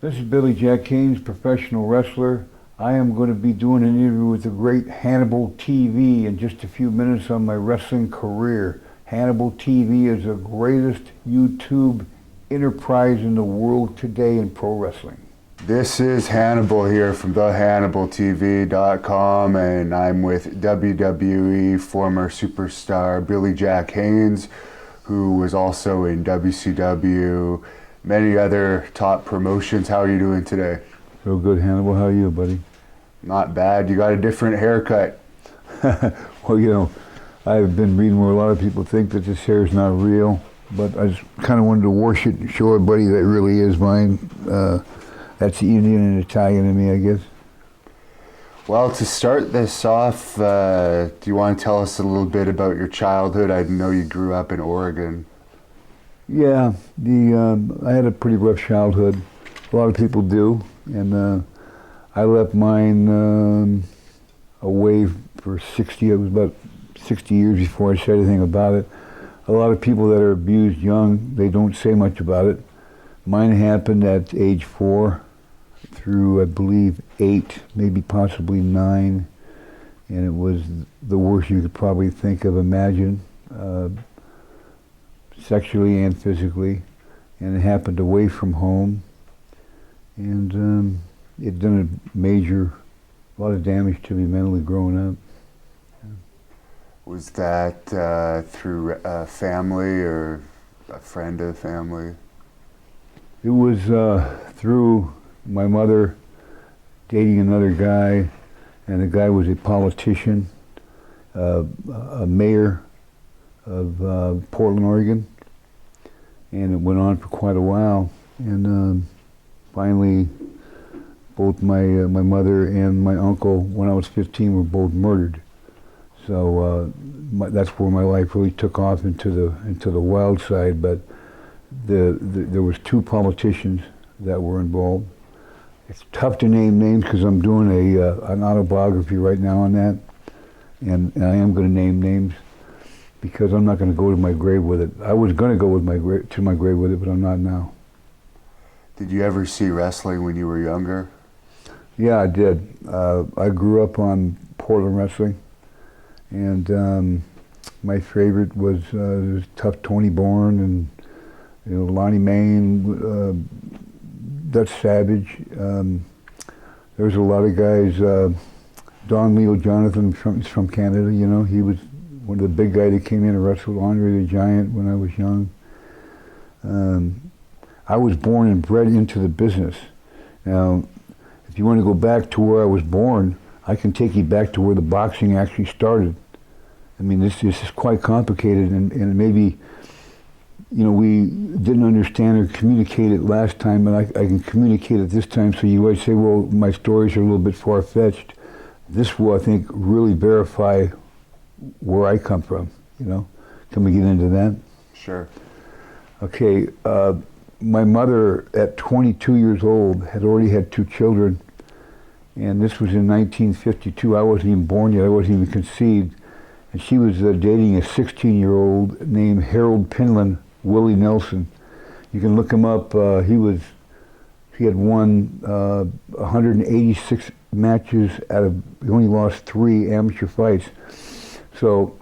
This is Billy Jack Haynes, professional wrestler. I am going to be doing an interview with the great Hannibal TV in just a few minutes on my wrestling career. Hannibal TV is the greatest YouTube enterprise in the world today in pro wrestling. This is Hannibal here from thehannibaltv.com, and I'm with WWE former superstar Billy Jack Haynes, who was also in WCW, many other top promotions. How are you doing today? So good, Hannibal. How are you, buddy? Not bad. You got a different haircut. Well, you know, I've been reading where a lot of people think that this hair is not real, but I just kind of wanted to wash it and show everybody that it really is mine. That's the Indian and Italian in me, I guess. Well, to start this off, do you want to tell us a little bit about your childhood? I know you grew up in Oregon. Yeah, I had a pretty rough childhood. A lot of people do, and I left mine away for 60. It was about 60 years before I said anything about it. A lot of people that are abused young, they don't say much about it. Mine happened at age 4 through, I believe, 8, maybe possibly 9, and it was the worst you could probably think of, imagine. Sexually and physically, and it happened away from home, and it done a lot of damage to me mentally growing up. Was that through family or a friend of the family? It was through my mother dating another guy, and the guy was a politician, a mayor of Portland, Oregon. And it went on for quite a while, and finally, both my mother and my uncle, when I was 15, were both murdered. So that's where my life really took off into the wild side. But there was 2 politicians that were involved. It's tough to name names because I'm doing an autobiography right now on that, and I am going to name names, because I'm not going to go to my grave with it. I was going to go to my grave with it, but I'm not now. Did you ever see wrestling when you were younger? Yeah, I did. I grew up on Portland wrestling, and my favorite was Tough Tony Bourne and Lonnie Main, Dutch Savage. There was a lot of guys. Don Leo Jonathan from Canada. He was one of the big guys that came in and wrestled Andre the Giant when I was young. I was born and bred into the business. Now, if you want to go back to where I was born, I can take you back to where the boxing actually started. I mean, this is quite complicated, and maybe, we didn't understand or communicate it last time, but I can communicate it this time, so you might say, well, my stories are a little bit far-fetched. This will, I think, really verify where I come from, Can we get into that? Sure. Okay, my mother at 22 years old had already had 2 children, and this was in 1952. I wasn't even born yet, I wasn't even conceived, and she was dating a 16-year-old named Harold Pinland Willie Nelson. You can look him up. He had won 186 matches he only lost 3 amateur fights. So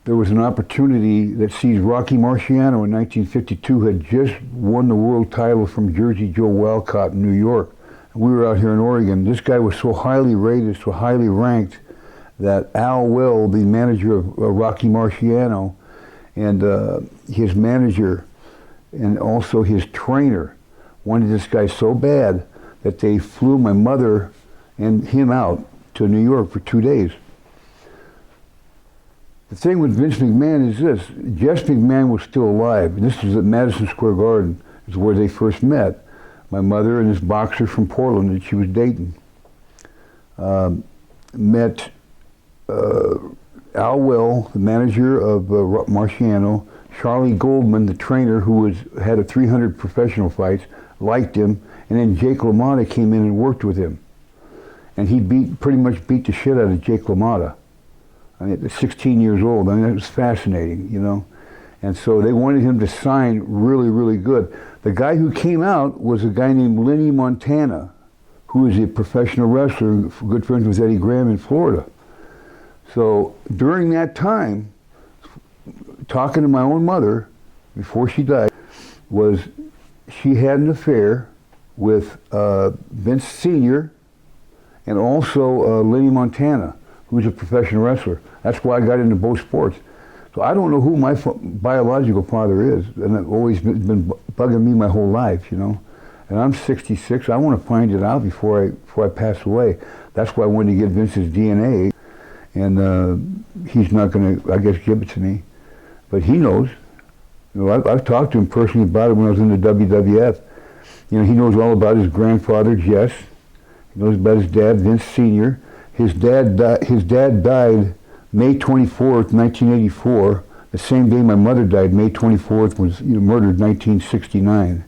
there was an opportunity that sees Rocky Marciano in 1952 had just won the world title from Jersey Joe Walcott in New York. And we were out here in Oregon. This guy was so highly rated, so highly ranked, that Al Will, the manager of Rocky Marciano, and his manager and also his trainer wanted this guy so bad that they flew my mother and him out to New York for 2 days. The thing with Vince McMahon is this: Jess McMahon was still alive. And this was at Madison Square Garden, is where they first met. My mother and this boxer from Portland that she was dating. Met Al Will, the manager of Marciano, Charlie Goldman, the trainer who had 300 professional fights, liked him, and then Jake LaMotta came in and worked with him. And he pretty much beat the shit out of Jake LaMotta. I mean, at 16 years old. I mean, that was fascinating, And so they wanted him to sign really, really good. The guy who came out was a guy named Lenny Montana, who is a professional wrestler, good friends with Eddie Graham in Florida. So during that time, talking to my own mother, before she died, was she had an affair with Vince Sr. and also Lenny Montana, who's a professional wrestler. That's why I got into both sports. So I don't know who my biological father is, and it's always been bugging me my whole life, you know. And I'm 66. I want to find it out before I pass away. That's why I wanted to get Vince's DNA, and he's not going to, I guess, give it to me. But he knows. You know, I've talked to him personally about it when I was in the WWF. You know, he knows all about his grandfather, Jess. He knows about his dad, Vince Sr. His dad died May 24th, 1984. The same day my mother died, May 24th, was murdered in 1969,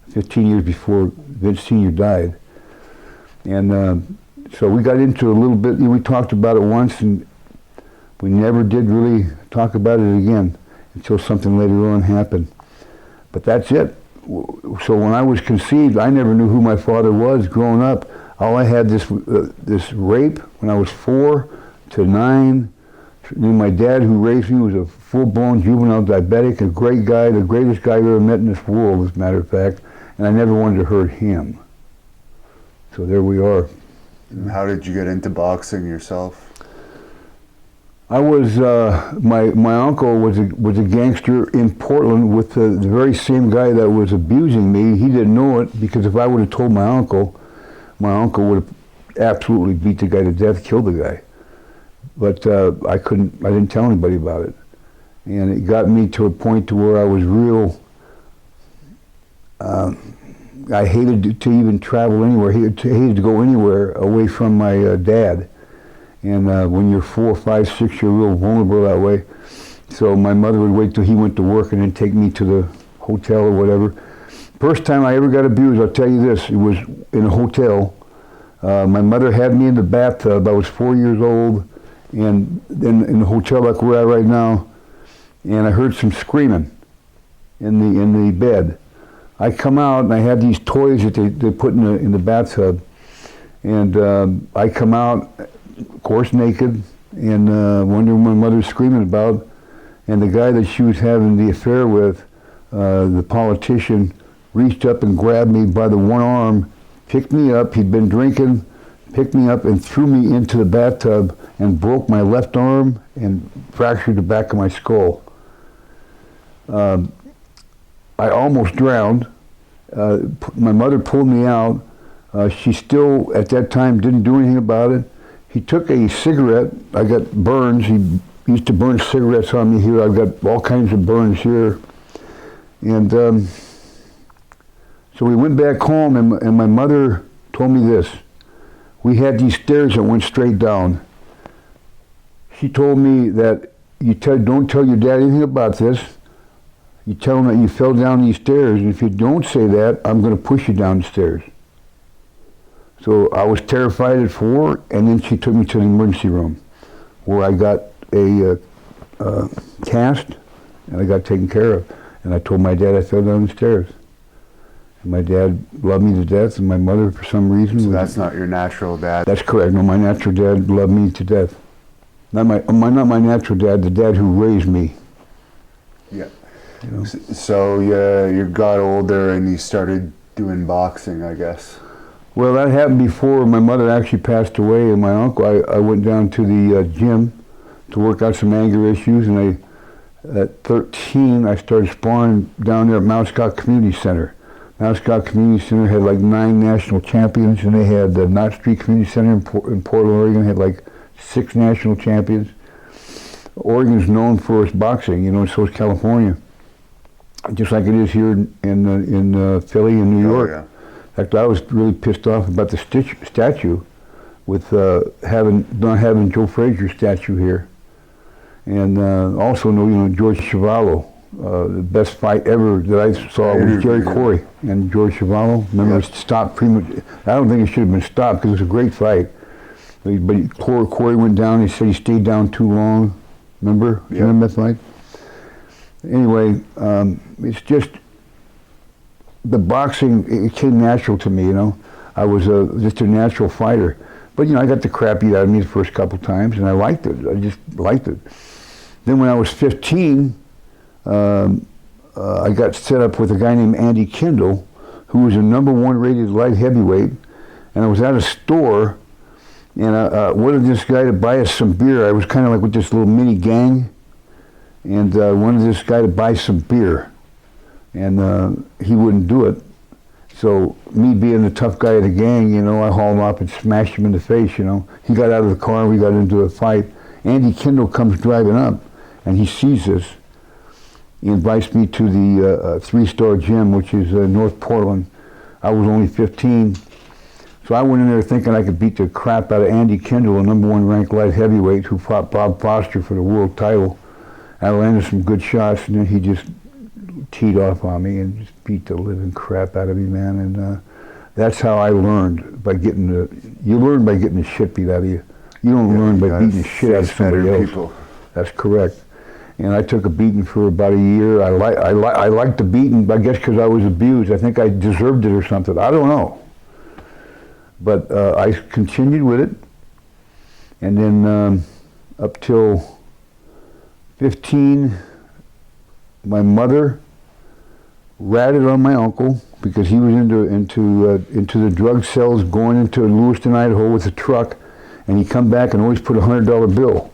15 years before Vince Sr. died. And so we got into a little bit, we talked about it once, and we never did really talk about it again until something later on happened. But that's it. So when I was conceived, I never knew who my father was growing up. All I had this rape when I was 4 to 9. My dad, who raised me, was a full-blown juvenile diabetic, a great guy, the greatest guy I ever met in this world, as a matter of fact, and I never wanted to hurt him. So there we are. How did you get into boxing yourself? I was, my uncle was a gangster in Portland with the very same guy that was abusing me. He didn't know it, because if I would have told my uncle would have absolutely beat the guy to death, killed the guy. But I didn't tell anybody about it. And it got me to a point to where I was real, I hated to even travel anywhere, hated to go anywhere away from my dad. And when you're 4, 5, 6, you're real vulnerable that way. So my mother would wait till he went to work and then take me to the hotel or whatever. First time I ever got abused, I'll tell you this, it was in a hotel. My mother had me in the bathtub. I was 4 years old, and then in the hotel like we're at right now, and I heard some screaming in the bed. I come out and I had these toys that they put in the bathtub, and I come out, of course, naked, and wondering what my mother's screaming about. And the guy that she was having the affair with, the politician, reached up and grabbed me by the one arm, picked me up. He'd been drinking, picked me up and threw me into the bathtub and broke my left arm and fractured the back of my skull. I almost drowned. My mother pulled me out. She still, at that time, didn't do anything about it. He took a cigarette. I got burns. He used to burn cigarettes on me here. I've got all kinds of burns here. And so we went back home, and my mother told me this. We had these stairs that went straight down. She told me that don't tell your dad anything about this. You tell him that you fell down these stairs, and if you don't say that, I'm going to push you down the stairs. So I was terrified at 4, and then she took me to the emergency room, where I got a cast, and I got taken care of. And I told my dad I fell down the stairs. And my dad loved me to death, and my mother, for some reason... So that's not your natural dad? That's correct. No, my natural dad loved me to death. Not my natural dad, the dad who raised me. Yeah. You know? So you got older and you started doing boxing, I guess. Well, that happened before my mother actually passed away, and my uncle, I went down to the gym to work out some anger issues, and at 13, I started sparring down there at Mount Scott Community Center. Mount Scott Community Center had like 9 national champions, and they had the Knott Street Community Center in Portland, Oregon, had like 6 national champions. Oregon's known for its boxing, and so is California. Just like it is here in Philly and New York. Yeah. In fact, I was really pissed off about the statue with not having Joe Frazier's statue here. And also George Chuvalo. The best fight ever that I saw was Jerry Corey and George Chuvalo. Remember, it stopped prematurely. I don't think it should have been stopped because it was a great fight. But Corey went down. He said he stayed down too long. Remember? Yeah. Remember that fight? Anyway, it's just the boxing. It came natural to me, you know. I was just a natural fighter, but you know, I got the crap beat out of me the first couple times, and I liked it. I just liked it. Then when I was 15, I got set up with a guy named Andy Kindle, who was a #1 rated light heavyweight, and I was at a store, and I wanted this guy to buy us some beer. I was kind of like with this little mini gang, and wanted this guy to buy some beer, and he wouldn't do it. So me being the tough guy of the gang, you know, I hauled him up and smashed him in the face, you know. He got out of the car and we got into a fight. Andy Kindle comes driving up, and he sees this. He invites me to the 3-Star Gym, which is North Portland. I was only 15. So I went in there thinking I could beat the crap out of Andy Kindle, a #1 ranked light heavyweight who fought Bob Foster for the world title. I landed some good shots, and then he just teed off on me and just beat the living crap out of me, man. And that's how I learned, by getting you learn by getting the shit beat out of you. You don't learn by beating the shit out of somebody else. People. That's correct. And I took a beating for about a year. I liked the beating, I guess because I was abused. I think I deserved it or something. I don't know. But I continued with it. And then up till 15, my mother ratted on my uncle because he was into the drug cells, going into Lewiston, Idaho with a truck, and he come back and always put a $100 bill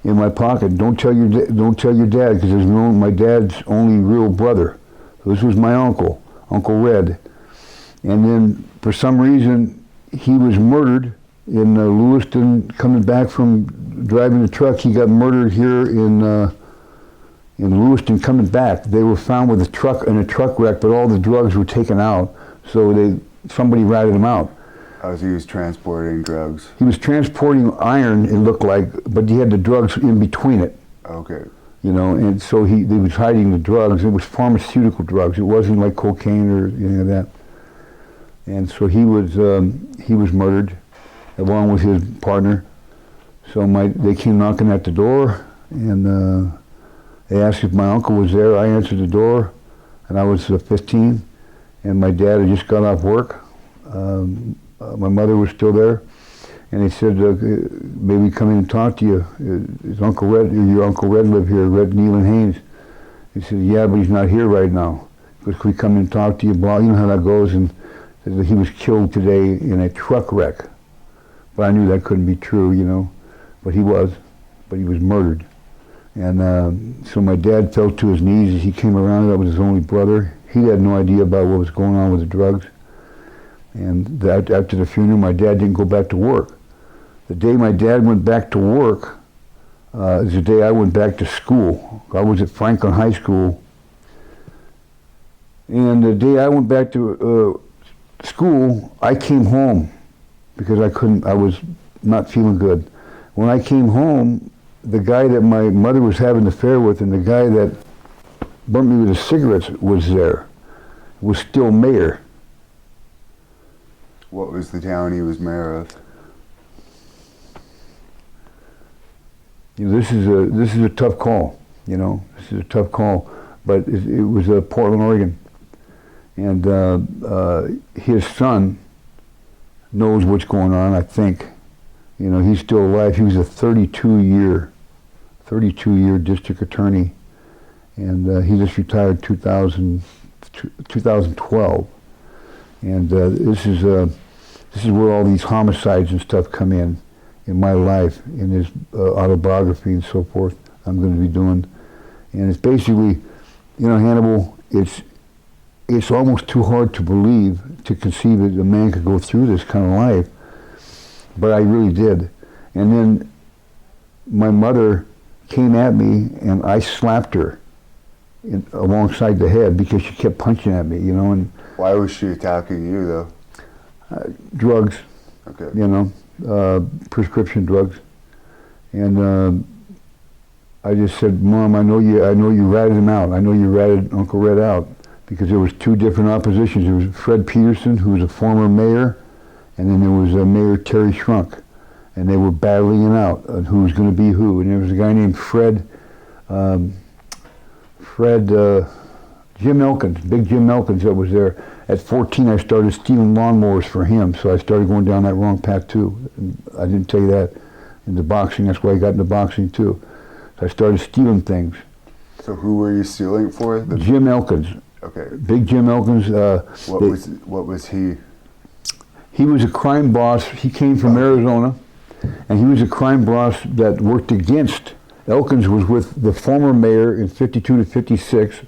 in my pocket. Don't tell your dad, because there's my dad's only real brother. So this was my uncle, Uncle Red. And then for some reason he was murdered in Lewiston, coming back from driving the truck. He got murdered here in Lewiston coming back. They were found with a truck in a truck wreck, but all the drugs were taken out. So somebody ratted him out. As he was transporting drugs. He was transporting iron, it looked like, but he had the drugs in between it. Okay. You know, and so he was hiding the drugs. It was pharmaceutical drugs. It wasn't like cocaine or anything like that. And so he was murdered, along with his partner. So they came knocking at the door, and they asked if my uncle was there. I answered the door, and I was 15, and my dad had just got off work. My mother was still there, and they said, maybe come in and talk to you. Is Uncle Red, your Uncle Red live here, Red Neil and Haynes? He said, yeah, but he's not here right now. Could we come in and talk to you? Blah, you know how that goes. And he was killed today in a truck wreck. But I knew that couldn't be true, you know. But he was murdered. And so my dad fell to his knees as he came around. That was his only brother. He had no idea about what was going on with the drugs. And after the funeral, my dad didn't go back to work. The day my dad went back to work is the day I went back to school. I was at Franklin High School. And the day I went back to school, I came home because I was not feeling good. When I came home, the guy that my mother was having an affair with and the guy that burnt me with the cigarettes was there, was still mayor. What was the town he was mayor of? You know, this is a tough call. You know, this is a tough call, but it was Portland, Oregon, and his son knows what's going on. I think, you know, he's still alive. He was a 32-year district attorney, and he just retired 2012. And this is where all these homicides and stuff come in my life, in his autobiography and so forth. I'm going to be doing, and it's basically, you know, Hannibal. It's almost too hard to believe, to conceive that a man could go through this kind of life, but I really did. And then my mother came at me, and I slapped her alongside the head because she kept punching at me, you know. And why was she attacking you, though? Drugs. Okay. You know, prescription drugs. And I just said, Mom, I know you ratted him out. I know you ratted Uncle Red out, because there was two different oppositions. There was Fred Peterson, who was a former mayor, and then there was Mayor Terry Shrunk, and they were battling it out on who was going to be who. And there was a guy named Fred Fred, Jim Elkins, big Jim Elkins that was there. At 14, I started stealing lawnmowers for him, so I started going down that wrong path too. And I didn't tell you that in the boxing. That's why I got into boxing too. So I started stealing things. So who were you stealing for? Jim Elkins. Okay. Big Jim Elkins. What was he? He was a crime boss. He came from Arizona, and he was a crime boss that worked against. Elkins was with the former mayor in 52 to 56,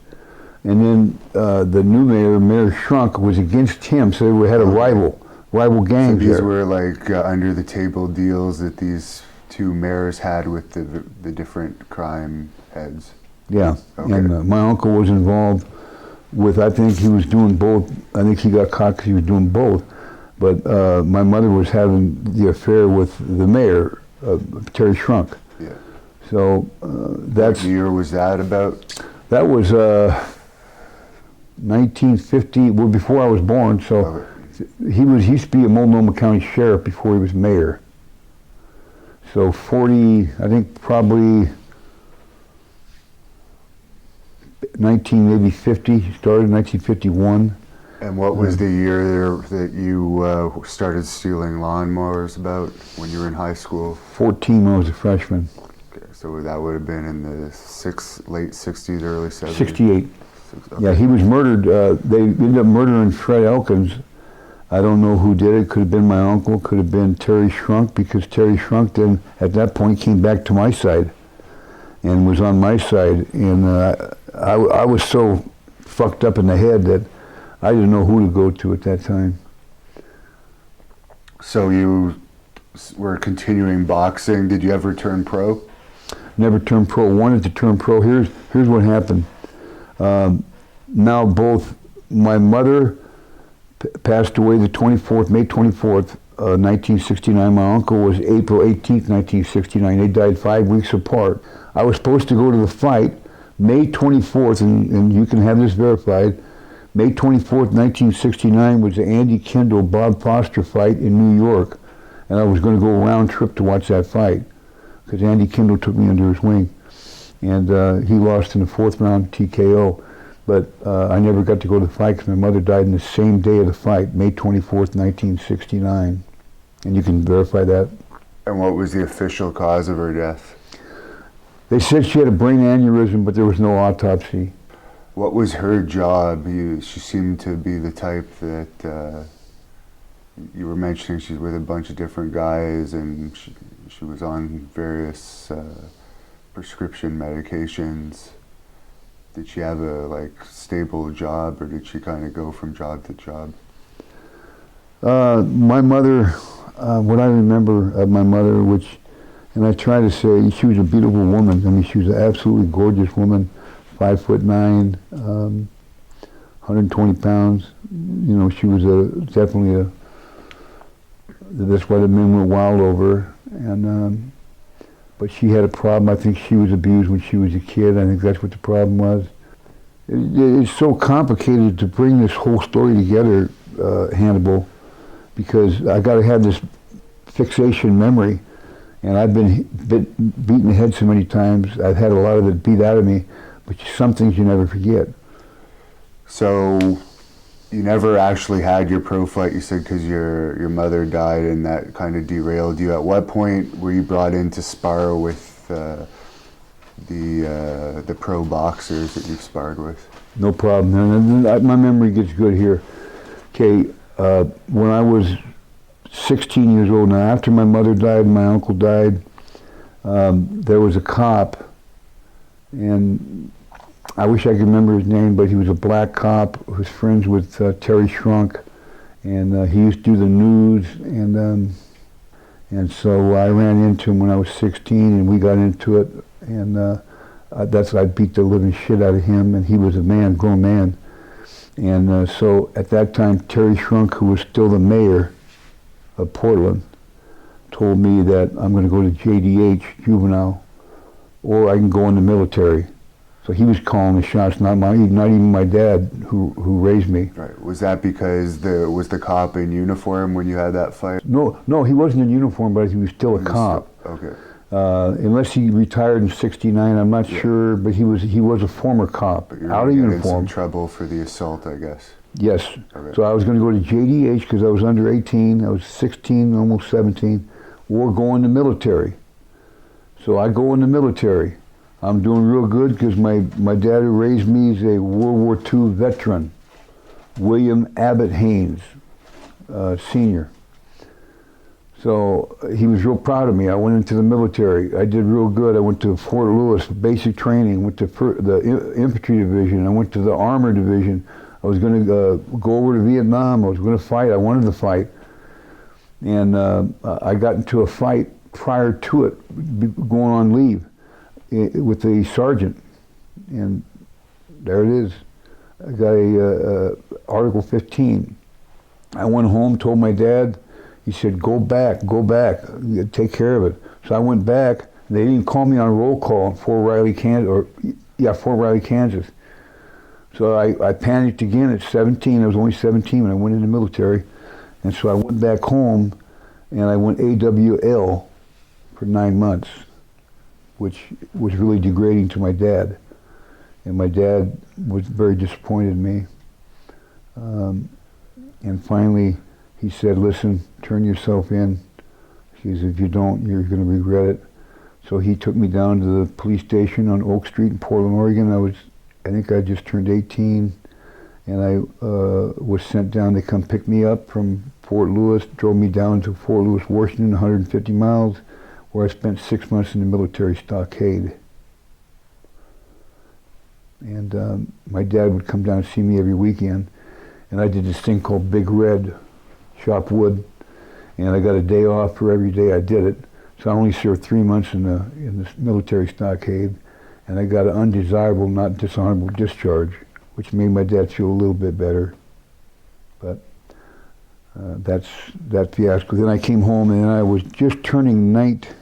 and then the new mayor, Mayor Shrunk, was against him, so they had a rival gangs. So these there. were like under the table deals that these two mayors had with the different crime heads. Yeah, Okay. and my uncle was involved with, I think he was doing both. I think he got caught because he was doing both. But my mother was having the affair with the mayor, Terry Shrunk. Yeah. So that's... What year was that about? That was 1950, well, before I was born. So Okay. he used to be a Multnomah County sheriff before he was mayor. So 40, I think probably 1950, he started in 1951. And what was the year that you started stealing lawnmowers about when you were in high school? 14 when I was a freshman. Okay, so that would have been in the late 60s, early 70s? 68. Okay. Yeah, he was murdered. They ended up murdering Fred Elkins. I don't know who did it. Could have been my uncle, could have been Terry Shrunk, because Terry Shrunk then, at that point, came back to my side and was on my side. And I was so fucked up in the head that I didn't know who to go to at that time. So you were continuing boxing. Did you ever turn pro? Never turned pro. Wanted to turn pro. Here's what happened. Now both my mother passed away the 24th, May 24th, 1969. My uncle was April 18th, 1969. They died 5 weeks apart. I was supposed to go to the fight May 24th, and you can have this verified. May 24th, 1969 was the Andy Kendall, Bob Foster fight in New York. And I was going to go a round trip to watch that fight because Andy Kendall took me under his wing. And he lost in the 4th round TKO. But I never got to go to the fight because my mother died in the same day of the fight, May 24th, 1969. And you can verify that. And what was the official cause of her death? They said she had a brain aneurysm, but there was no autopsy. What was her job? She seemed to be the type that you were mentioning. She's with a bunch of different guys, and she was on various prescription medications. Did she have a stable job, or did she kind of go from job to job? My mother, what I remember of my mother, and I try to say, she was a beautiful woman. I mean, she was an absolutely gorgeous woman. 5'9", 120 pounds. You know, she was definitely that's why the men went wild over her. And but she had a problem. I think she was abused when she was a kid. I think that's what the problem was. It's so complicated to bring this whole story together, Hannibal, because I got to have this fixation memory, and I've been beaten in the head so many times. I've had a lot of it beat out of me. But some things you never forget. So you never actually had your pro fight, you said, because your mother died and that kind of derailed you. At what point were you brought in to spar with the pro boxers that you've sparred with? No problem. And my memory gets good here. Okay, when I was 16 years old, now after my mother died and my uncle died, there was a cop, and I wish I could remember his name, but he was a black cop who was friends with Terry Shrunk, and he used to do the news, and so I ran into him when I was 16, and we got into it, and that's I beat the living shit out of him, and he was a grown man, and so at that time Terry Shrunk, who was still the mayor of Portland, told me that I'm going to go to JDH, juvenile, or I can go in the military. So he was calling the shots, not even my dad, who raised me. Right. Was that because was the cop in uniform when you had that fight? No, he wasn't in uniform, but he was still a cop. Okay. Unless he retired in '69, I'm not sure, but he was a former cop, But you're out of in uniform. some trouble for the assault, I guess. Yes. Okay. So I was going to go to JDH because I was under 18. I was 16, almost 17, or go in the military. So I go in the military. I'm doing real good because my dad who raised me is a World War II veteran, William Abbott Haynes, Sr. So he was real proud of me. I went into the military. I did real good. I went to Fort Lewis, basic training, went to the infantry division. I went to the armor division. I was going to go over to Vietnam. I was going to fight. I wanted to fight. And I got into a fight prior to it, going on leave with the sergeant. And there it is. I got a Article 15. I went home, told my dad. He said, go back, take care of it. So I went back. They didn't call me on roll call in Fort Riley, Kansas. So I panicked again at 17. I was only 17 when I went in the military. And so I went back home and I went AWL for 9 months, which was really degrading to my dad. And my dad was very disappointed in me. And finally, he said, listen, turn yourself in. He says, if you don't, you're going to regret it. So he took me down to the police station on Oak Street in Portland, Oregon. I think I just turned 18, and I was sent down. They come pick me up from Fort Lewis, drove me down to Fort Lewis, Washington, 150 miles, where I spent 6 months in the military stockade. And my dad would come down and see me every weekend, and I did this thing called Big Red, chop wood, and I got a day off for every day I did it. So I only served 3 months in the military stockade, and I got an undesirable, not dishonorable discharge, which made my dad feel a little bit better. But that's that fiasco. Then I came home, and I was just turning 19,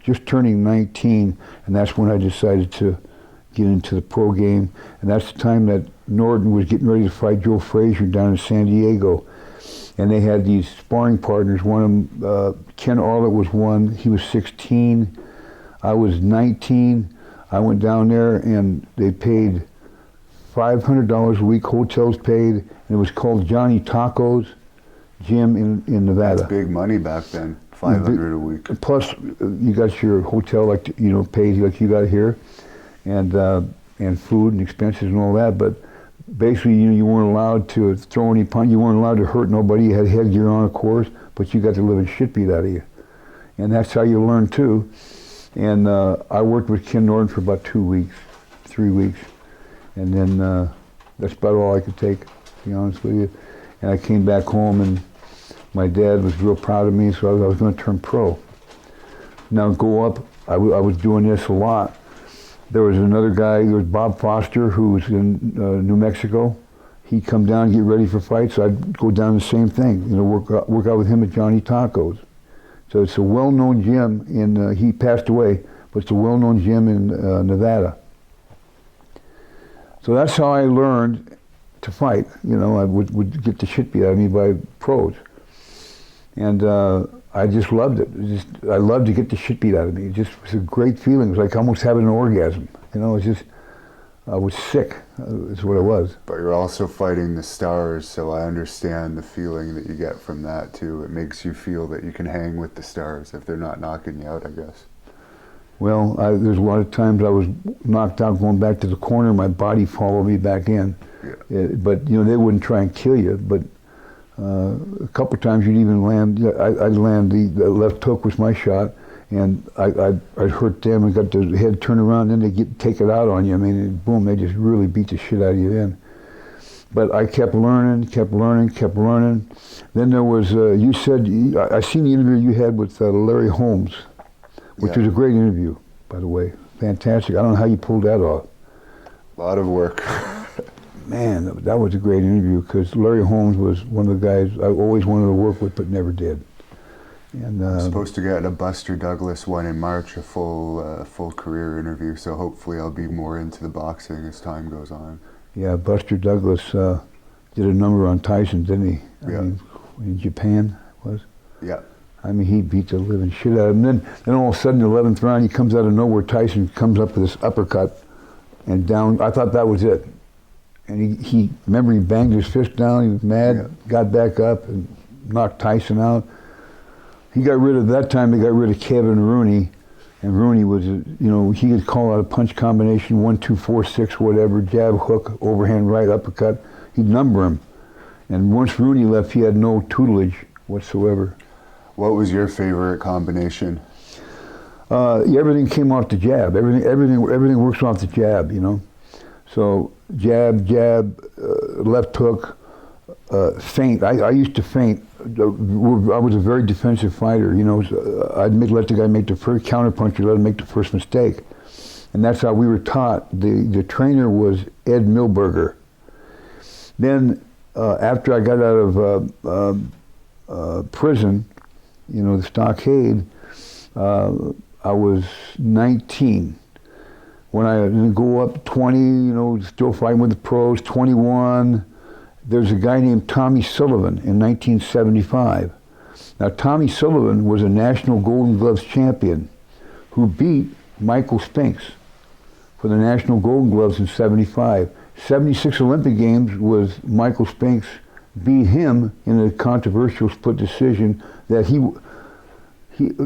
and that's when I decided to get into the pro game. And that's the time that Norton was getting ready to fight Joe Frazier down in San Diego. And they had these sparring partners. One of them, Ken Arlett was one. He was 16. I was 19. I went down there and they paid $500 a week. Hotels paid. And it was called Johnny Taco's Gym in Nevada. That's big money back then. $500 a week. Plus, you got your hotel paid like you got here, and food and expenses and all that. But basically, you weren't allowed to throw any punch. You weren't allowed to hurt nobody. You had headgear on, of course, but you got the living shit beat out of you. And that's how you learn, too. And I worked with Ken Norton for about 2 weeks, 3 weeks. And then that's about all I could take, to be honest with you. And I came back home, and my dad was real proud of me, so I was going to turn pro. Now, go up, I was doing this a lot. There was another guy, there was Bob Foster, who was in New Mexico. He'd come down and get ready for fights, so I'd go down the same thing, work out with him at Johnny Taco's. So it's a well-known gym he passed away, but it's a well-known gym in Nevada. So that's how I learned to fight. I would get the shit beat out of me by pros. And I just loved it. I loved to get the shit beat out of me. It just was a great feeling. It was like almost having an orgasm. I was sick, is what it was. But you're also fighting the stars, so I understand the feeling that you get from that too. It makes you feel that you can hang with the stars if they're not knocking you out, I guess. Well, there's a lot of times I was knocked out going back to the corner, my body followed me back in. Yeah. But they wouldn't try and kill you, but a couple of times you'd even land, I'd land, the left hook was my shot, and I'd hurt them and got the head turned around, then they take it out on you. I mean, boom, they just really beat the shit out of you then. But I kept learning. Then there was, you said, I seen the interview you had with Larry Holmes, which was a great interview, by the way. Fantastic. I don't know how you pulled that off. A lot of work. Man, that was a great interview because Larry Holmes was one of the guys I always wanted to work with but never did. And I'm supposed to get a Buster Douglas one in March, a full career interview, so hopefully I'll be more into the boxing as time goes on. Yeah, Buster Douglas did a number on Tyson, didn't he? I mean, in Japan, it was? Yeah. I mean, he beat the living shit out of him. Then all of a sudden, the 11th round, he comes out of nowhere. Tyson comes up with this uppercut and down. I thought that was it. And he remember, he banged his fist down. He was mad, got back up and knocked Tyson out. He got rid of, that time, they got rid of Kevin Rooney. And Rooney was, he could call out a punch combination, 1, 2, 4, 6, whatever, jab, hook, overhand right, uppercut. He'd number him. And once Rooney left, he had no tutelage whatsoever. What was your favorite combination? Everything came off the jab. Everything works off the jab, So jab, left hook, feint. I used to feint. I was a very defensive fighter. I'd let the guy make the first counterpunch, let him make the first mistake, and that's how we were taught. The trainer was Ed Milberger. Then after I got out of prison, the stockade, I was 19. When I go up 20, still fighting with the pros, 21, there's a guy named Tommy Sullivan in 1975. Now, Tommy Sullivan was a national Golden Gloves champion who beat Michael Spinks for the national Golden Gloves in 75. 76 Olympic Games was Michael Spinks beat him in a controversial split decision that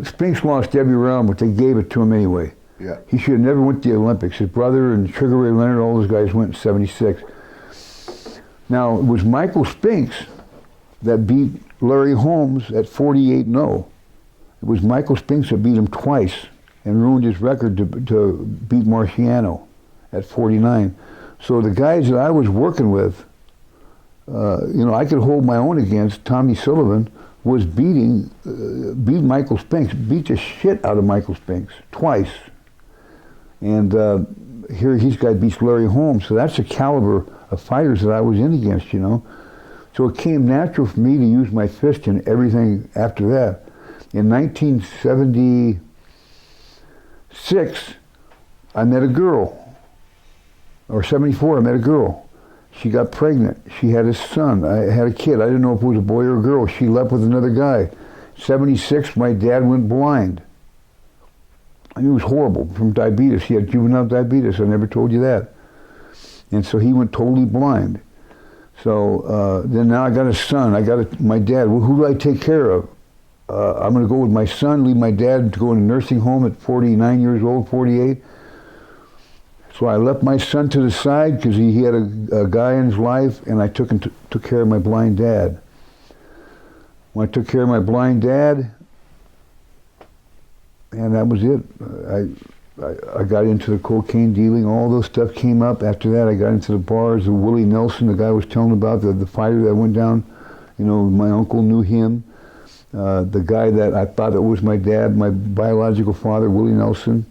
Spinks lost every round, but they gave it to him anyway. Yeah. He should have never went to the Olympics. His brother and Sugar Ray Leonard, all those guys went in 76. Now, it was Michael Spinks that beat Larry Holmes at 48-0. It was Michael Spinks that beat him twice and ruined his record to beat Marciano at 49. So the guys that I was working with, I could hold my own against. Tommy Sullivan was beat Michael Spinks, beat the shit out of Michael Spinks twice. And here his guy beats Larry Holmes. So that's the caliber of fighters that I was in against, So it came natural for me to use my fist in everything after that. In 1976, I met a girl. Or 74, I met a girl. She got pregnant. She had a son. I had a kid. I didn't know if it was a boy or a girl. She left with another guy. 76, my dad went blind. I mean, it was horrible from diabetes. He had juvenile diabetes. I never told you that. And so he went totally blind. So then now I got a son. My dad. Well, who do I take care of? I'm going to go with my son, leave my dad to go in a nursing home at 49 years old, 48. So I left my son to the side because he had a guy in his life, and I took care of my blind dad. When I took care of my blind dad, and that was it. I got into the cocaine dealing. All those stuff came up. After that, I got into the bars. Willie Nelson, the guy I was telling about, the fighter that went down, my uncle knew him. The guy that I thought it was my dad, my biological father, Willie Nelson.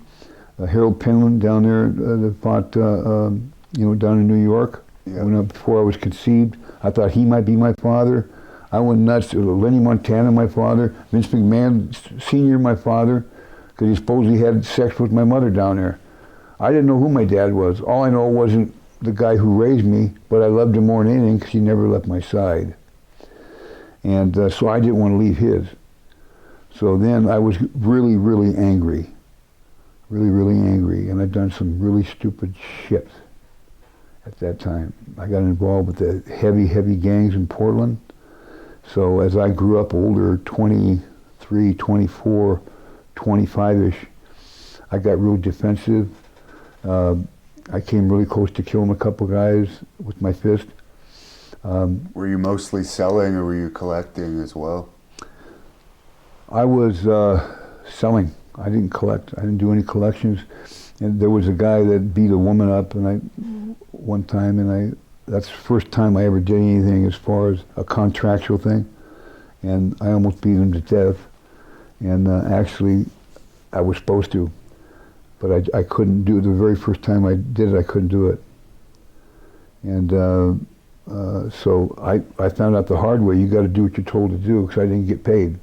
Harold Penland down there that fought, down in New York. Yeah. Before I was conceived. I thought he might be my father. I went nuts. Lenny Montana, my father. Vince McMahon Sr., my father, because he supposedly had sex with my mother down there. I didn't know who my dad was. All I know wasn't the guy who raised me, but I loved him more than anything because he never left my side. And so I didn't want to leave his. So then I was really, really angry. Really, really angry, and I'd done some really stupid shit at that time. I got involved with the heavy, heavy gangs in Portland. So as I grew up older, 23, 24, 25-ish, I got real defensive. I came really close to killing a couple guys with my fist. Were you mostly selling, or were you collecting as well? I was selling. I didn't collect. I didn't do any collections. And there was a guy that beat a woman up, one time, and that's the first time I ever did anything as far as a contractual thing. And I almost beat him to death. And actually, I was supposed to, but I couldn't do it. The very first time I did it, I couldn't do it. And so I found out the hard way. You got to do what you're told to do, because I didn't get paid.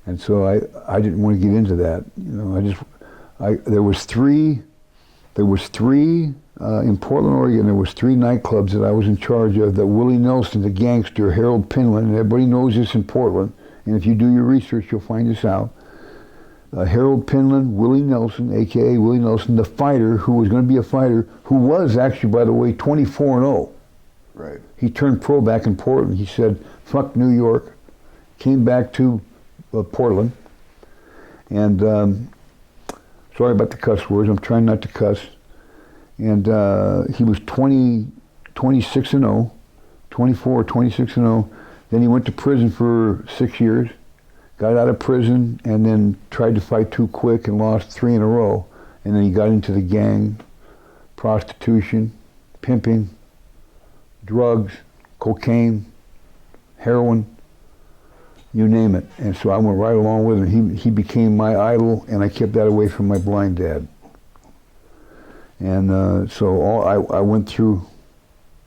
And so I didn't want to get into that. There was three in Portland, Oregon. There was 3 nightclubs that I was in charge of. That Willie Nelson, the gangster, Harold Penland, and everybody knows this in Portland, and if you do your research, you'll find this out. Harold Pinland, Willie Nelson, a.k.a. Willie Nelson, the fighter who was going to be a fighter, who was actually, by the way, 24-0. Right. He turned pro back in Portland. He said, fuck New York, came back to Portland, and sorry about the cuss words, I'm trying not to cuss. And he was 26-0, 24, 26-0. Then he went to prison for 6 years, got out of prison, and then tried to fight too quick and lost 3 in a row. And then he got into the gang, prostitution, pimping, drugs, cocaine, heroin, you name it. And so I went right along with him. He became my idol, and I kept that away from my blind dad. And so I went through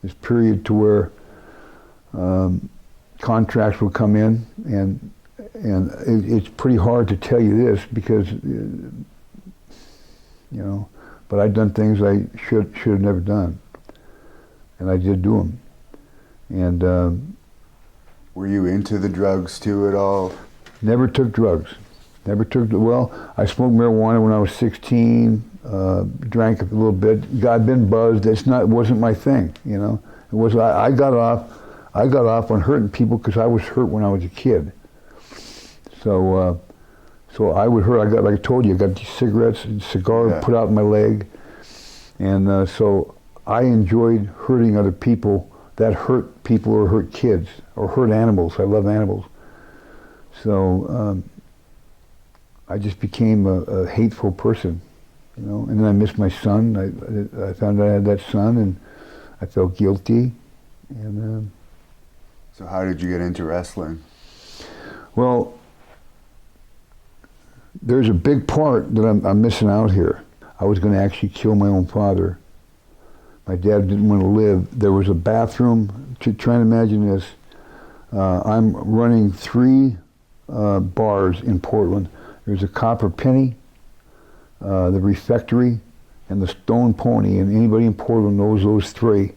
this period to where contracts would come in, and it's pretty hard to tell you this because, but I'd done things I should have never done, and I did do them. And were you into the drugs too at all? Never took drugs. Well, I smoked marijuana when I was 16. Drank a little bit. I'd been buzzed. It wasn't my thing. It was. I got off on hurting people because I was hurt when I was a kid. So I would hurt. Like I told you, I got these cigarettes and cigars put out in my leg, and so I enjoyed hurting other people that hurt people or hurt kids or hurt animals. I love animals. So I just became a hateful person, and then I missed my son. I found out I had that son, and I felt guilty. And so how did you get into wrestling? Well, there's a big part that I'm missing out here. I was going to actually kill my own father. My dad didn't want to live. There was a bathroom. Try and imagine this. I'm running 3 bars in Portland. There's a Copper Penny, the Refectory, and the Stone Pony, and anybody in Portland knows those 3.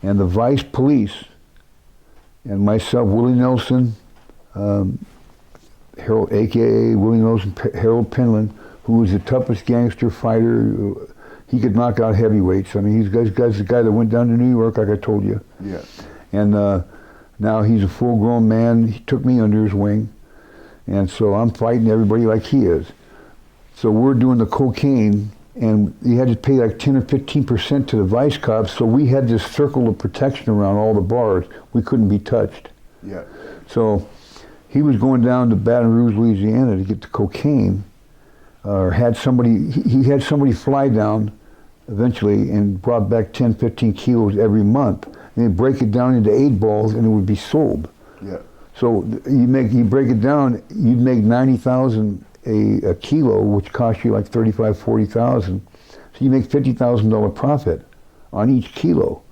And the vice police, and myself, Willie Nelson, Harold, a.k.a. Willie Nelson, Harold Pinland, who was the toughest gangster fighter. He could knock out heavyweights. I mean, he's the guy that went down to New York, like I told you. Yeah. And now he's a full-grown man. He took me under his wing. And so I'm fighting everybody like he is. So we're doing the cocaine, and you had to pay like 10 or 15% to the vice cops, so we had this circle of protection around all the bars. We couldn't be touched. Yeah. So he was going down to Baton Rouge, Louisiana to get the cocaine, or he had somebody fly down eventually and brought back 10, 15 kilos every month. And they'd break it down into 8 balls and it would be sold. Yeah. So you break it down, you'd make 90,000 a kilo, which costs you like 35, 40,000. So you make $50,000 profit on each kilo.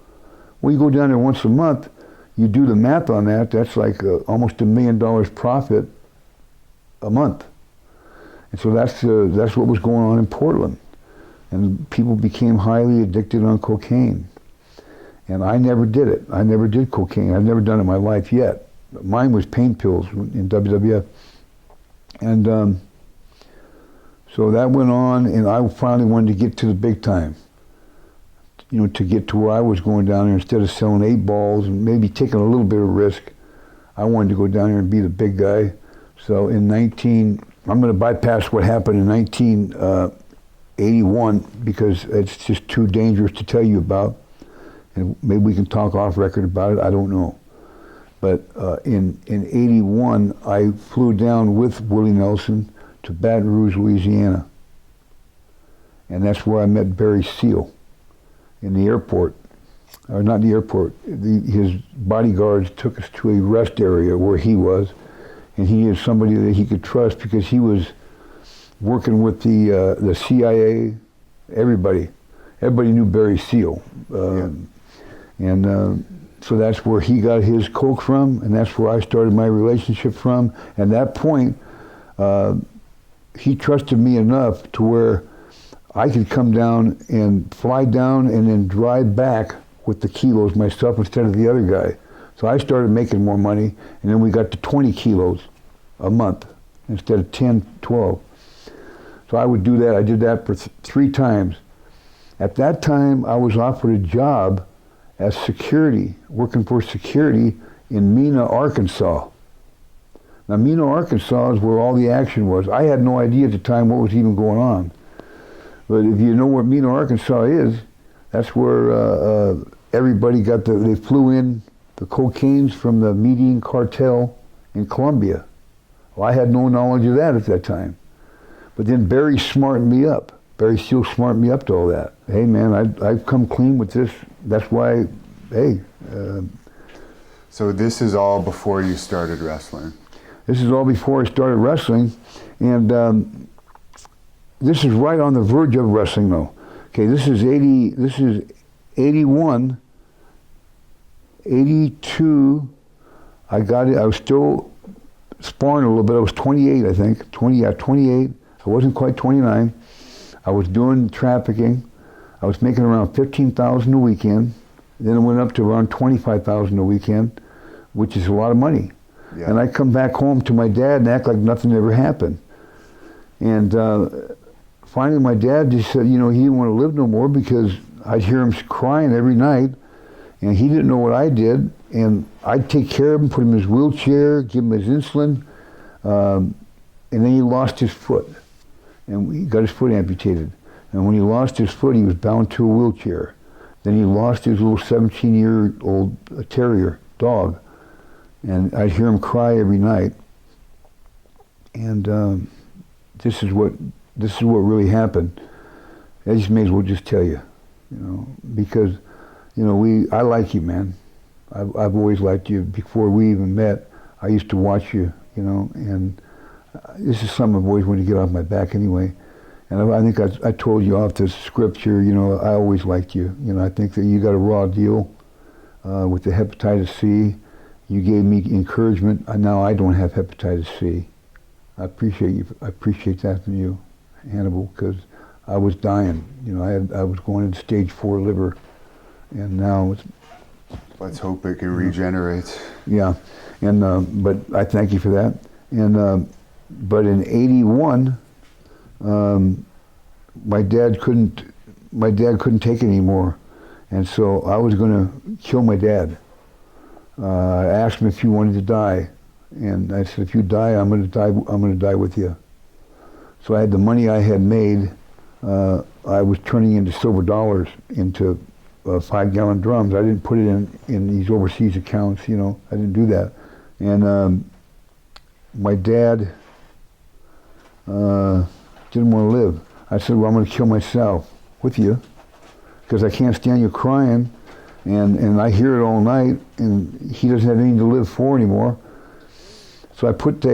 Well, you go down there once a month, you do the math on that, that's like almost $1 million profit a month. And so that's what was going on in Portland. And people became highly addicted on cocaine. And I never did it. I never did cocaine. I've never done it in my life yet. Mine was pain pills in WWF. And so that went on, and I finally wanted to get to the big time. To get to where I was going down there, instead of selling 8 balls and maybe taking a little bit of risk, I wanted to go down there and be the big guy. So I'm going to bypass what happened in 1981 because it's just too dangerous to tell you about. And maybe we can talk off record about it, I don't know. But in 81, I flew down with Willie Nelson to Baton Rouge, Louisiana. And that's where I met Barry Seal in the airport. Or not the airport, his bodyguards took us to a rest area where he was. And he is somebody that he could trust because he was working with the CIA, everybody. Everybody knew Barry Seal. So that's where he got his coke from, and that's where I started my relationship from. At that point, he trusted me enough to where I could come down and fly down and then drive back with the kilos myself instead of the other guy. So I started making more money, and then we got to 20 kilos. a month instead of 10, 12. So I would do that. I did that for 3 times. At that time, I was offered a job as security, working for security in Mena, Arkansas. Now, Mena, Arkansas is where all the action was. I had no idea at the time what was even going on. But if you know where Mena, Arkansas is, that's where everybody got they flew in the cocaines from the Medellin cartel in Colombia. Well, I had no knowledge of that at that time. But then Barry smartened me up. Barry Steele smartened me up to all that. Hey man, I've come clean with this. That's why, hey. So this is all before you started wrestling? This is all before I started wrestling. And this is right on the verge of wrestling though. Okay, this is 81, 82, I got it, I was still sparring a little bit, I was 28 I think, 28, I wasn't quite 29. I was doing trafficking, I was making around $15,000 a weekend, then it went up to around $25,000 a weekend, which is a lot of money. Yeah. And I come back home to my dad and act like nothing ever happened. And finally my dad just said, you know, he didn't want to live no more because I'd hear him crying every night, and he didn't know what I did, and I'd take care of him, put him in his wheelchair, give him his insulin, and then he lost his foot, and he got his foot amputated. And when he lost his foot, he was bound to a wheelchair. Then he lost his little 17-year-old terrier dog, and I'd hear him cry every night. And this is what really happened. I just may as well just tell you, you know, because, you know, I like you, man. I've always liked you. Before we even met, I used to watch you, you know, and this is something I've always wanted to get off my back anyway. And I think I told you off the scripture, you know, I always liked you. You know, I think that you got a raw deal with the hepatitis C. You gave me encouragement. Now I don't have hepatitis C. I appreciate you. I appreciate that from you, Hannibal, because I was dying. You know, I was going into stage 4 liver, and now it's. Let's hope it can regenerate. Yeah, and but I thank you for that. And but in '81, my dad couldn't take it anymore, and so I was going to kill my dad. I asked him if he wanted to die, and I said, if you die, I'm going to die. I'm going to die with you. So I had the money I had made. I was turning into silver dollars into 5-gallon drums. I didn't put it in these overseas accounts. You know, I didn't do that. And my dad didn't want to live. I said, well, I'm going to kill myself with you because I can't stand you crying, and I hear it all night, and he doesn't have anything to live for anymore. So I put I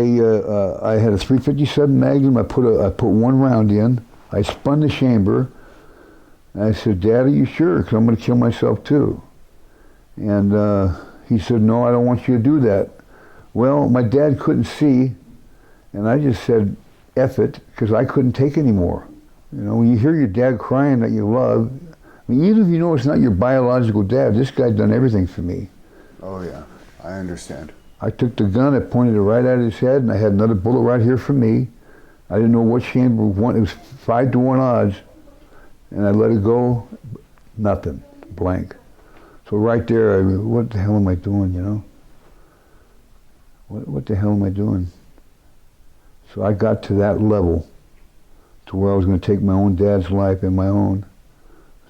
had a .357 Magnum. I put one round in. I spun the chamber. And I said, Dad, are you sure? Because I'm going to kill myself too. And he said, no, I don't want you to do that. Well, my dad couldn't see, and I just said, F it, because I couldn't take anymore. You know, when you hear your dad crying that you love, I mean, even if you know it's not your biological dad, this guy done everything for me. Oh yeah, I understand. I took the gun, I pointed it right at his head, and I had another bullet right here for me. I didn't know what chamber won. It was 5-to-1 odds, and I let it go. Nothing, blank. So right there, what the hell am I doing? You know, what the hell am I doing? So I got to that level, to where I was going to take my own dad's life and my own.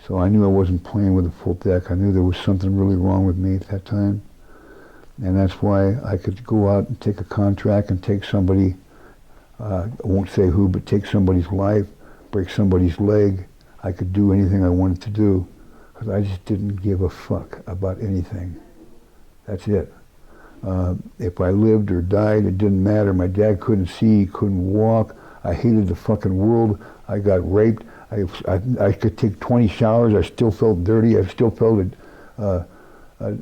So I knew I wasn't playing with a full deck. I knew there was something really wrong with me at that time. And that's why I could go out and take a contract and take somebody, I won't say who, but take somebody's life, break somebody's leg. I could do anything I wanted to do, because I just didn't give a fuck about anything. That's it. If I lived or died, it didn't matter. My dad couldn't see, he couldn't walk. I hated the fucking world. I got raped. I could take 20 showers. I still felt dirty. I still felt it.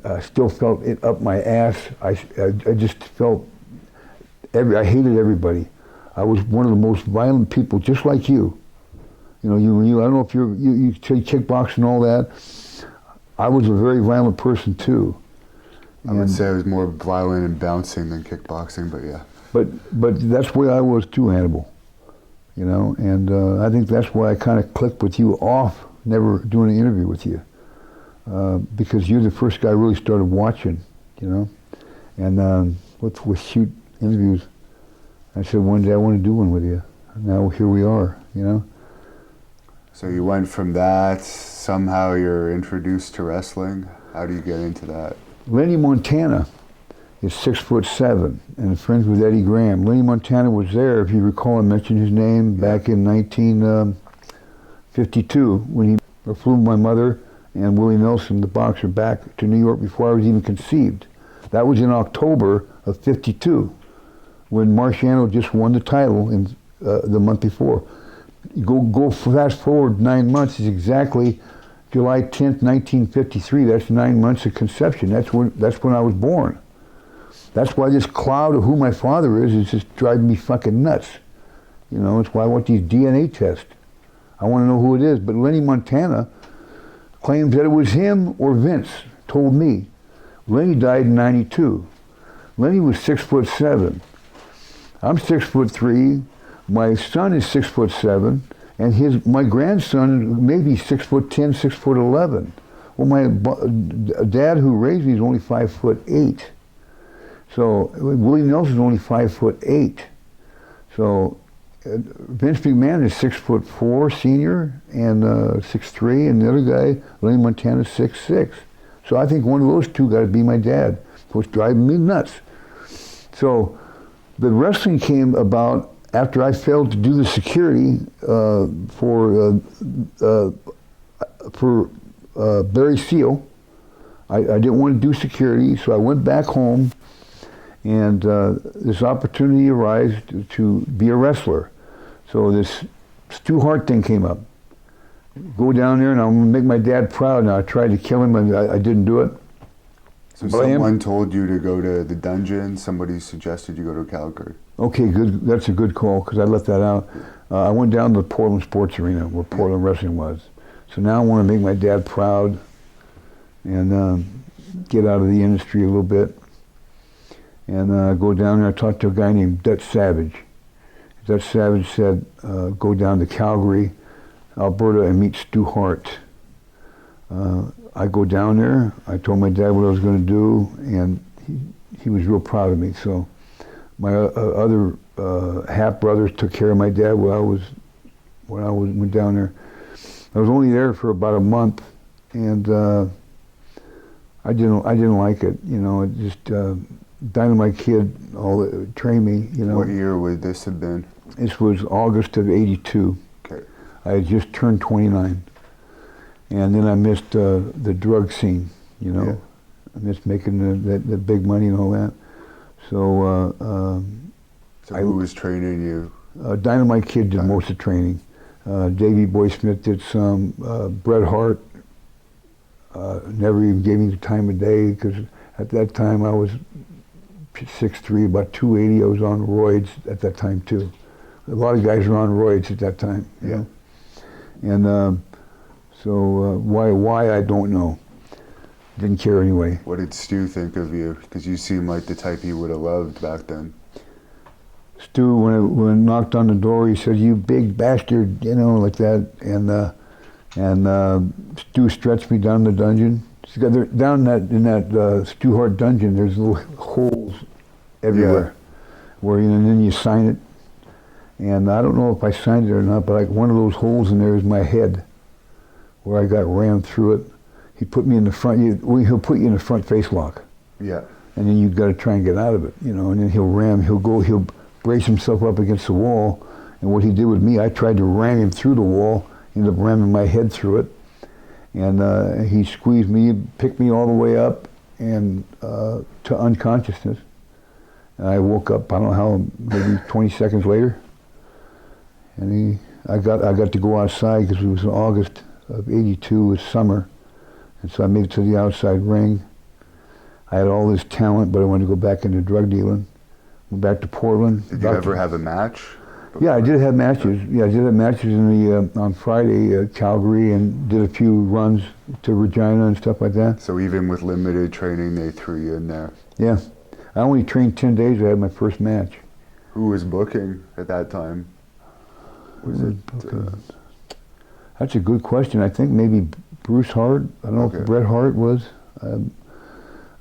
I still felt it up my ass. I just felt I hated everybody. I was one of the most violent people, just like you. You know, you. I don't know if you say kickboxing and all that. I was a very violent person too. I would say I was more violent and bouncing than kickboxing, but yeah. But that's the way I was too, Hannibal. You know, and I think that's why I kind of clicked with you off, never doing an interview with you, because you're the first guy I really started watching, you know, and with shoot interviews. I said one day I want to do one with you. And now here we are, you know. So you went from that, somehow you're introduced to wrestling. How do you get into that? Lenny Montana is 6'7" and friends with Eddie Graham. Lenny Montana was there, if you recall, I mentioned his name back in 1952 when he flew my mother and Willie Nelson, the boxer, back to New York before I was even conceived. That was in October of '52 when Marciano just won the title in the month before. Go fast forward 9 months is exactly July 10th, 1953. That's 9 months of conception. That's when I was born. That's why this cloud of who my father is just driving me fucking nuts. You know, it's why I want these DNA tests. I want to know who it is. But Lenny Montana claims that it was him or Vince, told me. Lenny died in '92. Lenny was 6'7". I'm 6'3". My son is 6'7", and my grandson maybe 6'10", 6'11". Well, my dad who raised me is only 5'8". So Willie Nelson's only 5'8". So Vince McMahon is 6'4", senior, and 6'3", and the other guy, Lenny Montana, is 6'6". So I think one of those two got to be my dad. So it's driving me nuts. So the wrestling came about after I failed to do the security for Barry Seal. I didn't want to do security, so I went back home, and this opportunity arose to be a wrestler. So this Stu Hart thing came up. Go down there and I'm going to make my dad proud. Now I tried to kill him, I didn't do it. So someone told you to go to the dungeon, somebody suggested you go to Calgary. Okay, good. That's a good call, because I left that out. I went down to the Portland Sports Arena, where Portland Wrestling was. So now I want to make my dad proud and get out of the industry a little bit. And go down there. I talked to a guy named Dutch Savage. Dutch Savage said, go down to Calgary, Alberta, and meet Stu Hart. I go down there. I told my dad what I was going to do, and he was real proud of me. So my other half brothers took care of my dad when I went down there. I was only there for about a month, and I didn't like it. You know, it just Dynamite Kid trained me. You know. What year would this have been? This was August of '82. Okay. I had just turned 29. And then I missed the drug scene, you know. Yeah. I missed making the big money and all that. So who was training you? Dynamite Kid did most of the training. Davey Boy Smith did some. Bret Hart never even gave me the time of day, because at that time I was 6'3", about 280. I was on roids at that time too. A lot of guys were on roids at that time. You know? And so why I don't know. Didn't care anyway. What did Stu think of you? Because you seemed like the type he would have loved back then. Stu, when I knocked on the door, he said, "You big bastard," you know, like that. And Stu stretched me down the dungeon. Down in that Stu Hart dungeon, there's little holes everywhere, where and then you sign it. And I don't know if I signed it or not, but like one of those holes in there is my head, where I got rammed through it. He put me in the front. He'll put you in the front face lock. Yeah. And then you've got to try and get out of it, you know. And then he'll brace himself up against the wall. And what he did with me, I tried to ram him through the wall, ended up ramming my head through it. And he squeezed me, picked me all the way up, and to unconsciousness. And I woke up, I don't know how, maybe 20 seconds later. And I got to go outside, because it was in August of '82, it was summer. And so I made it to the outside ring. I had all this talent, but I wanted to go back into drug dealing. Went back to Portland. Did you ever have a match? Yeah, I did have matches. Yeah, I did have matches on Friday, Calgary, and did a few runs to Regina and stuff like that. So even with limited training, they threw you in there? Yeah. I only trained 10 days. I had my first match. Who was booking at that time? Was Who was it? booking? That's a good question. I think maybe Bruce Hart. I don't know Okay. if Bret Hart was. It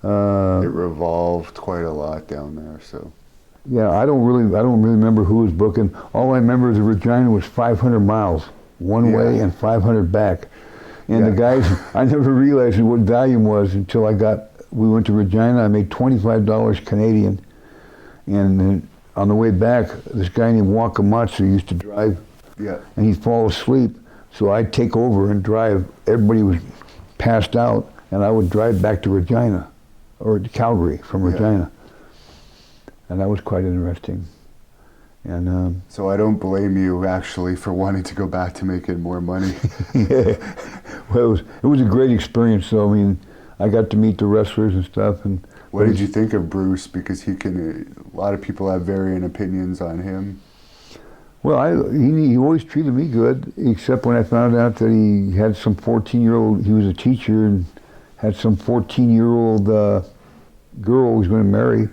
revolved quite a lot down there, so. Yeah, I don't really remember who was booking. All I remember is the Regina was 500 miles one way and 500 back. And the guys, I never realized what volume was until we went to Regina. I made $25 Canadian. And then on the way back, this guy named Wakamatsu used to drive. Yeah. And he'd fall asleep. So I'd take over and drive. Everybody was passed out, and I would drive back to Regina, or to Calgary from Regina. And that was quite interesting. And so I don't blame you actually for wanting to go back to making more money. yeah, well, it was a great experience. So I mean, I got to meet the wrestlers and stuff. And what did you think of Bruce? Because a lot of people have varying opinions on him. Well, he always treated me good, except when I found out that he had some 14-year-old. He was a teacher and had some 14-year-old girl he was going to marry.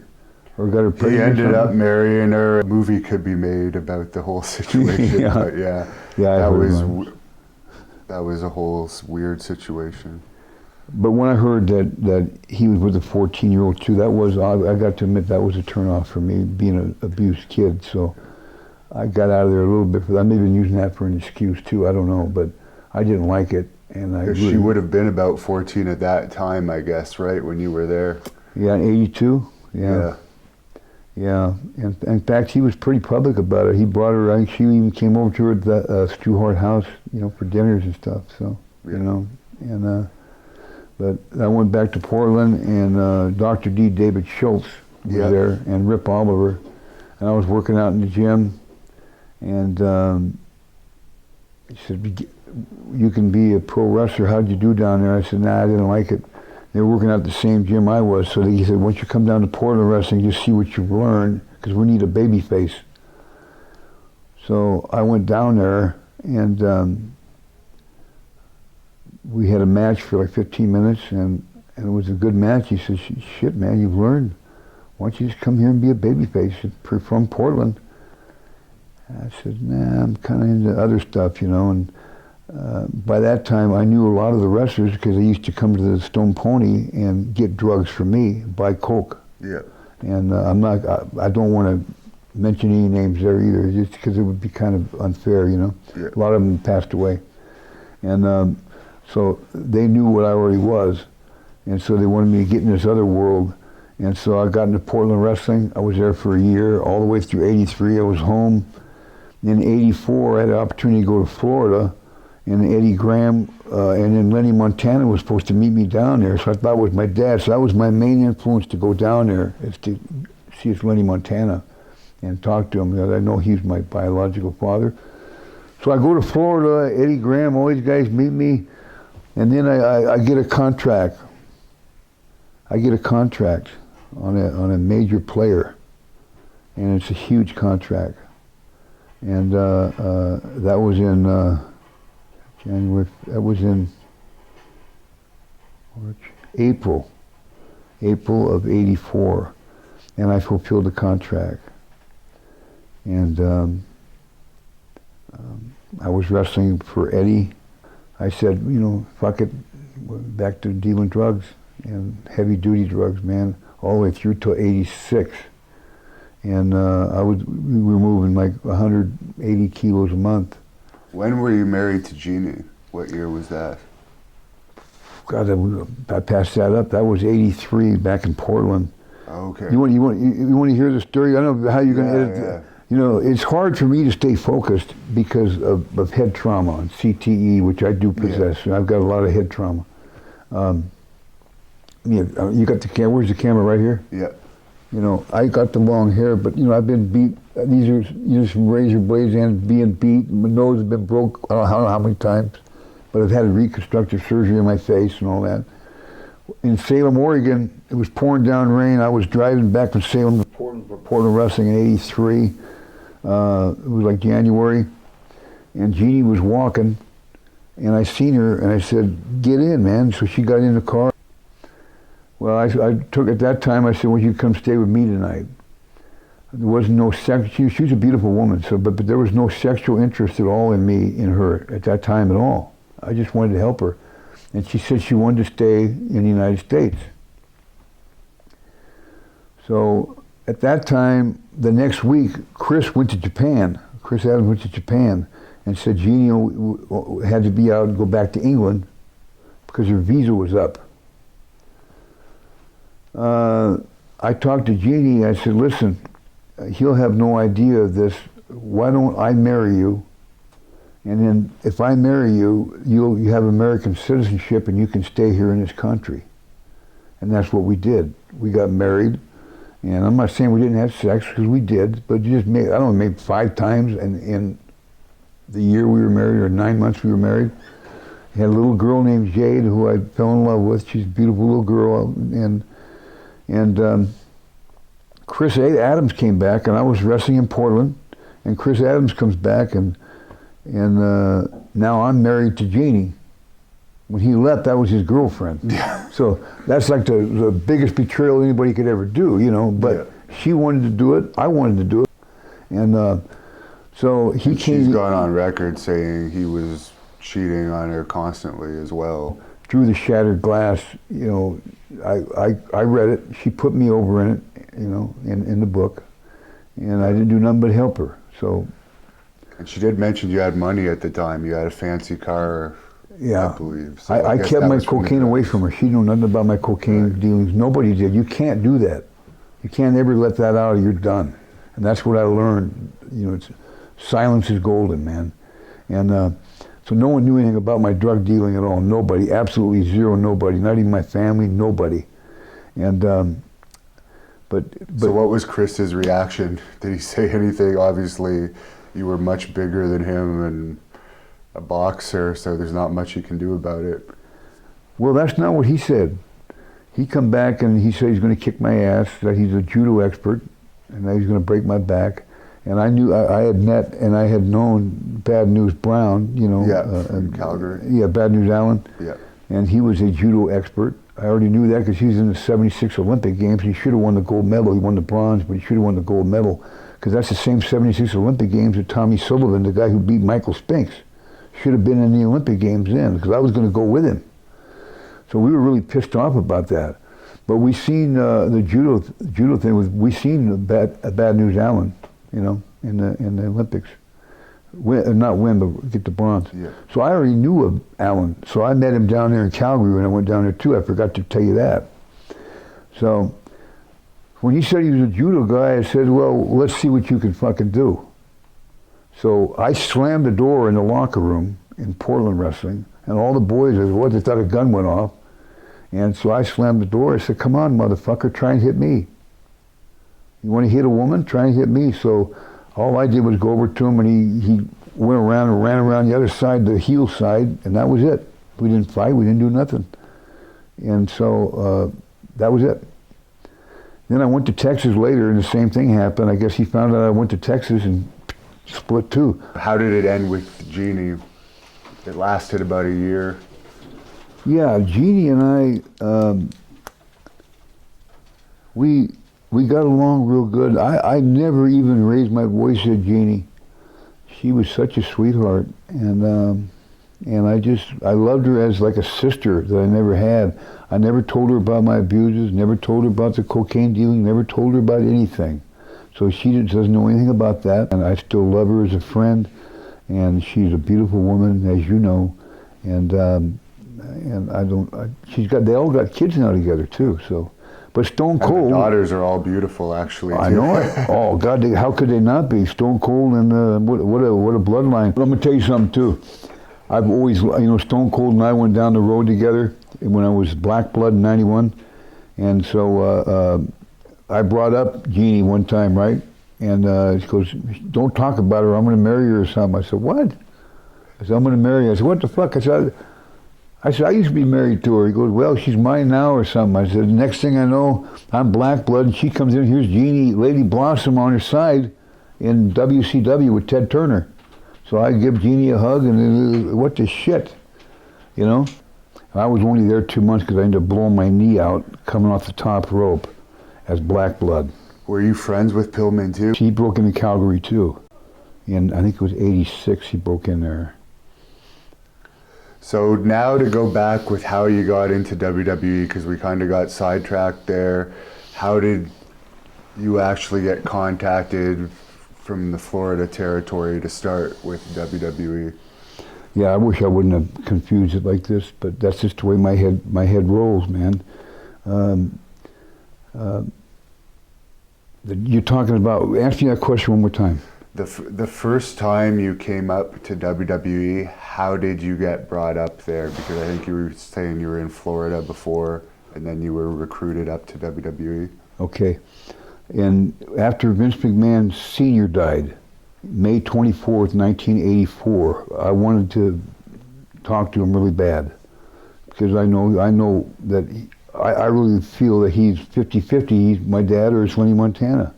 Or got her pregnant. He ended up marrying her. A movie could be made about the whole situation. But that was a whole weird situation. But when I heard that he was with a 14-year-old too, I got to admit that was a turnoff for me, being an abused kid. So I got out of there a little bit. I may have been using that for an excuse too. I don't know, but I didn't like it, and she would have been about 14 at that time, I guess, right, when you were there. Yeah, in '82. Yeah. Yeah, and in fact, he was pretty public about it. He brought her. I think she even came over to her at the Stu Hart house, for dinners and stuff. So, but I went back to Portland, and Dr. D. David Schultz was there, and Rip Oliver, and I was working out in the gym, and he said, "You can be a pro wrestler. How'd you do down there?" I said, "Nah, I didn't like it." They were working out the same gym I was, so he said, "Once you come down to Portland Wrestling, just see what you've learned, because we need a baby face." So I went down there, and we had a match for like 15 minutes, and it was a good match. He said, "Shit, man, you've learned. Why don't you just come here and be a baby face from Portland?" And I said, "Nah, I'm kind of into other stuff, and by that time, I knew a lot of the wrestlers because they used to come to the Stone Pony and get drugs from me, buy coke. Yeah. And I don't want to mention any names there either, just because it would be kind of unfair, Yeah. A lot of them passed away. And so they knew what I already was. And so they wanted me to get in this other world. And so I got into Portland Wrestling. I was there for a year, all the way through '83. I was home. In '84, I had an opportunity to go to Florida. And Eddie Graham and then Lenny Montana was supposed to meet me down there, so I thought it was my dad. So that was my main influence to go down there, is to see this Lenny Montana and talk to him, because I know he's my biological father. So I go to Florida, Eddie Graham, all these guys meet me, and then I get a contract. I get a contract on a major player, and it's a huge contract. And that was in January. That was in April of '84, and I fulfilled the contract. And I was wrestling for Eddie. I said, fuck it, back to dealing drugs, and heavy duty drugs, man, all the way through till '86. And we were moving like 180 kilos a month. When were you married to Jeannie? What year was that? God, I passed that up. That was '83, back in Portland. Okay. You want to hear the story? I don't know how you're going to edit. It's hard for me to stay focused because of head trauma and CTE, which I do possess. I've got a lot of head trauma. You got the camera. Where's the camera? Right here. Yeah. I got the long hair, but I've been beat. These are some razor blades and being beat. My nose has been broke. I don't know how many times, but I've had reconstructive surgery on my face and all that. In Salem, Oregon, it was pouring down rain. I was driving back from Salem to Portland for Portland Wrestling in '83. It was like January, and Jeannie was walking, and I seen her, and I said, "Get in, man." So she got in the car. Well, I took, at that time, I said, "Well, you come stay with me tonight." There wasn't no sex. She was a beautiful woman. So, but there was no sexual interest at all in me, in her, at that time at all. I just wanted to help her, and she said she wanted to stay in the United States. So at that time, the next week, Chris went to Japan. Chris Adams went to Japan and said Jeannie had to be out and go back to England because her visa was up. I talked to Jeannie. I said, listen, he'll have no idea of this. Why don't I marry you? And then if I marry you, you have American citizenship and you can stay here in this country. And that's what we did. We got married. And I'm not saying we didn't have sex, because we did, but you just made, I don't know, maybe 5 times in the year we were married, or 9 months we were married. He had a little girl named Jade who I fell in love with. She's a beautiful little girl. And Chris Adams came back, and I was wrestling in Portland, and Chris Adams comes back, and now I'm married to Jeannie. When he left, that was his girlfriend. Yeah. So that's like the biggest betrayal anybody could ever do, you know. But yeah. She wanted to do it. I wanted to do it. And so he came. She's gone on record saying he was cheating on her constantly as well. Through the shattered glass, you know, I read it. She put me over in it, you know, in the book. And I didn't do nothing but help her. So. And she did mention you had money at the time. You had a fancy car. Yeah, I believe. So I kept my cocaine away from her. She knew nothing about my cocaine dealings. Nobody did. You can't do that. You can't ever let that out or you're done. And that's what I learned. You know, silence is golden, man. And so no one knew anything about my drug dealing at all. Nobody, absolutely zero, nobody. Not even my family, nobody. And but so what was Chris's reaction? Did he say anything? Obviously, you were much bigger than him and a boxer, so there's not much you can do about it. Well, that's not what he said. He come back and he said he's going to kick my ass, that he's a judo expert, and that he's going to break my back. And I knew, I had met and I had known Bad News Brown, you know. Yeah, from Calgary. Yeah, Bad News Allen. Yeah. And he was a judo expert. I already knew that because he was in the '76 Olympic Games. He should have won the gold medal. He won the bronze, but he should have won the gold medal, because that's the same '76 Olympic Games with Tommy Sullivan, the guy who beat Michael Spinks. Should have been in the Olympic Games then, because I was going to go with him. So we were really pissed off about that. But we seen the judo thing. We seen Bad News Allen, you know, in the Olympics. Not win, but get the bronze. Yeah. So I already knew of Allen. So I met him down there in Calgary when I went down there too. I forgot to tell you that. So when he said he was a judo guy, I said, well, let's see what you can fucking do. So I slammed the door in the locker room in Portland wrestling, and all the boys, they thought a gun went off. And so I slammed the door. I said, come on, motherfucker, try and hit me. You want to hit a woman? Try and hit me. So all I did was go over to him, and he went around and ran around the other side, the heel side, and that was it. We didn't fight. We didn't do nothing. And so that was it. Then I went to Texas later, and the same thing happened. I guess he found out I went to Texas and split too. How did it end with Jeannie? It lasted about a year. Yeah, Jeannie and I, we got along real good. I never even raised my voice at Jeannie. She was such a sweetheart, and I loved her as like a sister that I never had. I never told her about my abuses, never told her about the cocaine dealing, never told her about anything. So she doesn't know anything about that, and I still love her as a friend, and she's a beautiful woman, as you know, and they all got kids now together too. So, but Stone Cold. And the daughters are all beautiful, actually. I too. know it. Oh God, how could they not be? Stone Cold and what a bloodline. But I'm gonna tell you something too. I've always, you know, Stone Cold and I went down the road together when I was Black Blood in '91, and so. I brought up Jeannie one time, right? And she goes, don't talk about her, I'm going to marry her or something. I said, what? I said, I'm going to marry her. I said, what the fuck? I said, I used to be married to her. He goes, well, she's mine now or something. I said, next thing I know, I'm Black Blood, and she comes in, here's Jeannie, Lady Blossom on her side in WCW with Ted Turner. So I give Jeannie a hug, and what the shit, you know? I was only there 2 months because I ended up blowing my knee out coming off the top rope as Black Blood. Were you friends with Pillman too? He broke into Calgary too. And I think it was 86 he broke in there. So now to go back with how you got into WWE, because we kind of got sidetracked there. How did you actually get contacted from the Florida territory to start with WWE? Yeah, I wish I wouldn't have confused it like this, but that's just the way my head rolls, man. You're talking about, ask me that question one more time. The first time you came up to WWE, how did you get brought up there? Because I think you were saying you were in Florida before, and then you were recruited up to WWE. Okay. And after Vince McMahon Sr. died, May 24th, 1984, I wanted to talk to him really bad. Because I know that I really feel that he's 50-50. He's my dad or it's Lenny Montana.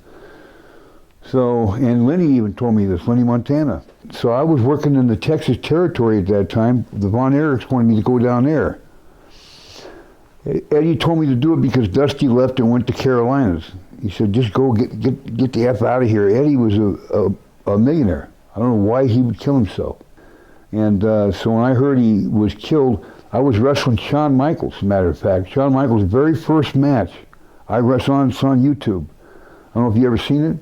So, and Lenny even told me this, Lenny Montana. So I was working in the Texas territory at that time. The Von Erichs wanted me to go down there. Eddie told me to do it because Dusty left and went to Carolinas. He said, just go get the F out of here. Eddie was a millionaire. I don't know why he would kill himself. And so when I heard he was killed, I was wrestling Shawn Michaels, as a matter of fact. Shawn Michaels' very first match. I wrestled it's on YouTube. I don't know if you ever seen it.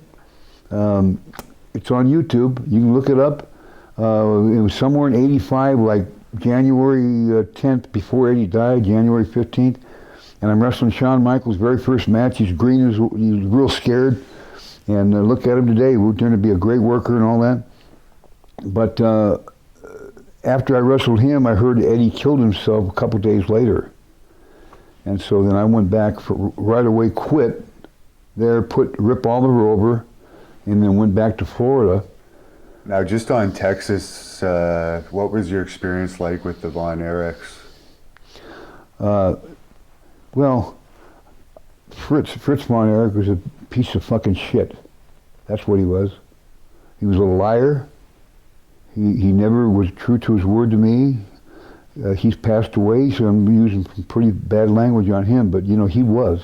It's on YouTube. You can look it up. It was somewhere in 85, like January 10th, before Eddie died, January 15th. And I'm wrestling Shawn Michaels' very first match. He's green, he's real scared. And look at him today. We're going to be a great worker and all that. But after I wrestled him, I heard Eddie killed himself a couple days later. And so then I went back, right away quit there, Rip Oliver over, and then went back to Florida. Now, just on Texas, what was your experience like with the Von Erichs? Well, Fritz Von Erich was a piece of fucking shit. That's what he was. He was a liar. He never was true to his word to me. He's passed away, so I'm using some pretty bad language on him, but you know, he was.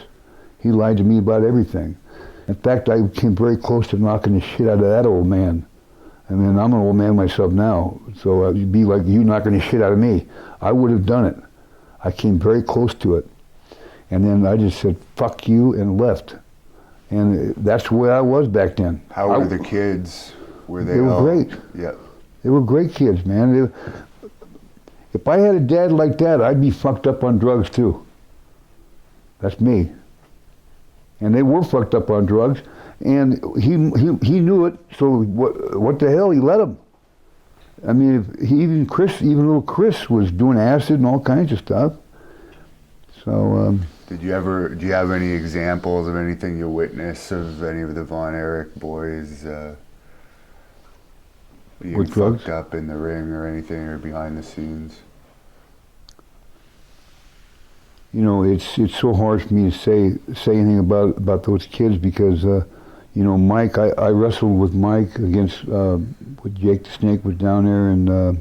He lied to me about everything. In fact, I came very close to knocking the shit out of that old man. I mean, I'm an old man myself now, so it'd be like you knocking the shit out of me. I would have done it. I came very close to it. And then I just said, fuck you, and left. And that's the way I was back then. How were the kids? Were they They were all great. Yeah. They were great kids, man. If I had a dad like that, I'd be fucked up on drugs too. That's me. And they were fucked up on drugs, and he knew it. So what the hell? He let him. I mean, even little Chris was doing acid and all kinds of stuff. So. Do you have any examples of anything you witnessed of any of the Von Erich boys being fucked up in the ring or anything, or behind the scenes? You know, it's so hard for me to say anything about those kids because, you know, Mike, I wrestled with Mike against, with Jake the Snake was down there, and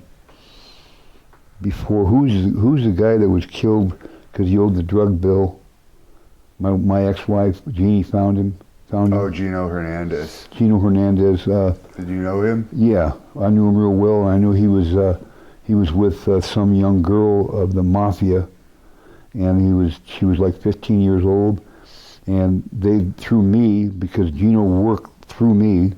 before, who's the guy that was killed because he owed the drug bill? My ex-wife, Jeannie, found him. Oh, Gino Hernandez. Gino Hernandez. Did you know him? Yeah, I knew him real well. I knew he was with some young girl of the mafia, and she was like 15 years old, and they, through me, because Gino worked through me,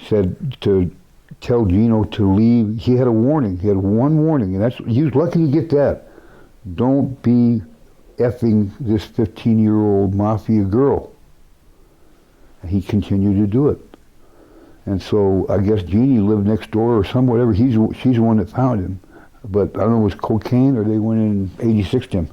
said to tell Gino to leave. He had a warning. He had one warning, and he was lucky to get that. Don't be effing this 15-year-old mafia girl. And he continued to do it. And so I guess Jeannie lived next door or some whatever. She's the one that found him. But I don't know if it was cocaine or they went in and 86'd him.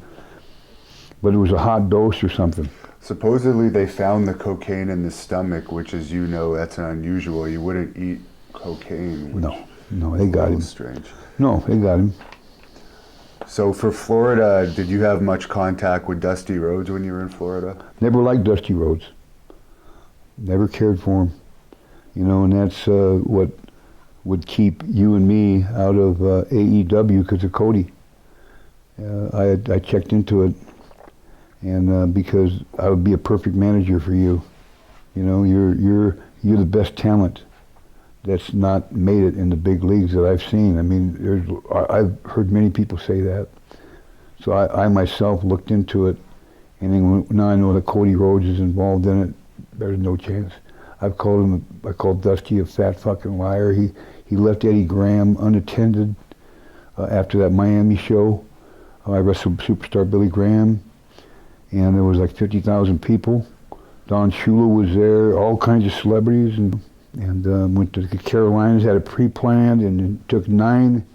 But it was a hot dose or something. Supposedly they found the cocaine in the stomach, which, as you know, that's unusual. You wouldn't eat cocaine. No, they got him. Strange. No, they got him. So for Florida, did you have much contact with Dusty Rhodes when you were in Florida? Never liked Dusty Rhodes. Never cared for him. You know, and that's what would keep you and me out of AEW because of Cody. I checked into it, and because I would be a perfect manager for you. You know, you're the best talent that's not made it in the big leagues that I've seen. I mean, I've heard many people say that. So I myself looked into it, and then now I know that Cody Rhodes is involved in it. There's no chance. I called Dusty a fat fucking liar. He left Eddie Graham unattended after that Miami show. I wrestled superstar Billy Graham, and there was like 50,000 people. Don Shula was there, all kinds of celebrities, and went to the Carolinas, had it pre-planned, and he took nine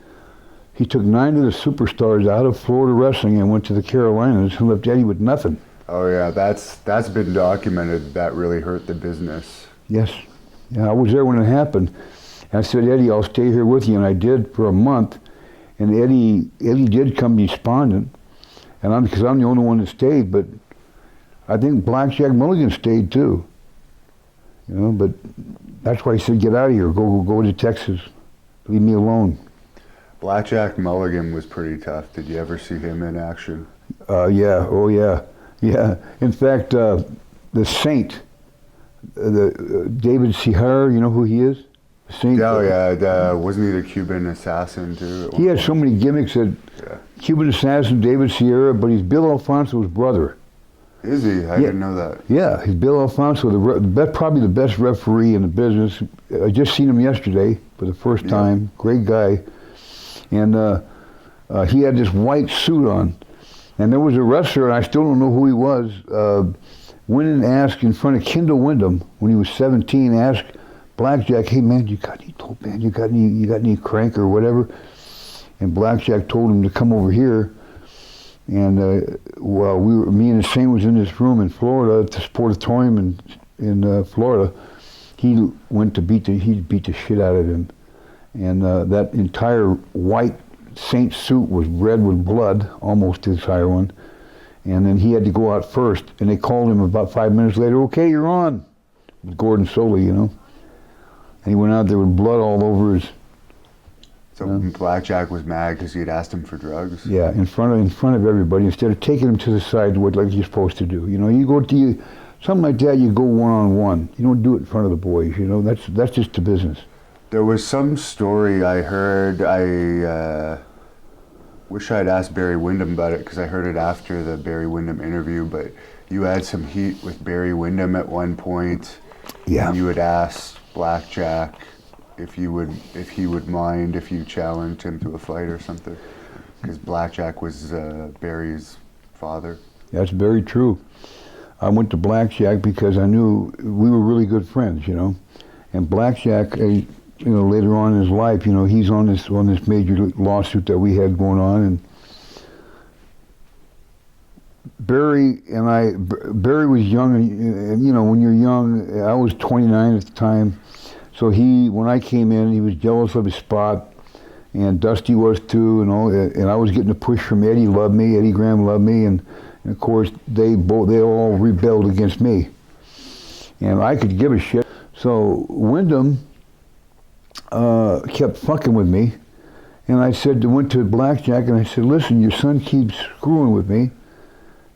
of the superstars out of Florida wrestling and went to the Carolinas and left Eddie with nothing. Oh yeah, that's been documented. That really hurt the business. Yes. Yeah, I was there when it happened. And I said, Eddie, I'll stay here with you, and I did for a month. And Eddie did come despondent, and because I'm the only one that stayed, but I think Blackjack Mulligan stayed too. You know, but that's why he said, get out of here, go to Texas, leave me alone. Blackjack Mulligan was pretty tough. Did you ever see him in action? Yeah, oh yeah, yeah. In fact, the Saint, David Sihar, you know who he is? Saint. Oh yeah, wasn't he the Cuban assassin too? He has so many gimmicks that Cuban assassin David Sierra, but he's Bill Alfonso's brother. Is he? I didn't know that. Yeah, he's Bill Alfonso, probably the best referee in the business. I just seen him yesterday for the first time. Great guy. And he had this white suit on. And there was a wrestler, and I still don't know who he was, went and asked in front of Kendall Windham when he was 17, asked Blackjack, hey man, you got any dope, man? You got any crank or whatever? And Blackjack told him to come over here. And while me and the Saint was in this room in Florida at the Sportatorium in Florida, he went to beat the shit out of him. And that entire white Saint suit was red with blood, almost the entire one. And then he had to go out first, and they called him about 5 minutes later, okay, you're on, with Gordon Soley, you know. And he went out there with blood all over his... So Blackjack was mad because he had asked him for drugs? Yeah, in front of everybody, instead of taking him to the side like you're supposed to do. You know, you go to something like that, you go one-on-one. You don't do it in front of the boys, you know, that's just the business. There was some story I heard, I wish I'd asked Barry Windham about it because I heard it after the Barry Windham interview, but you had some heat with Barry Windham at one point. Yeah. And you had asked Blackjack if he would mind if you challenged him to a fight or something, because Blackjack was Barry's father. That's very true. I went to Blackjack because I knew we were really good friends, you know. And Blackjack, you know, later on in his life, you know, he's on this major lawsuit that we had going on, and Barry was young, and you know, when you're young, I was 29 at the time. So when I came in, he was jealous of his spot, and Dusty was too, and I was getting a push from Eddie. Loved me, Eddie Graham loved me, and of course they all rebelled against me, and I could give a shit. So Windham kept fucking with me, and went to Blackjack, and I said, listen, your son keeps screwing with me,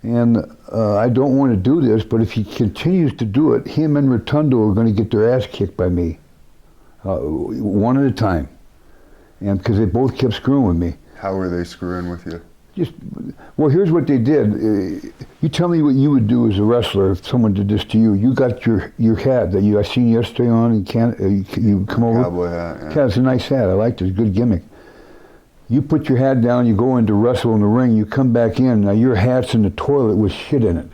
and I don't want to do this, but if he continues to do it, him and Rotundo are going to get their ass kicked by me. One at a time, and because they both kept screwing with me. How were they screwing with you? Well, here's what they did. You tell me what you would do as a wrestler if someone did this to you. You got your hat that I seen yesterday on, and you come over. Cowboy hat. Yeah, it's a nice hat. I liked it. It's a good gimmick. You put your hat down. You go in to wrestle in the ring. You come back in. Now your hat's in the toilet with shit in it.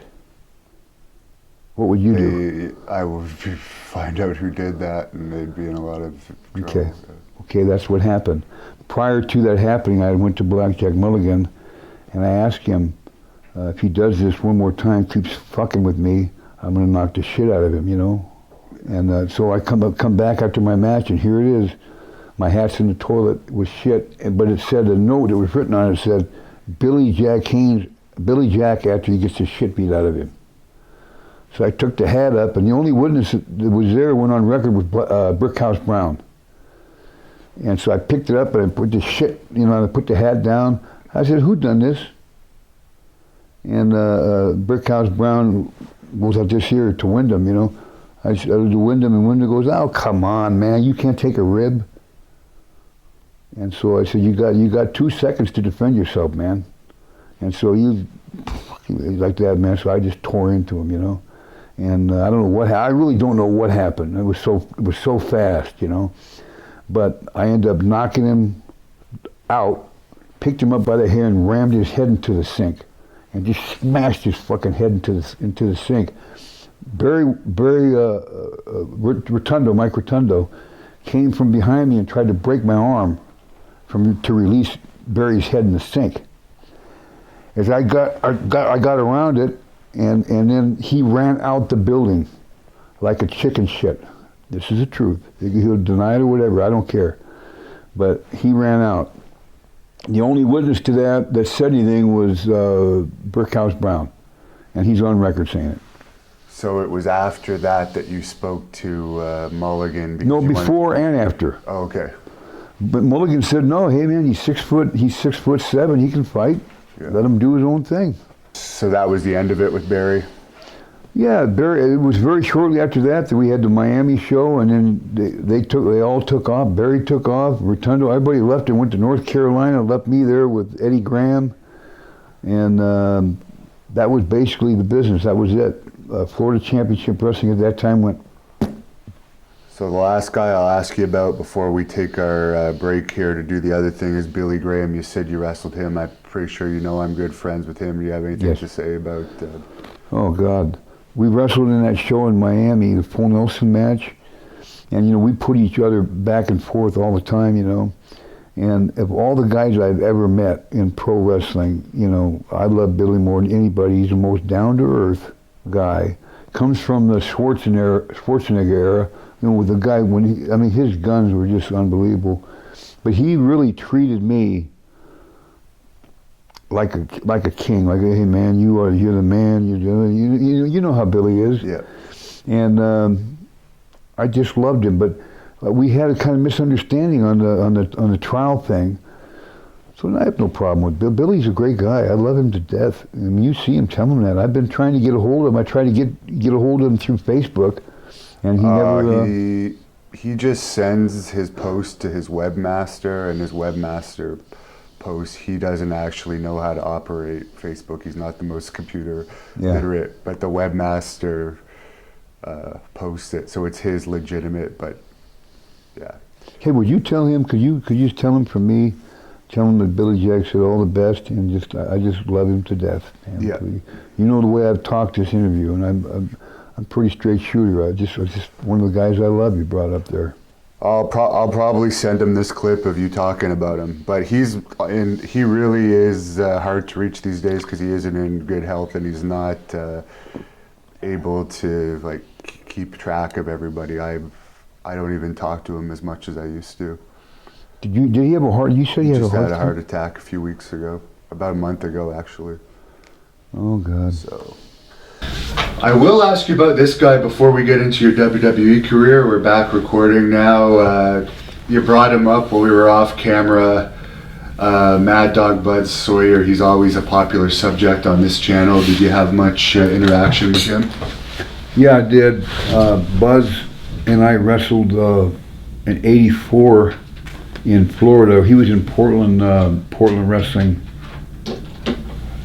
What would you do? I would find out who did that, and they'd be in a lot of trouble. Okay, that's what happened. Prior to that happening, I went to Blackjack Mulligan, and I asked him, if he does this one more time, keeps fucking with me, I'm going to knock the shit out of him, you know? And so I come back after my match, and here it is. My hat's in the toilet with shit, but it said a note that was written on it, said, Billy Jack Haynes, Billy Jack after he gets the shit beat out of him. So I took the hat up, and the only witness that was there went on record was Brickhouse Brown. And so I picked it up and I put the shit, you know, and I put the hat down. I said, who done this? And Brickhouse Brown goes out this here to Windham, you know. I said to Wyndham, and Wyndham goes, "Oh, come on, man, you can't take a rib." And so I said, "You got 2 seconds to defend yourself, man." And so he like that, man. So I just tore into him, you know. And I don't know what I really don't know what happened. It was so fast, you know. But I ended up knocking him out, picked him up by the hair, and rammed his head into the sink, and just smashed his fucking head into the sink. Barry Rotundo, Mike Rotundo, came from behind me and tried to break my arm to release Barry's head in the sink. As I got around it, and then he ran out the building like a chicken shit. This is the truth. He'll deny it or whatever, I don't care. But he ran out. The only witness to that said anything was Brickhouse Brown, and he's on record saying it. So it was after that you spoke to Mulligan? No, before and after. Oh, okay. But Mulligan said, "No, hey man, he's 6'7", he can fight. Yeah. Let him do his own thing." So that was the end of it with Barry? Yeah, Barry. It was very shortly after that we had the Miami show, and then they all took off. Barry took off. Rotundo, everybody left and went to North Carolina. Left me there with Eddie Graham, and that was basically the business. That was it. Florida Championship Wrestling at that time went. So the last guy I'll ask you about before we take our break here to do the other thing is Billy Graham. You said you wrestled him. I'm pretty sure you know I'm good friends with him. Do you have anything to say about Oh, God. We wrestled in that show in Miami, the Full Nelson match. And, you know, we put each other back and forth all the time, you know. And of all the guys I've ever met in pro wrestling, you know, I love Billy more than anybody. He's the most down-to-earth guy. Comes from the Schwarzenegger era. You know, with the guy, his guns were just unbelievable. But he really treated me like a king. Like, hey man, you're the man. You know how Billy is. Yeah. And I just loved him. But we had a kind of misunderstanding on the trial thing. So I have no problem with Bill. Billy's a great guy. I love him to death. I mean, you see him, tell him that. I've been trying to get a hold of him. I tried to get a hold of him through Facebook. And he never. He just sends his post to his webmaster, and his webmaster posts. He doesn't actually know how to operate Facebook. He's not the most computer literate, but the webmaster posts it, so it's his legitimate. But yeah. Hey, would you tell him? Could you just tell him from me? Tell him that Billy Jack said all the best, and I just love him to death. Man. Yeah. You know the way I've talked this interview, and I'm pretty straight shooter. I just one of the guys I love you brought up there. I'll probably send him this clip of you talking about him, but he really is hard to reach these days because he isn't in good health and he's not able to keep track of everybody. I don't even talk to him as much as I used to. Did he have a heart? You said he had a heart attack? Just had a heart attack a few weeks ago, about a month ago actually. Oh God. So. I will ask you about this guy before we get into your WWE career. We're back recording now. You brought him up while we were off camera. Mad Dog Bud Sawyer, he's always a popular subject on this channel. Did you have much interaction with him? Yeah, I did. Buzz and I wrestled in '84 in Florida. He was in Portland wrestling. It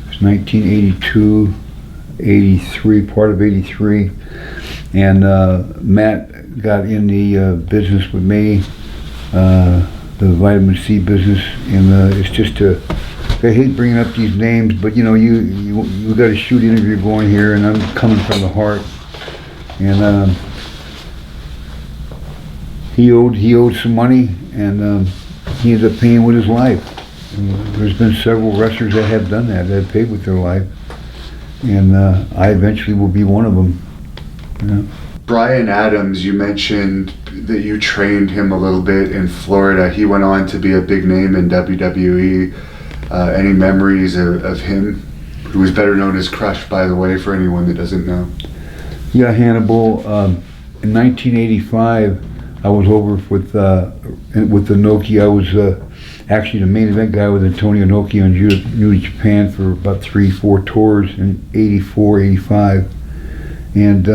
was 1982. 83, part of 83, and Matt got in the business with me, the vitamin C business, and it's just I hate bringing up these names, but you know, you got a shoot interview going here, and I'm coming from the heart, and he owed some money, and he ended up paying with his life. And there's been several wrestlers that have done that have paid with their life. And I eventually will be one of them. Yeah. Bryan Adams, you mentioned that you trained him a little bit in Florida. He went on to be a big name in WWE. Any memories of him, who was better known as Crush, by the way, for anyone that doesn't know? Yeah, Hannibal. In 1985, I was over with the Inoki. I was actually the main event guy with Antonio Inoki on New Japan for about 3-4 tours in '84, '85, and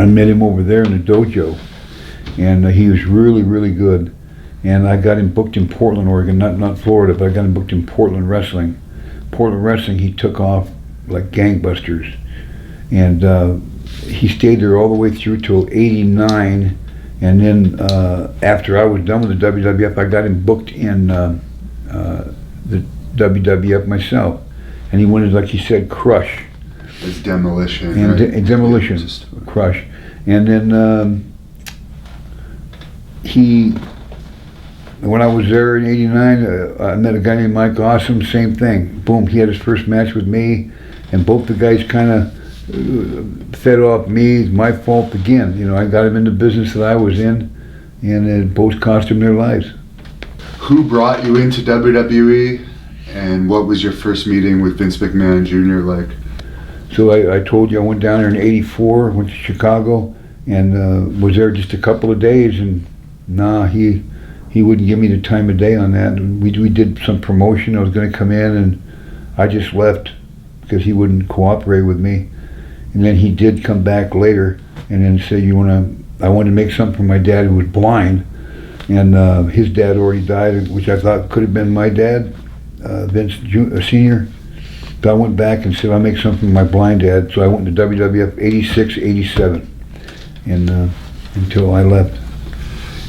I met him over there in the dojo, and he was really, really good. And I got him booked in Portland, Oregon, not Florida, but I got him booked in Portland Wrestling. Portland Wrestling, he took off like gangbusters. And he stayed there all the way through till '89. And then after I was done with the WWF, I got him booked in the WWF myself. And he wanted, like he said, crush. It's demolition. And right? demolition, crush. And then when I was there in '89, I met a guy named Mike Awesome, same thing. Boom, he had his first match with me, and both the guys kind of fed off me. It's my fault again. You know, I got him in the business that I was in, and it both cost them their lives. Who brought you into WWE, and what was your first meeting with Vince McMahon Jr. like? So I told you I went down there in '84, went to Chicago, and was there just a couple of days, and he wouldn't give me the time of day on that. We did some promotion. I was going to come in, and I just left because he wouldn't cooperate with me. And then he did come back later, and then said, I wanted to make something for my dad who was blind, and his dad already died, which I thought could have been my dad, Vince Sr. So I went back and said, I'll make something for my blind dad. So I went to WWF '86, '87, and until I left.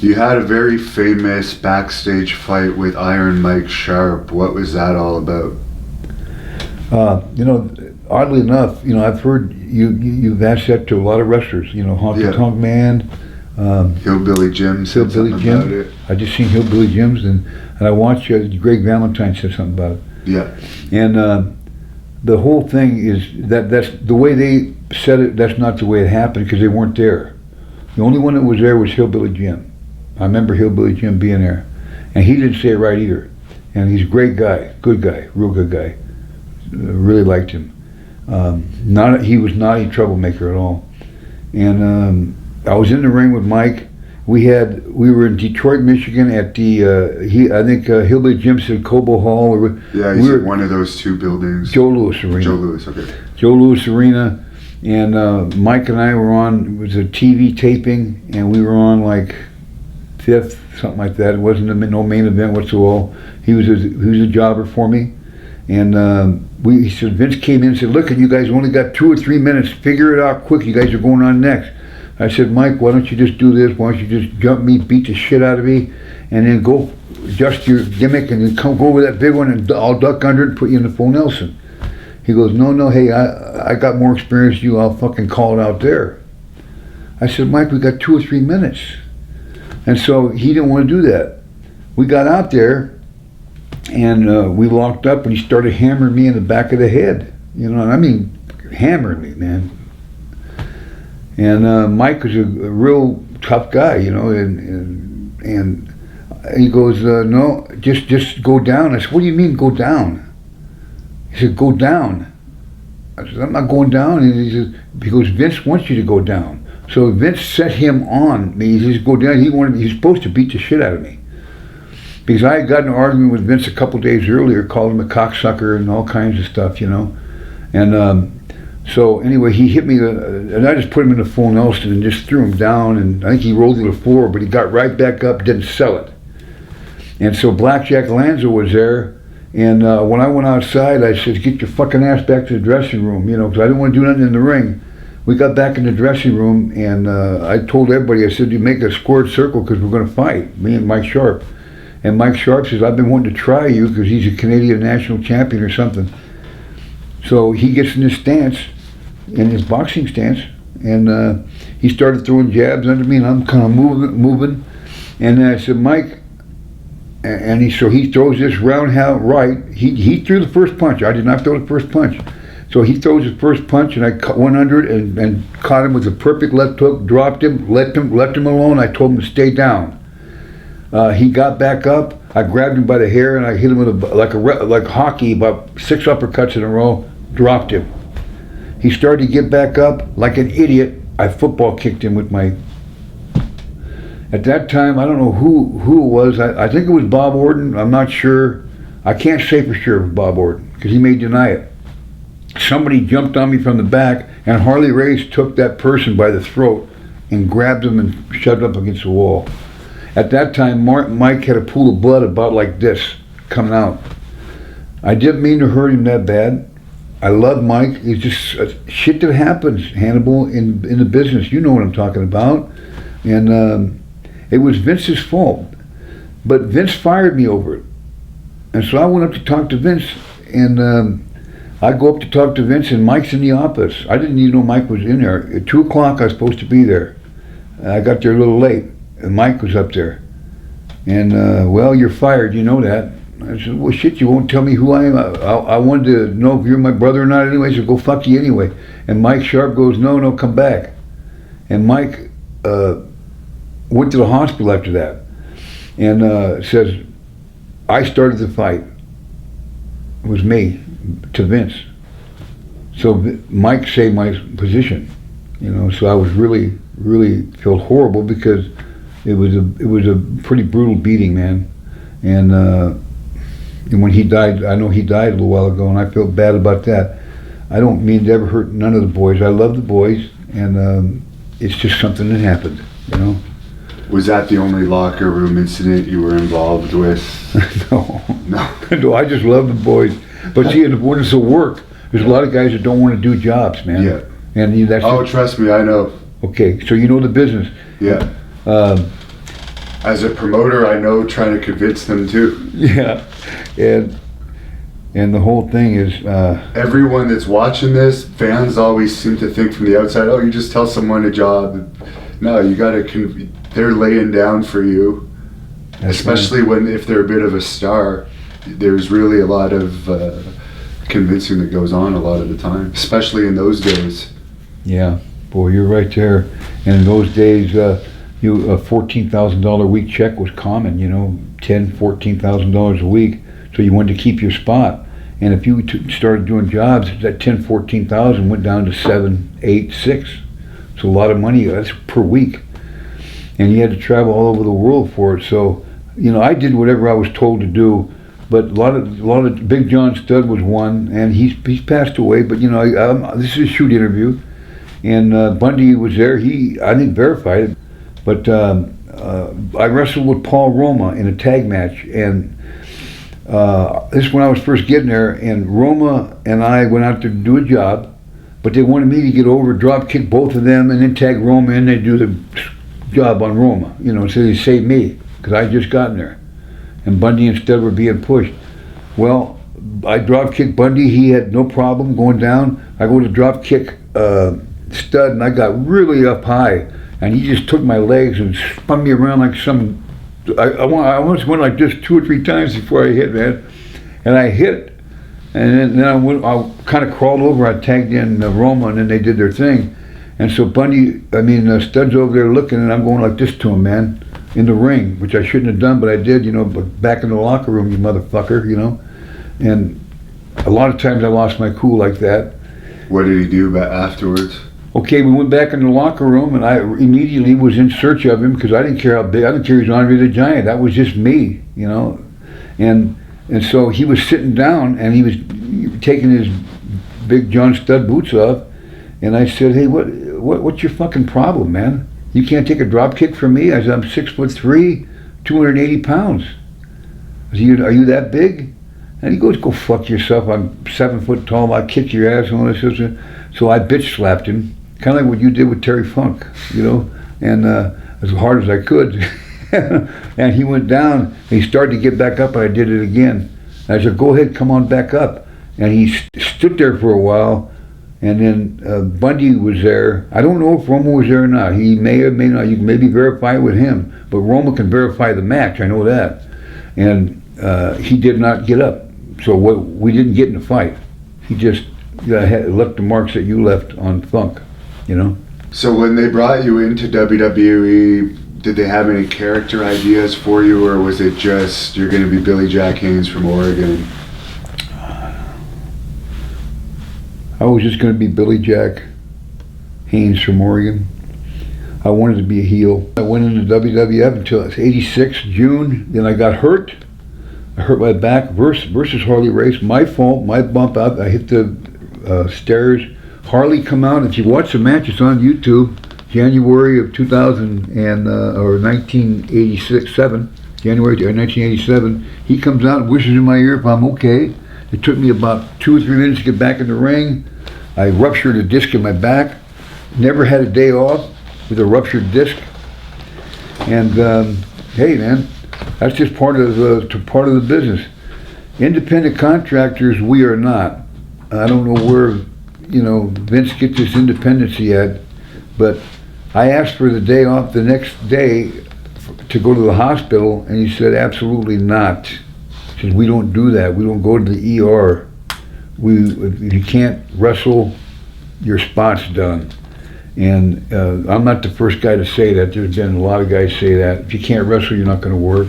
You had a very famous backstage fight with Iron Mike Sharp. What was that all about? Oddly enough, I've heard you've asked that to a lot of wrestlers. Honky Tonk Man, Hillbilly Jim said something about it. I just seen Hillbilly Jim's, and I watched Greg Valentine said something about it. Yeah. And the whole thing is that's the way they said it. That's not the way it happened because they weren't there. The only one that was there was Hillbilly Jim. I remember Hillbilly Jim being there, and he didn't say it right either. And he's a great guy, good guy, real good guy. Really liked him. He was not a troublemaker at all. And I was in the ring with Mike. We were in Detroit, Michigan at the I think Hillbilly Jim said Cobo Hall. Yeah, we were one of those two buildings. Joe Louis Arena. Joe Louis, okay. Joe Louis Arena, and Mike and I were on. It was a TV taping, and we were on like 5th, something like that. It wasn't no main event whatsoever. He was a jobber for me, and he said, Vince came in and said, look, you guys only got 2 or 3 minutes. Figure it out quick. You guys are going on next. I said, Mike, why don't you just do this? Why don't you just jump me, beat the shit out of me, and then go adjust your gimmick, and then go over that big one, and I'll duck under it and put you in the full Nelson. He goes, no, hey, I got more experience than you. I'll fucking call it out there. I said, Mike, we got 2 or 3 minutes. And so he didn't want to do that. We got out there, and we locked up, and he started hammering me in the back of the head. And I mean, hammering me, man. And Mike was a real tough guy, and he goes, no, just go down. I said, what do you mean go down? He said, go down. I said, I'm not going down. And he goes, Vince wants you to go down. So Vince set him on me. He says, go down. He was supposed to beat the shit out of me. Because I had gotten an argument with Vince a couple days earlier, called him a cocksucker and all kinds of stuff, And so anyway, he hit me, and I just put him in the full Nelson and just threw him down, and I think he rolled to the floor, but he got right back up, didn't sell it. And so Blackjack Lanza was there, and when I went outside, I said, get your fucking ass back to the dressing room, because I didn't want to do nothing in the ring. We got back in the dressing room, and I told everybody, I said, you make a squared circle because we're going to fight, me and Mike Sharp. And Mike Sharp says, I've been wanting to try you because he's a Canadian national champion or something. So he gets in his stance, in his boxing stance, and he started throwing jabs under me, and I'm kind of moving. And I said, Mike, and he throws this roundhouse right. He threw the first punch. I did not throw the first punch. So he throws his first punch, and I went under it and caught him with a perfect left hook, dropped him, left him alone. I told him to stay down. He got back up. I grabbed him by the hair, and I hit him with like hockey, about 6 uppercuts in a row, dropped him. He started to get back up like an idiot. I football kicked him with my... At that time, I don't know who it was. I think it was Bob Orton. I'm not sure. I can't say for sure it was Bob Orton because he may deny it. Somebody jumped on me from the back And Harley Race took that person by the throat and grabbed him and shoved him up against the wall. At that time, Mike had a pool of blood about like this coming out. I didn't mean to hurt him that bad. I love Mike. It's just shit that happens, Hannibal, in the business. You know what I'm talking about. And it was Vince's fault. But Vince fired me over it. And so I went up to talk to Vince, and I go up to talk to Vince, and Mike's in the office. I didn't even know Mike was in there. At 2 o'clock, I was supposed to be there. I got there a little late, and Mike was up there. And, well, you're fired, you know that. I said, well, shit, you won't tell me who I am. I wanted to know if you're my brother or not anyway, so go fuck you anyway. And Mike Sharp goes, no, come back. And Mike went to the hospital after that, and says, I started the fight. It was me, to Vince. So Mike saved my position, you know. So I was really felt horrible, because it was a pretty brutal beating, man. And when he died, I know he died a little while ago, and I felt bad about that. I don't mean to ever hurt none of the boys. I love the boys, and it's just something that happened, you know. Was that the only locker room incident you were involved with? No. No, I just love the boys. But see, when it's a work, there's a lot of guys that don't want to do jobs, man. Yeah. And that's trust me, I know. Okay, so you know the business. Yeah. As a promoter, I know trying to convince them too. Yeah, and the whole thing is... everyone that's watching this, fans always seem to think from the outside, oh, you just tell someone a job. No, you got to... They're laying down for you, especially if they're a bit of a star. There's really a lot of convincing that goes on a lot of the time, especially in those days. Yeah, boy, you're right there. And in those days, a $14,000 a week check was common, you know, $14,000 a week. So you wanted to keep your spot. And if you started doing jobs, that $14,000 went down to $7, $8, $6. So a lot of money, that's per week. And you had to travel all over the world for it. So, you know, I did whatever I was told to do. But a lot of Big John Studd was one, and he's passed away. But you know, this is a shoot interview, and Bundy was there. I didn't verify it, but I wrestled with Paul Roma in a tag match, and this is when I was first getting there. And Roma and I went out there to do a job, but they wanted me to get over, drop kick both of them, and then tag Roma in. They do the job on Roma, you know, so they saved me because I had just gotten there, and Bundy and Studd were being pushed. Well, I drop kicked Bundy. He had no problem going down. I go to drop kick Studd, and I got really up high, and he just took my legs and spun me around like some. I almost went like this 2 or 3 times before I hit, man, and I hit, and then I kind of crawled over. I tagged in Roma, and then they did their thing. And so Studd's over there looking, and I'm going like this to him, man, in the ring, which I shouldn't have done, but I did, you know, but back in the locker room, you motherfucker, you know. And a lot of times I lost my cool like that. What did he do afterwards? Okay, we went back in the locker room, and I immediately was in search of him, because I didn't care how big, I didn't care he was Andre the Giant. That was just me, you know. And so he was sitting down, and he was taking his Big John Studd boots off, and I said, hey, what's your fucking problem, man? You can't take a drop kick from me? I said, I'm 6'3", 280 pounds. I said, are you that big? And he goes, go fuck yourself. I'm 7 foot tall. I'll kick your ass and all this. So I bitch slapped him, kind of like what you did with Terry Funk, you know, and as hard as I could. And he went down, and he started to get back up, and I did it again. And I said, go ahead, come on back up. And he stood there for a while. And then Bundy was there. I don't know if Roma was there or not. He may or may not. You can maybe verify it with him. But Roma can verify the match. I know that. And he did not get up. So we didn't get in a fight. He just left the marks that you left on Funk, you know? So when they brought you into WWE, did they have any character ideas for you, or was it just you're going to be Billy Jack Haynes from Oregon? I was just going to be Billy Jack Haynes from Oregon. I wanted to be a heel. I went into WWF until I was 86, June. Then I got hurt. I hurt my back versus Harley Race. My fault, my bump out. I hit the stairs. Harley come out. If you watch the match, it's on YouTube. January of 2000 or 1987. January 1987. He comes out and whispers in my ear if I'm okay. It took me about 2 or 3 minutes to get back in the ring. I ruptured a disc in my back. Never had a day off with a ruptured disc. And hey, man, that's just part of the business. Independent contractors, we are not. I don't know where, Vince gets this independency at, but I asked for the day off the next day to go to the hospital, and he said, absolutely not. He says, we don't do that. We don't go to the ER. If you can't wrestle, your spot's done. And I'm not the first guy to say that. There's been a lot of guys say that. If you can't wrestle, you're not going to work.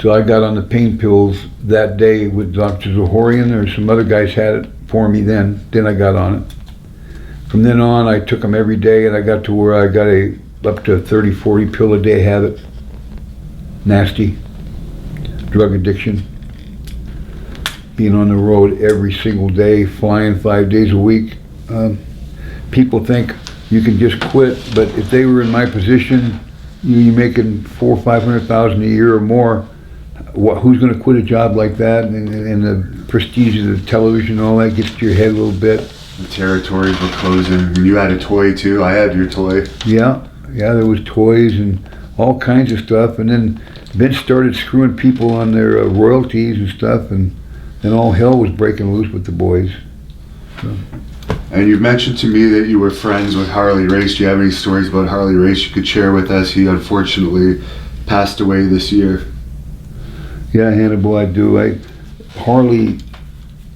So I got on the pain pills that day with Dr. Zahorian, or some other guys had it for me then. Then I got on it. From then on, I took them every day, and I got to where I got up to a 30, 40 pill a day habit. Nasty. Drug addiction. Being on the road every single day, flying 5 days a week. People think you can just quit, but if they were in my position, you're making $400,000 or $500,000 a year or more. Who's going to quit a job like that? And the prestige of the television and all that gets to your head a little bit. The territories were closing. You had a toy too. I had your toy. Yeah, there was toys and all kinds of stuff. And then Vince started screwing people on their royalties and stuff, and then all hell was breaking loose with the boys. So. And you mentioned to me that you were friends with Harley Race. Do you have any stories about Harley Race you could share with us? He unfortunately passed away this year. Yeah, Hannibal, I do. Harley,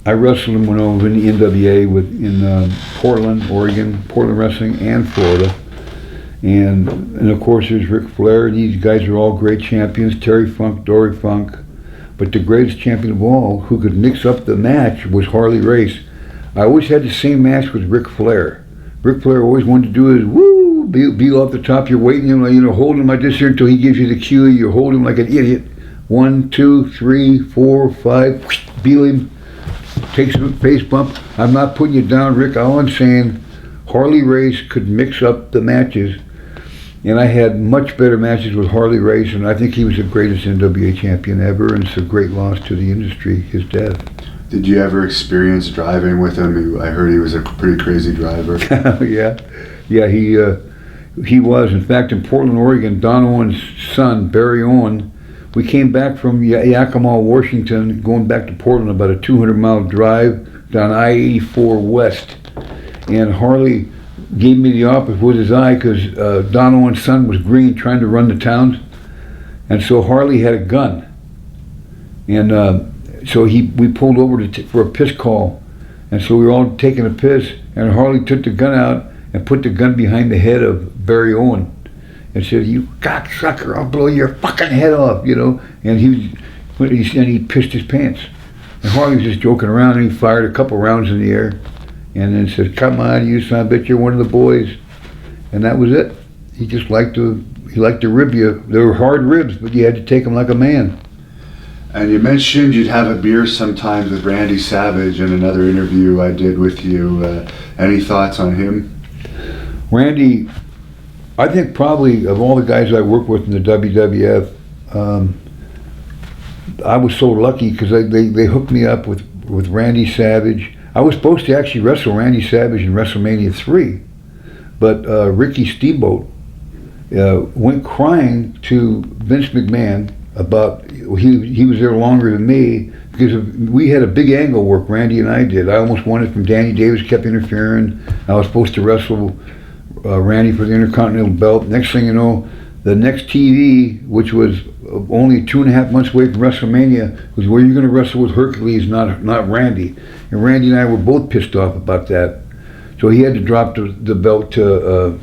I wrestled him when I was in the NWA in Portland, Oregon, Portland Wrestling, and Florida. And of course there's Ric Flair. These guys are all great champions. Terry Funk, Dory Funk. But the greatest champion of all, who could mix up the match, was Harley Race. I always had the same match with Ric Flair. Ric Flair always wanted to do his woo, be off the top. You're waiting, holding him like this here until he gives you the cue. You hold him like an idiot. 1, 2, 3, 4, 5, beat him. Takes a face bump. I'm not putting you down, Rick. All I'm saying, Harley Race could mix up the matches, and I had much better matches with Harley Race, and I think he was the greatest NWA champion ever, and it's a great loss to the industry, his death. Did you ever experience driving with him? I heard he was a pretty crazy driver. Yeah, he was. In fact, in Portland, Oregon, Don Owen's son, Barry Owen, we came back from Yakima, Washington, going back to Portland, about a 200-mile drive down I-84 West. And Harley gave me the opposite with his eye because Don Owen's son was green trying to run the towns. And so Harley had a gun. And so we pulled over for a piss call. And so we were all taking a piss, and Harley took the gun out and put the gun behind the head of Barry Owen. And said, "You cocksucker, I'll blow your fucking head off," And he pissed his pants. And Harley was just joking around, and he fired a couple rounds in the air, and then said, "Come on, you son of a bitch, you're one of the boys." And that was it. He just liked to rib you. They were hard ribs, but you had to take them like a man. And you mentioned you'd have a beer sometimes with Randy Savage in another interview I did with you. Any thoughts on him? Randy, I think probably of all the guys I worked with in the WWF, I was so lucky because they hooked me up with Randy Savage. I was supposed to actually wrestle Randy Savage in WrestleMania 3, but Ricky Steamboat went crying to Vince McMahon about, he was there longer than me, because we had a big angle work, Randy and I did. I almost won it from Danny Davis, kept interfering. I was supposed to wrestle Randy for the Intercontinental belt. Next thing you know, the next TV, which was only 2.5 months away from WrestleMania, was where you're going to wrestle with Hercules, not Randy. And Randy and I were both pissed off about that. So he had to drop the belt to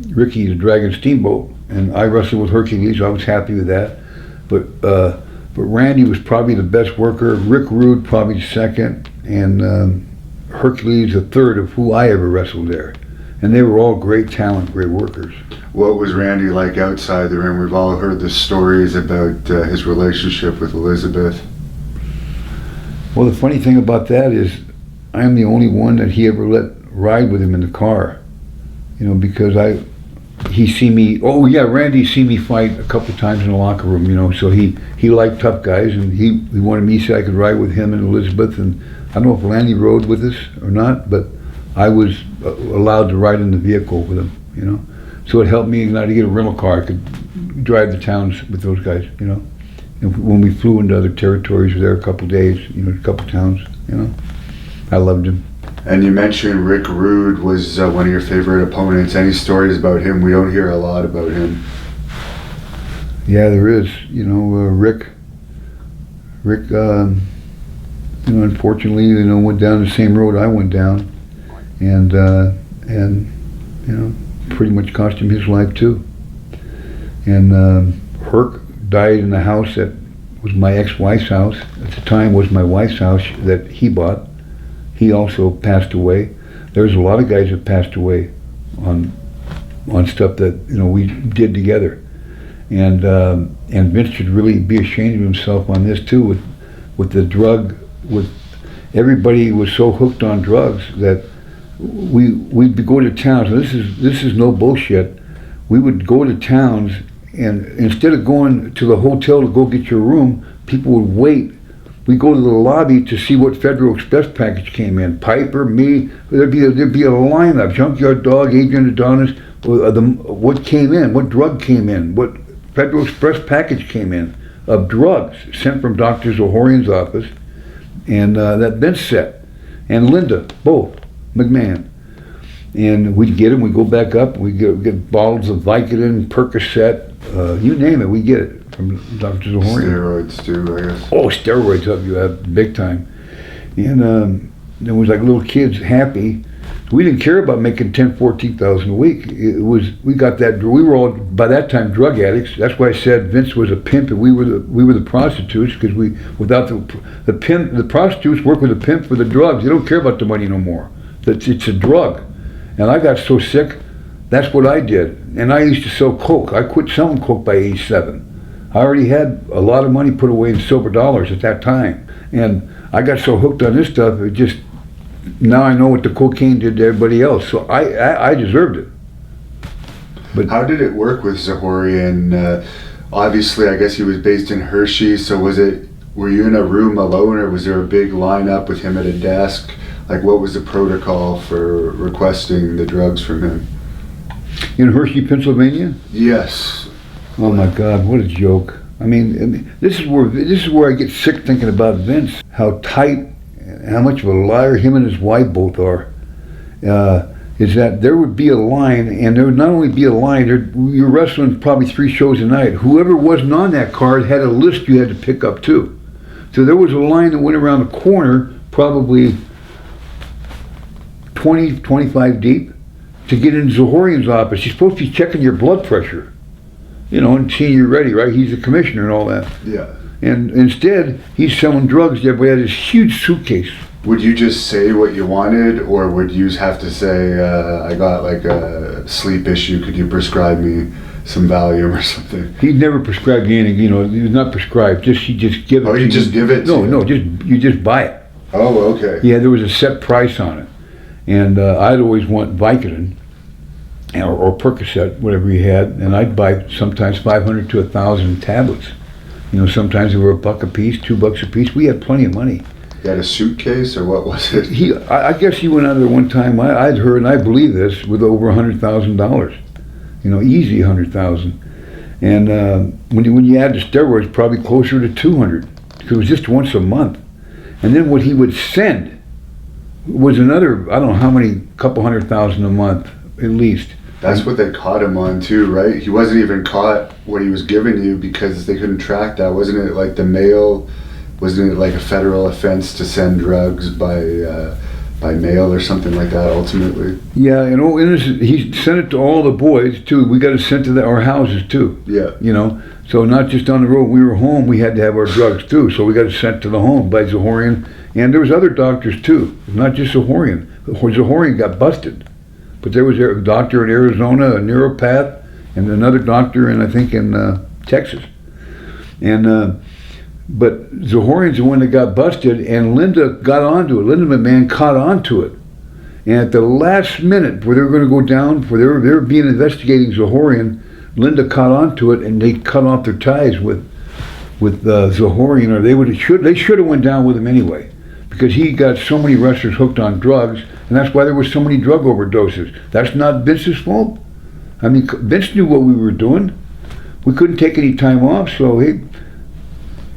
Ricky the Dragon Steamboat, and I wrestled with Hercules. I was happy with that. But Randy was probably the best worker. Rick Rude probably second, and Hercules the third of who I ever wrestled there. And they were all great talent, great workers. What was Randy like outside the ring? We've all heard the stories about his relationship with Elizabeth. Well, the funny thing about that is I'm the only one that he ever let ride with him in the car, you know, because he see me. Oh yeah, Randy see me fight a couple times in the locker room, you know. So he liked tough guys, and he wanted me so I could ride with him and Elizabeth. And I don't know if Lanny rode with us or not, but I was allowed to ride in the vehicle with him, you know. So it helped me not to get a rental car. I could drive the towns with those guys, you know. And when we flew into other territories, we were there a couple days, you know, a couple towns, you know. I loved him. And you mentioned Rick Rude was one of your favorite opponents. Any stories about him? We don't hear a lot about him. Yeah, there is. You know, Rick. You know, unfortunately, you know, went down the same road I went down, and you know, pretty much cost him his life too. And Herc died in the house that was my ex-wife's house. At the time, was my wife's house that he bought. He also passed away. There's a lot of guys that passed away on stuff that, you know, we did together. And Vince should really be ashamed of himself on this too, with the drug. With everybody was so hooked on drugs that we'd go to towns. And this is no bullshit. We would go to towns, and instead of going to the hotel to go get your room, people would wait. We'd go to the lobby to see what Federal Express package came in. Piper, me, there'd be a lineup. Junkyard Dog, Adrian Adonis, what came in, what drug came in, what Federal Express package came in of drugs sent from Dr. Zohorian's office, and that bench set, and Linda, both, McMahon. And we'd get them, we'd go back up, we'd get bottles of Vicodin, Percocet, you name it, we get it from Dr. Zohorian. Steroids too, I guess. Oh, steroids up you have big time. And it was like little kids happy. We didn't care about making 10, 14,000 a week. It was, we got that, we were all, by that time, drug addicts. That's why I said Vince was a pimp and we were the prostitutes, because without the pimp, the prostitutes work with the pimp for the drugs. They don't care about the money no more. It's a drug. And I got so sick, that's what I did. And I used to sell coke. I quit selling coke by 87. I already had a lot of money put away in silver dollars at that time. And I got so hooked on this stuff, it just, now I know what the cocaine did to everybody else. So I deserved it. But how did it work with Zohorian? Obviously, I guess he was based in Hershey, so were you in a room alone, or was there a big lineup with him at a desk? Like, what was the protocol for requesting the drugs from him? In Hershey, Pennsylvania? Yes. Oh my God, what a joke. I mean, this is where I get sick thinking about Vince, how tight, how much of a liar him and his wife both are. Is that there would be a line, and there would not only be a line, you're wrestling probably 3 shows a night. Whoever wasn't on that card had a list you had to pick up too. So there was a line that went around the corner, probably 20, 25 deep, to get in Zohorian's office. He's supposed to be checking your blood pressure, you know, and seeing you're ready, right? He's the commissioner and all that. Yeah. And instead, he's selling drugs to everybody. Had this huge suitcase. Would you just say what you wanted, or would you have to say, I got like a sleep issue, could you prescribe me some Valium or something? He never prescribed me anything, you know, he was not prescribed, he just give it to you. Oh, you just give it to you? No, you just buy it. Oh, okay. Yeah, there was a set price on it. And I'd always want Vicodin, or Percocet, whatever he had, and I'd buy sometimes 500 to 1,000 tablets. You know, sometimes they were $1 a piece, $2 a piece. We had plenty of money. You had a suitcase, or what was it? I guess he went out there one time, I'd heard, and I believe this, with over $100,000. You know, easy 100,000. And when you add the steroids, probably closer to 200, because it was just once a month. And then what he would send was another, I don't know how many, couple 100,000 a month, at least. That's what they caught him on too, right? He wasn't even caught what he was giving you because they couldn't track that. Wasn't it like the mail? Wasn't it like a federal offense to send drugs by mail or something like that? Ultimately. Yeah, and he sent it to all the boys too. We got it sent to our houses too. Yeah. You know, so not just on the road. We were home. We had to have our drugs too. So we got it sent to the home by Zohorian, and there was other doctors too, not just Zohorian. Zohorian got busted. But there was a doctor in Arizona, a neuropath, and another doctor I think in Texas. And but Zohorian's the one that got busted, and Linda got onto it. Linda McMahon caught onto it. And at the last minute, where they were going to go down, where they were being investigating Zahorian, Linda caught onto it, and they cut off their ties with Zahorian, or they should have went down with him anyway, because he got so many wrestlers hooked on drugs, and that's why there were so many drug overdoses. That's not Vince's fault. I mean, Vince knew what we were doing. We couldn't take any time off, so he,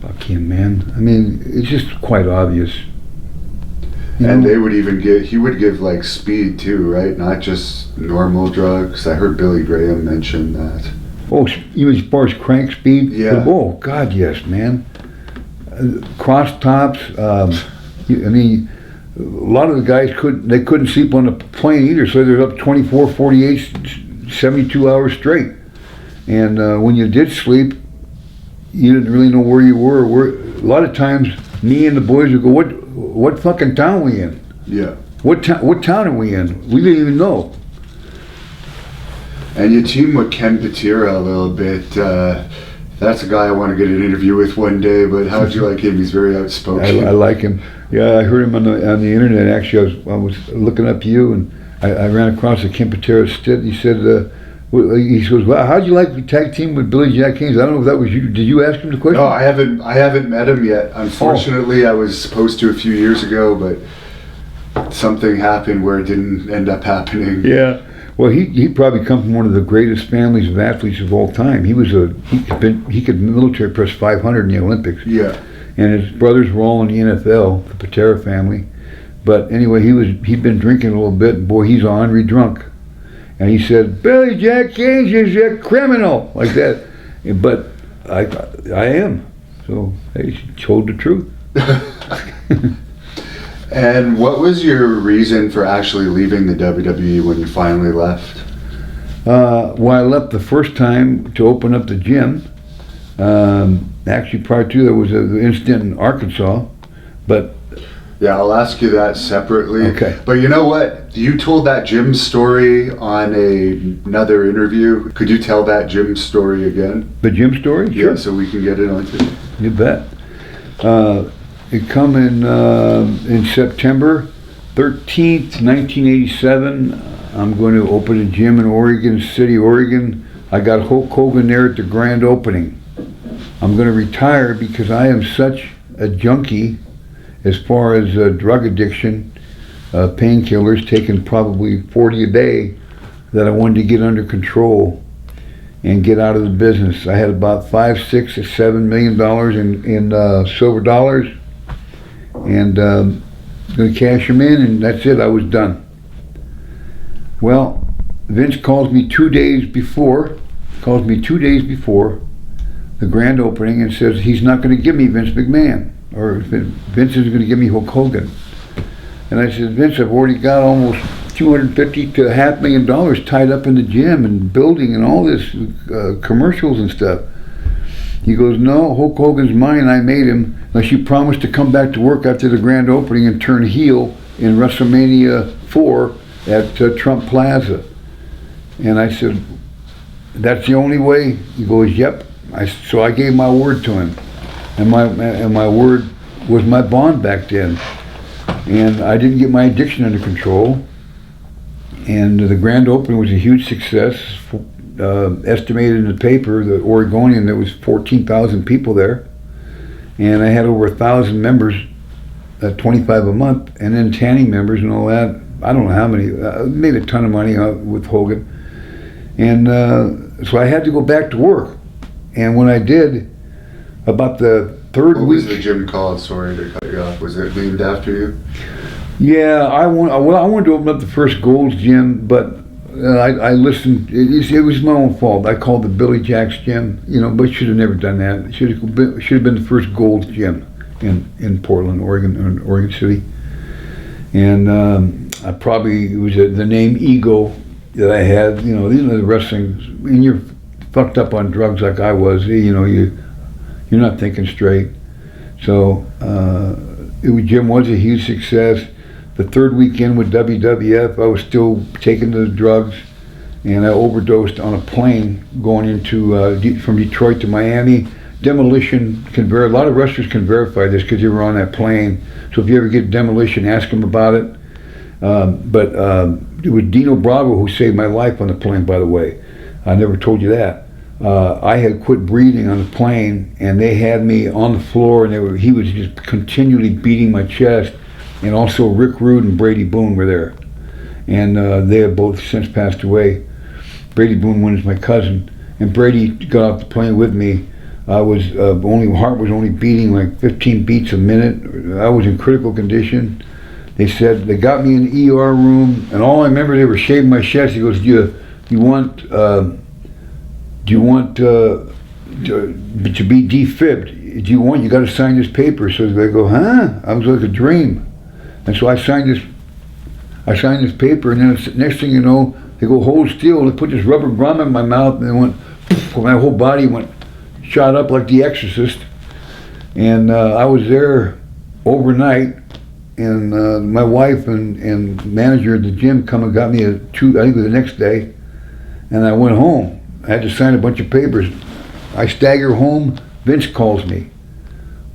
fuck him, man. I mean, it's just quite obvious. And they would even he would give like speed too, right? Not just normal drugs. I heard Billy Graham mention that. Oh, even as far as crank speed? Yeah. Oh, God, yes, man. Cross tops. I mean, a lot of the guys couldn't sleep on the plane either, so they're up 24, 48, 72 hours straight. And when you did sleep, you didn't really know where you were. A lot of times, me and the boys would go, what fucking town are we in? Yeah. What town are we in? We didn't even know. And you team with Ken Patera a little bit. That's a guy I want to get an interview with one day, but how'd you like him? He's very outspoken. I like him. Yeah, I heard him on the internet. Actually, I was looking up you, and I ran across a Ken Patera stit. He said, he goes, well, how'd you like the tag team with Billy Jack Haynes? I don't know if that was you. Did you ask him the question? No, I haven't met him yet. Unfortunately, I was supposed to a few years ago, but something happened where it didn't end up happening. Yeah. Well, he probably come from one of the greatest families of athletes of all time. He could military press 500 in the Olympics. Yeah. And his brothers were all in the NFL, the Patera family. But anyway, he'd been drinking a little bit, and boy, he's ornery drunk. And he said, Billy Jack Haynes is a criminal, like that. But I am. So he told the truth. And what was your reason for actually leaving the WWE when you finally left? Well, I left the first time to open up the gym. Actually, prior to there was an incident in Arkansas, but yeah, I'll ask you that separately. Okay. But you know what? You told that gym story on another interview. Could you tell that gym story again? The gym story? Yeah, Sure. so we can get it onto. You bet. It come in September 13th, 1987. I'm going to open a gym in Oregon City, Oregon. I got Hulk Hogan there at the grand opening. I'm going to retire because I am such a junkie as far as drug addiction, painkillers, taking probably 40 a day, that I wanted to get under control and get out of the business. I had about $5, $6, or $7 million in silver dollars, and going to cash them in, and that's it. I was done. Well, Vince calls me 2 days before the grand opening and says he's not going to give me Vince McMahon, or Vince is going to give me Hulk Hogan. And I said, Vince, I've already got almost $250 to $500,000 tied up in the gym and building and all this commercials and stuff. He goes, no, Hulk Hogan's mine. I made him, unless you promise to come back to work after the grand opening and turn heel in WrestleMania 4 at Trump Plaza. And I said, that's the only way? He goes, yep. So I gave my word to him, and my word was my bond back then. And I didn't get my addiction under control. And the grand opening was a huge success. Estimated in the paper, the Oregonian, there was 14,000 people there, and I had over 1,000 members, 25 a month, and then tanning members and all that. I don't know how many. Made a ton of money with Hogan, and so I had to go back to work. And when I did, about the third week. What was the gym called? Sorry to cut you off. Was it named after you? Yeah, I wanted to open up the first Gold's Gym, but I listened. It was my own fault. I called the Billy Jack's Gym, but should have never done that. It should have been the first Gold's Gym in Portland, Oregon, or Oregon City. And it was the name Ego that I had. The wrestling. When you're fucked up on drugs like I was, you're not thinking straight. So Gym was a huge success. The third weekend with WWF, I was still taking the drugs, and I overdosed on a plane going into from Detroit to Miami. Demolition can a lot of wrestlers can verify this because they were on that plane. So if you ever get Demolition, ask them about it. But it was Dino Bravo who saved my life on the plane, by the way. I never told you that. I had quit breathing on the plane, and they had me on the floor, and he was just continually beating my chest. And also Rick Rude and Brady Boone were there. And they have both since passed away. Brady Boone was my cousin, and Brady got off the plane with me. I was heart was only beating like 15 beats a minute. I was in critical condition. They said they got me in the ER room, and all I remember, they were shaving my chest. He goes, "Do you want to be defibbed? Do you got to sign this paper?" So they go, "Huh?" I was like a dream, and so I signed this paper, and then next thing you know, they go, "Hold still." They put this rubber gum in my mouth, and it went, my whole body shot up like The Exorcist. And I was there overnight, and my wife and manager at the gym come and got me I think it was the next day, and I went home. I had to sign a bunch of papers. I stagger home. Vince calls me.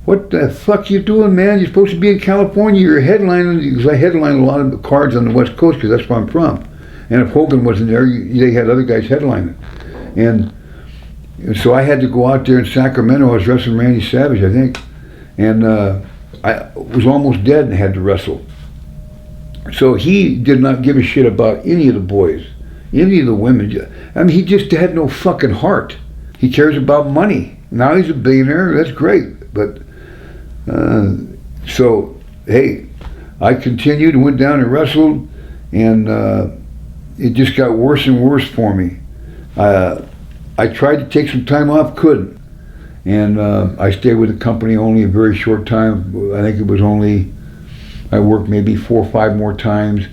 "What the fuck you doing, man? You're supposed to be in California. You're headlining," because I headline a lot of the cards on the West Coast, because that's where I'm from. And if Hogan wasn't there, they had other guys headlining. And so I had to go out there in Sacramento. I was wrestling Randy Savage, I think. And I was almost dead and had to wrestle. So he did not give a shit about any of the boys, any of the women. I mean, he just had no fucking heart. He cares about money. Now he's a billionaire. That's great. But so, hey, I continued and went down and wrestled, and it just got worse and worse for me. I tried to take some time off, couldn't. And I stayed with the company only a very short time. I think it was I worked maybe 4 or 5 more times.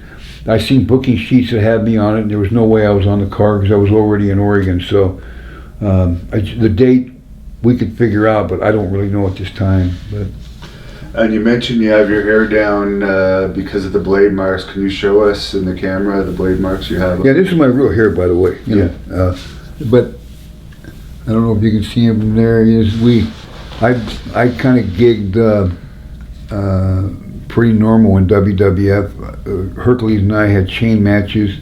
I seen booking sheets that had me on it, and there was no way I was on the card because I was already in Oregon. So the date we could figure out, but I don't really know at this time. But. And you mentioned you have your hair down because of the blade marks. Can you show us in the camera the blade marks you have? Yeah, this is my real hair, by the way. Yeah. But I don't know if you can see him there. I kind of gigged pretty normal in WWF. Hercules and I had chain matches,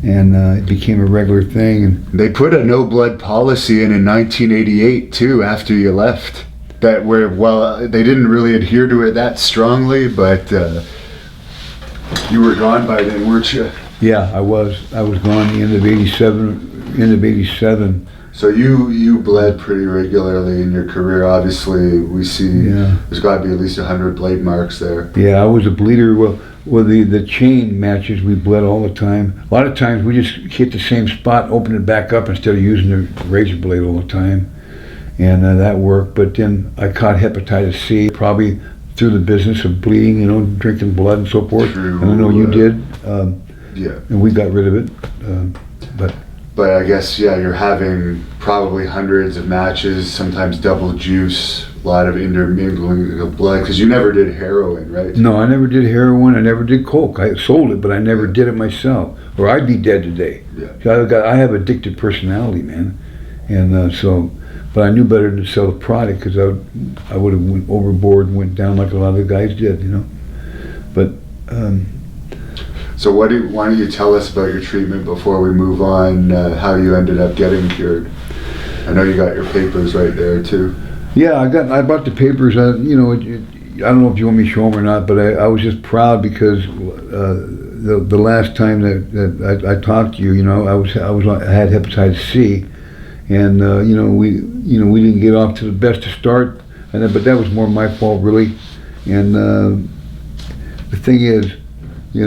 and it became a regular thing. And they put a no blood policy in 1988 too. After you left, they didn't really adhere to it that strongly, but you were gone by then, weren't you? Yeah, I was gone the end of '87. So you bled pretty regularly in your career. Obviously, we see there's got to be at least 100 blade marks there. Yeah, I was a bleeder. Well, the chain matches, we bled all the time. A lot of times we just hit the same spot, open it back up instead of using the razor blade all the time, and that worked. But then I caught hepatitis C, probably through the business of bleeding, drinking blood and so forth. True. And I know you did. Yeah. And we got rid of it. But I guess, you're having probably hundreds of matches, sometimes double juice, a lot of intermingling of blood, because you never did heroin, right? No, I never did heroin. I never did coke. I sold it, but I never did it myself, or I'd be dead today. Yeah. I have addicted personality, man, and but I knew better than to sell the product, because I would have went overboard and went down like a lot of the guys did, But. So why don't you tell us about your treatment before we move on, how you ended up getting cured? I know you got your papers right there too. Yeah, I bought the papers. I don't know if you want me to show them or not, but I was just proud because the last time that I talked to you, I had hepatitis C, and we didn't get off to the best of start, but that was more my fault really. And the thing is, you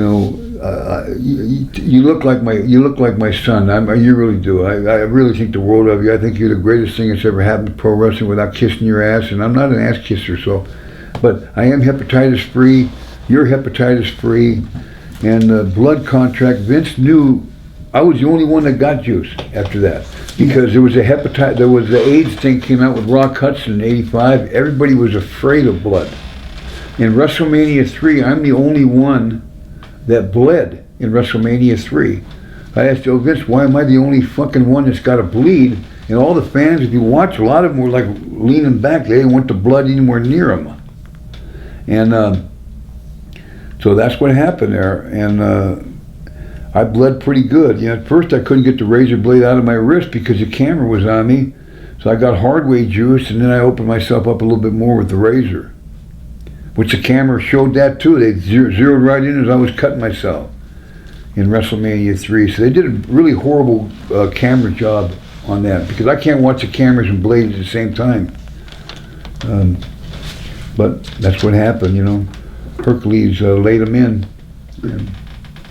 look like my son. You really do. I really think the world of you. I think you're the greatest thing that's ever happened to pro wrestling without kissing your ass. And I'm not an ass kisser, but I am hepatitis free. You're hepatitis free, and blood contract. Vince knew I was the only one that got juice after that, because there was the AIDS thing came out with Rock Hudson in '85. Everybody was afraid of blood. In WrestleMania 3, I'm the only one that bled in WrestleMania 3. I asked Vince, why am I the only fucking one that's got to bleed? And all the fans, if you watch, a lot of them were like leaning back. They didn't want the blood anywhere near them. And So that's what happened there, and I bled pretty good. You know, at first I couldn't get the razor blade out of my wrist because the camera was on me. So I got hardway juice, and then I opened myself up a little bit more with the razor, which the camera showed that too. They zeroed right in as I was cutting myself in WrestleMania 3. So they did a really horrible camera job on that, because I can't watch the cameras and blades at the same time. But that's what happened, you know. Hercules laid them in. And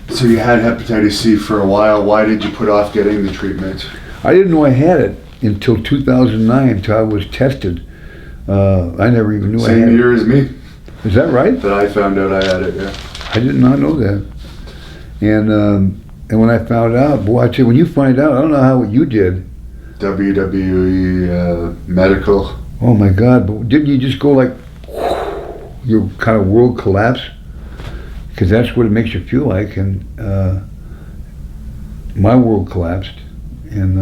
So you had hepatitis C for a while. Why did you put off getting the treatment? I didn't know I had it until 2009, until I was tested. I never even knew I had Same it. year as me Is that right? that I found out I had it, yeah. I did not know that. And when I found out, boy, I tell you, when you find out, I don't know how you did. WWE medical. Oh my God! But didn't you just go like, your kind of world collapse? Because that's what it makes you feel like. And my world collapsed, and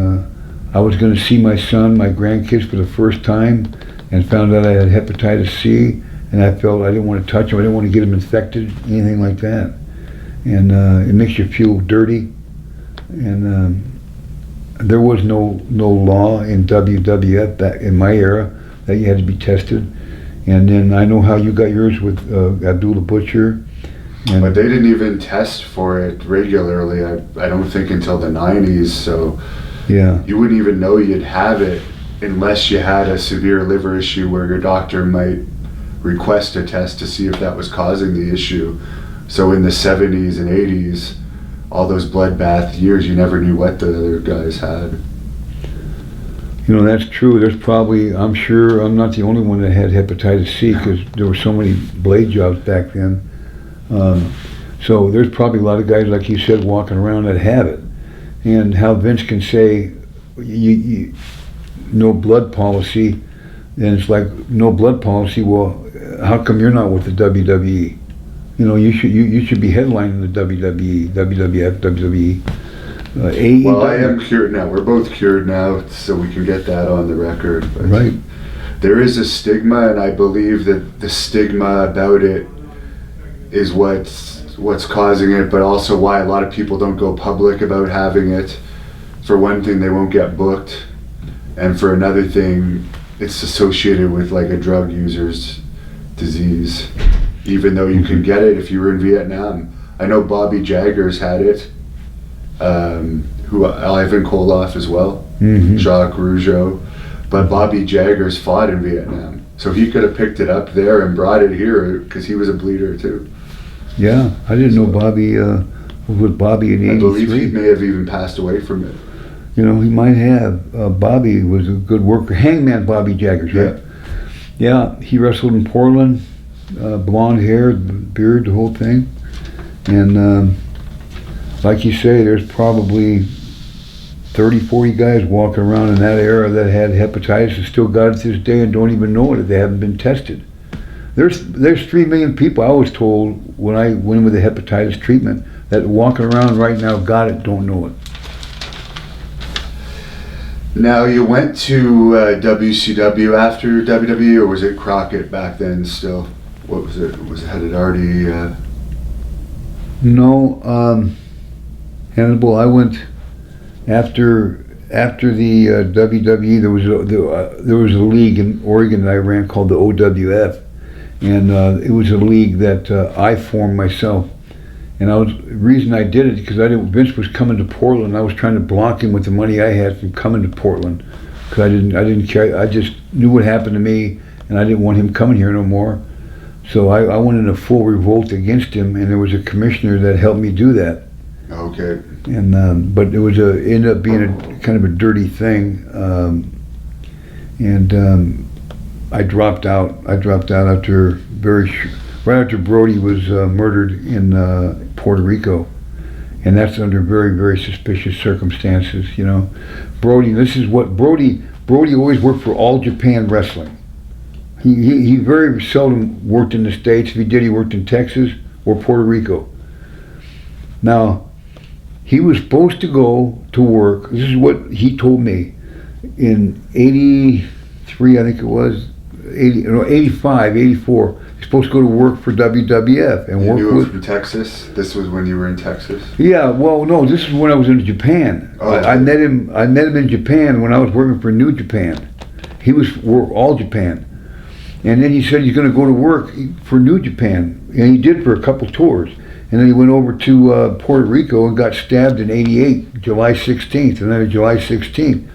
I was going to see my son, my grandkids for the first time, and found out I had hepatitis C, and I felt I didn't want to touch them. I didn't want to get them infected, anything like that. And it makes you feel dirty. And there was no law in WWF back in my era that you had to be tested. And then I know how you got yours with Abdullah Butcher. And But they didn't even test for it regularly, I don't think, until the 90s. So yeah, you wouldn't even know you'd have it unless you had a severe liver issue where your doctor might request a test to see if that was causing the issue. So in the 70s and 80s, all those bloodbath years, you never knew what the other guys had. you know, that's true. There's probably, I'm sure I'm not the only one that had hepatitis C, because there were so many blade jobs back then. So there's probably a lot of guys, like you said, walking around that have it. And how Vince can say, no blood policy, and it's like, no blood policy, well, how come you're not with the WWE? You know, you should be headlining the WWE, WWF, WWE, AEW. Well, I am cured now. We're both cured now, so we can get that on the record. But Right. there is a stigma, and I believe that the stigma about it is what's causing it, but also why a lot of people don't go public about having it. For one thing, they won't get booked, and for another thing, it's associated with like a drug user's disease, even though you can get it if you were in Vietnam. I know Bobby Jaggers had it, who Ivan Koloff as well, Jacques Rougeau, but Bobby Jaggers fought in Vietnam, so he could have picked it up there and brought it here because he was a bleeder too. Yeah, I didn't know Bobby was with Bobby in I believe he '83. may have even passed away from it. You know, he might have. Bobby was a good worker. Hangman Bobby Jaggers, right? Yeah, he wrestled in Portland. Blonde hair, beard, the whole thing. And like you say, there's probably 30, 40 guys walking around in that era that had hepatitis and still got it to this day and don't even know it if they haven't been tested. There's 3 million people, I was told when I went with the hepatitis treatment, that walking around right now got it, don't know it. Now, you went to WCW after WWE, or was it Crockett back then still? What was it? Had it already... No, Hannibal, I went after the WWE. There was a league in Oregon that I ran called the OWF, and it was a league that I formed myself. And the reason I did it because Vince was coming to Portland. I was trying to block him with the money I had from coming to Portland, because I didn't care. I just knew what happened to me, and I didn't want him coming here no more. So I went in a full revolt against him, and there was a commissioner that helped me do that. Okay. And but it was ended up being a kind of a dirty thing, and I dropped out. After right after Brody was murdered in Puerto Rico, and that's under very, very suspicious circumstances. You know, Brody. This is what Brody always worked for All Japan Wrestling. He very seldom worked in the States. If he did, he worked in Texas or Puerto Rico. Now, he was supposed to go to work. This is what he told me in '83, I think it was, 85, 84. supposed to go to work for WWF and You work knew him with. from Texas? This was when you were in Texas? Yeah, well, no, this is when I was in Japan. Oh, I met him. I met him in Japan when I was working for New Japan. He was for All Japan, and then he said he's going to go to work for New Japan, and he did for a couple tours. And then he went over to Puerto Rico and got stabbed in '88, July 16th, and then July 16th.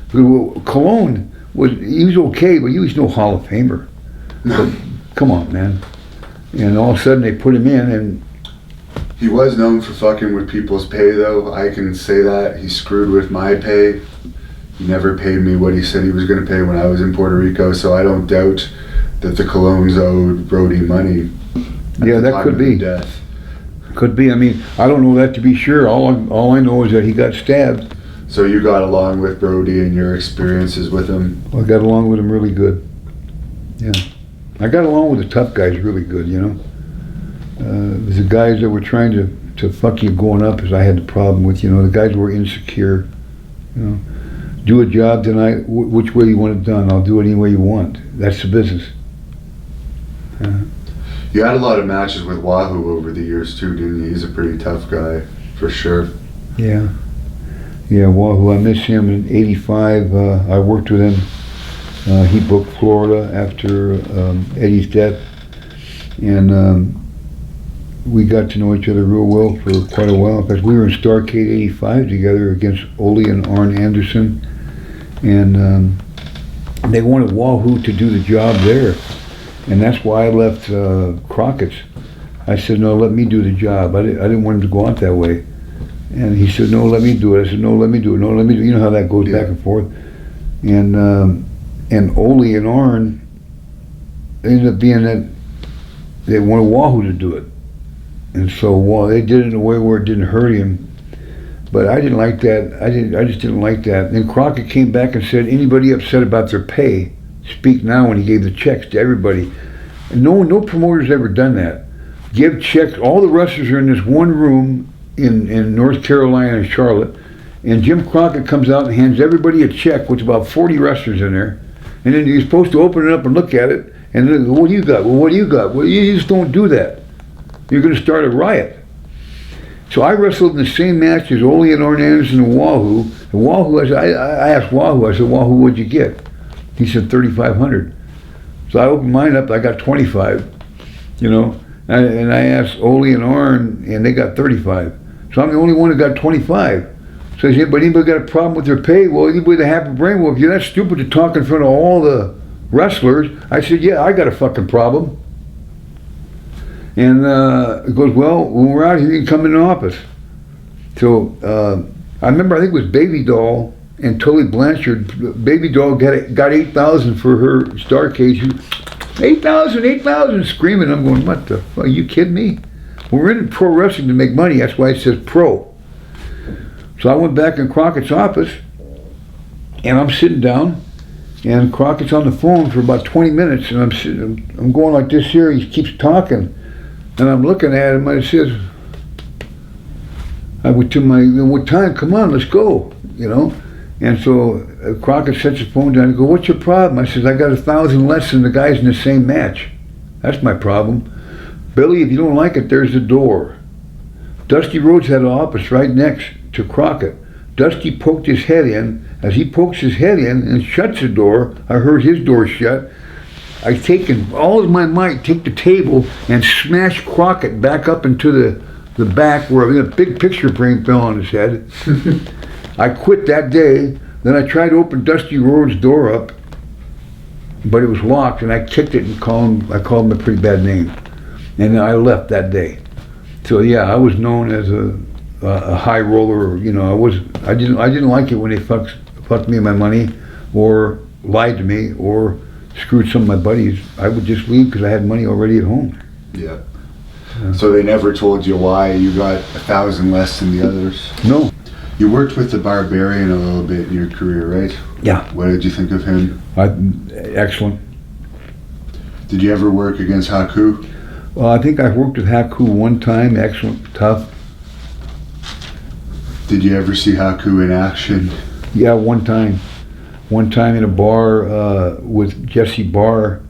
Colon he was okay, but he was no Hall of Famer. But, come on, man. And all of a sudden they put him in, and he was known for fucking with people's pay, though. I can say that. He screwed with my pay. He never paid me what he said he was going to pay when I was in Puerto Rico, so I don't doubt that the Colones owed Brody money. Yeah, that could be. Death. Could be. I mean, I don't know that to be sure. All I know is that he got stabbed. So you got along with Brody and your experiences with him? I got along with him really good. Yeah. I got along with the tough guys really good, you know. The guys that were trying to fuck you going up, as I had the problem with, you know, the guys who were insecure, you know. Do a job tonight, which way you want it done, I'll do it any way you want. That's the business. You had a lot of matches with Wahoo over the years too, didn't you? He's a pretty tough guy, for sure. Yeah. Yeah, Wahoo, I miss him in '85. I worked with him. He booked Florida after Eddie's death. And we got to know each other real well for quite a while. In fact, we were in Starrcade '85 together against Ole and Arn Anderson. And they wanted Wahoo to do the job there. And that's why I left Crockett's. I said, no, let me do the job. I didn't want him to go out that way. And he said, no, let me do it. I said, no, let me do it. No, let me do it. You know how that goes back and forth. And Ole and Arn ended up being that they wanted Wahoo to do it. And so they did it in a way where it didn't hurt him. But I didn't like that. I just didn't like that. Then Crockett came back and said, anybody upset about their pay, speak now, when he gave the checks to everybody. And no promoter's ever done that. Give checks. All the wrestlers are in this one room in North Carolina and Charlotte, and Jim Crockett comes out and hands everybody a check, with about 40 wrestlers in there, and then you're supposed to open it up and look at it, and then, what do you got? Well, what do you got? Well, you just don't do that. You're going to start a riot. So I wrestled in the same match as Ole and Arn Anderson and Wahoo. And Wahoo, I asked Wahoo, I said, Wahoo, what'd you get? He said, 3,500. So I opened mine up, I got 25, you know. And I asked Ole and Arn, and they got 35. So I'm the only one that got 25. So he said, but anybody got a problem with their pay? Well, anybody that have a brain, well, if you're that stupid to talk in front of all the wrestlers, I said, yeah, I got a fucking problem. And he goes, well, when we're out here, you can come in the office. So I remember, I think it was Baby Doll and Tully Blanchard. Baby Doll got 8,000 for her Starrcade. 8,000, screaming. I'm going, what the fuck, are you kidding me? We're in pro wrestling to make money, that's why it says pro. So I went back in Crockett's office, and I'm sitting down, and Crockett's on the phone for about 20 minutes, and I'm going like this here, he keeps talking, and I'm looking at him, and I says, I went to what time, come on, let's go, you know? And so Crockett sets his phone down and goes, what's your problem? I says, I got 1,000 less than the guys in the same match. That's my problem. Billy, if you don't like it, there's the door. Dusty Rhodes had an office right next to Crockett. Dusty poked his head in. As he pokes his head in and shuts the door, I heard his door shut. I taken all of my might, take the table and smash Crockett back up into the back where a big picture frame fell on his head. I quit that day. Then I tried to open Dusty Rhodes' door up, but it was locked, and I kicked it and I called him a pretty bad name. And then I left that day. So yeah, I was known as a high roller. You know, I didn't like it when they fucked me and my money, or lied to me, or screwed some of my buddies. I would just leave because I had money already at home. Yeah. So they never told you why you got 1,000 less than the others? No. You worked with the Barbarian a little bit in your career, right? Yeah. What did you think of him? Excellent. Did you ever work against Haku? I think I worked with Haku one time. Excellent, tough. Did you ever see Haku in action? Yeah, one time. One time in a bar with Jesse Barr,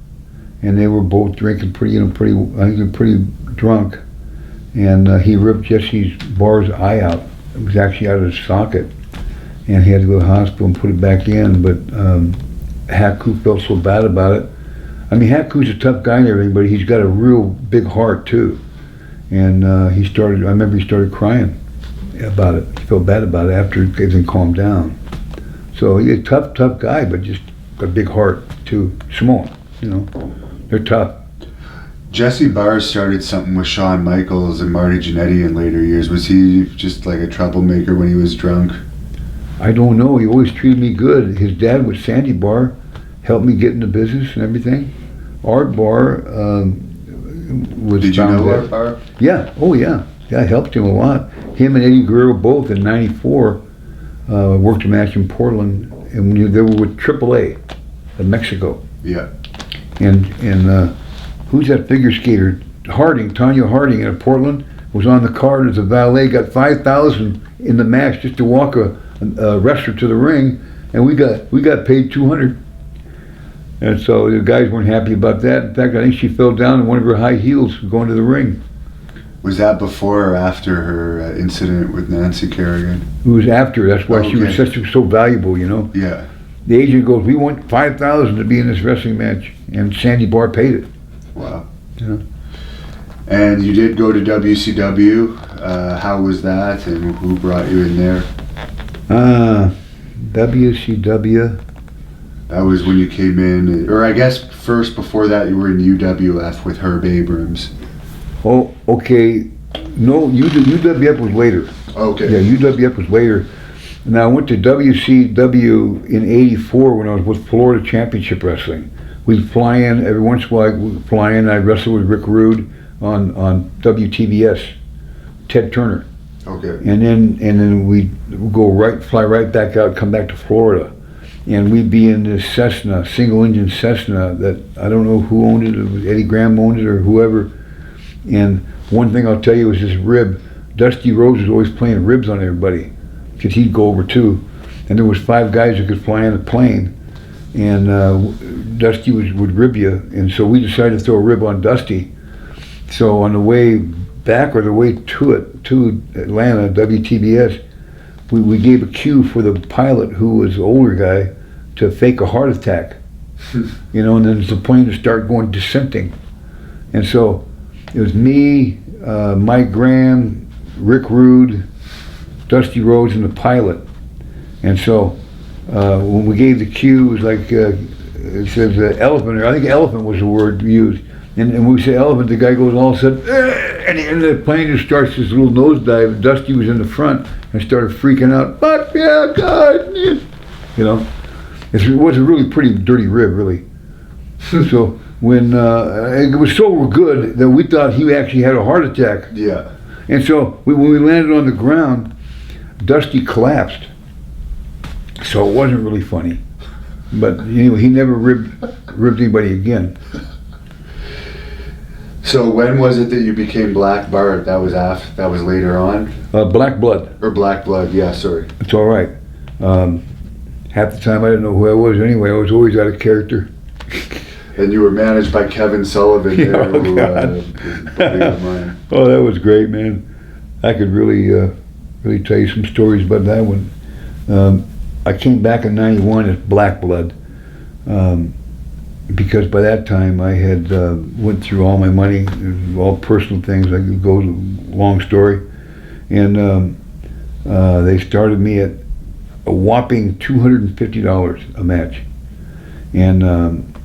and they were both drinking pretty, I think they're pretty drunk, and he ripped Jesse Barr's eye out. It was actually out of his socket, and he had to go to the hospital and put it back in, but Haku felt so bad about it. I mean, Haku's a tough guy and everything, but he's got a real big heart too. And I remember he started crying about it. He felt bad about it after everything calmed down. So he's a tough guy, but just a big heart too. Small, they're tough. Jesse Barr started something with Shawn Michaels and Marty Jannetty in later years. Was he just like a troublemaker when he was drunk? I don't know. He always treated me good. His dad was Sandy Barr, helped me get into business and everything. Art Barr was. Did you know Art Barr? Yeah. Oh yeah. Yeah, I helped him a lot. Him and Eddie Guerrero both in '94 worked a match in Portland, and they were with AAA in Mexico. Yeah. And who's that figure skater? Tanya Harding in Portland was on the card as a valet. Got $5,000 in the match just to walk a wrestler to the ring, and we got paid $200. And so the guys weren't happy about that. In fact, I think she fell down in one of her high heels going to the ring. Was that before or after her incident with Nancy Kerrigan? It was after. That's why she was so valuable, Yeah. The agent goes, "We want $5,000 to be in this wrestling match," and Sandy Barr paid it. Wow. And you did go to WCW. How was that, and who brought you in there? WCW. That was when you came in, or I guess first before that you were in UWF with Herb Abrams. Oh, okay. No, UWF was later. Okay. Yeah, UWF was later. Now I went to WCW in '84 when I was with Florida Championship Wrestling. We'd fly in every once in a while. We'd fly in. I'd wrestle with Rick Rude on WTBS, Ted Turner. Okay. And then we'd fly right back out, come back to Florida. And we'd be in this Cessna, single-engine Cessna that I don't know who owned it. It was Eddie Graham owned it or whoever. And one thing I'll tell you is this rib. Dusty Rhodes was always playing ribs on everybody because he'd go over too. And there was 5 guys that could fly in a plane. And Dusty would rib you. And so we decided to throw a rib on Dusty. So on the way back or the way to Atlanta, WTBS, we gave a cue for the pilot, who was the older guy, to fake a heart attack. And then the plane to start going descending. And so it was me, Mike Graham, Rick Rude, Dusty Rhodes, and the pilot. And so when we gave the cue, it was like, it says elephant, or I think elephant was the word used. And when we say elephant, the guy goes all of a sudden, and the plane just starts this little nosedive. Dusty was in the front and started freaking out. But yeah, God, it was a really pretty dirty rib, really. So when it was so good that we thought he actually had a heart attack. Yeah. And so when we landed on the ground, Dusty collapsed. So it wasn't really funny. But anyway, he never ribbed anybody again. So when was it that you became Black Bart? That was later on? Black Blood. Or Black Blood, yeah, sorry. It's all right. Half the time I didn't know who I was anyway. I was always out of character. And you were managed by Kevin Sullivan there, Oh, who God. is a buddy of mine. Oh, that was great, man. I could really tell you some stories about that one. I came back in '91 as Black Blood. Because by that time I had went through all my money, all personal things. I could go to long story, and they started me at a whopping $250 a match, and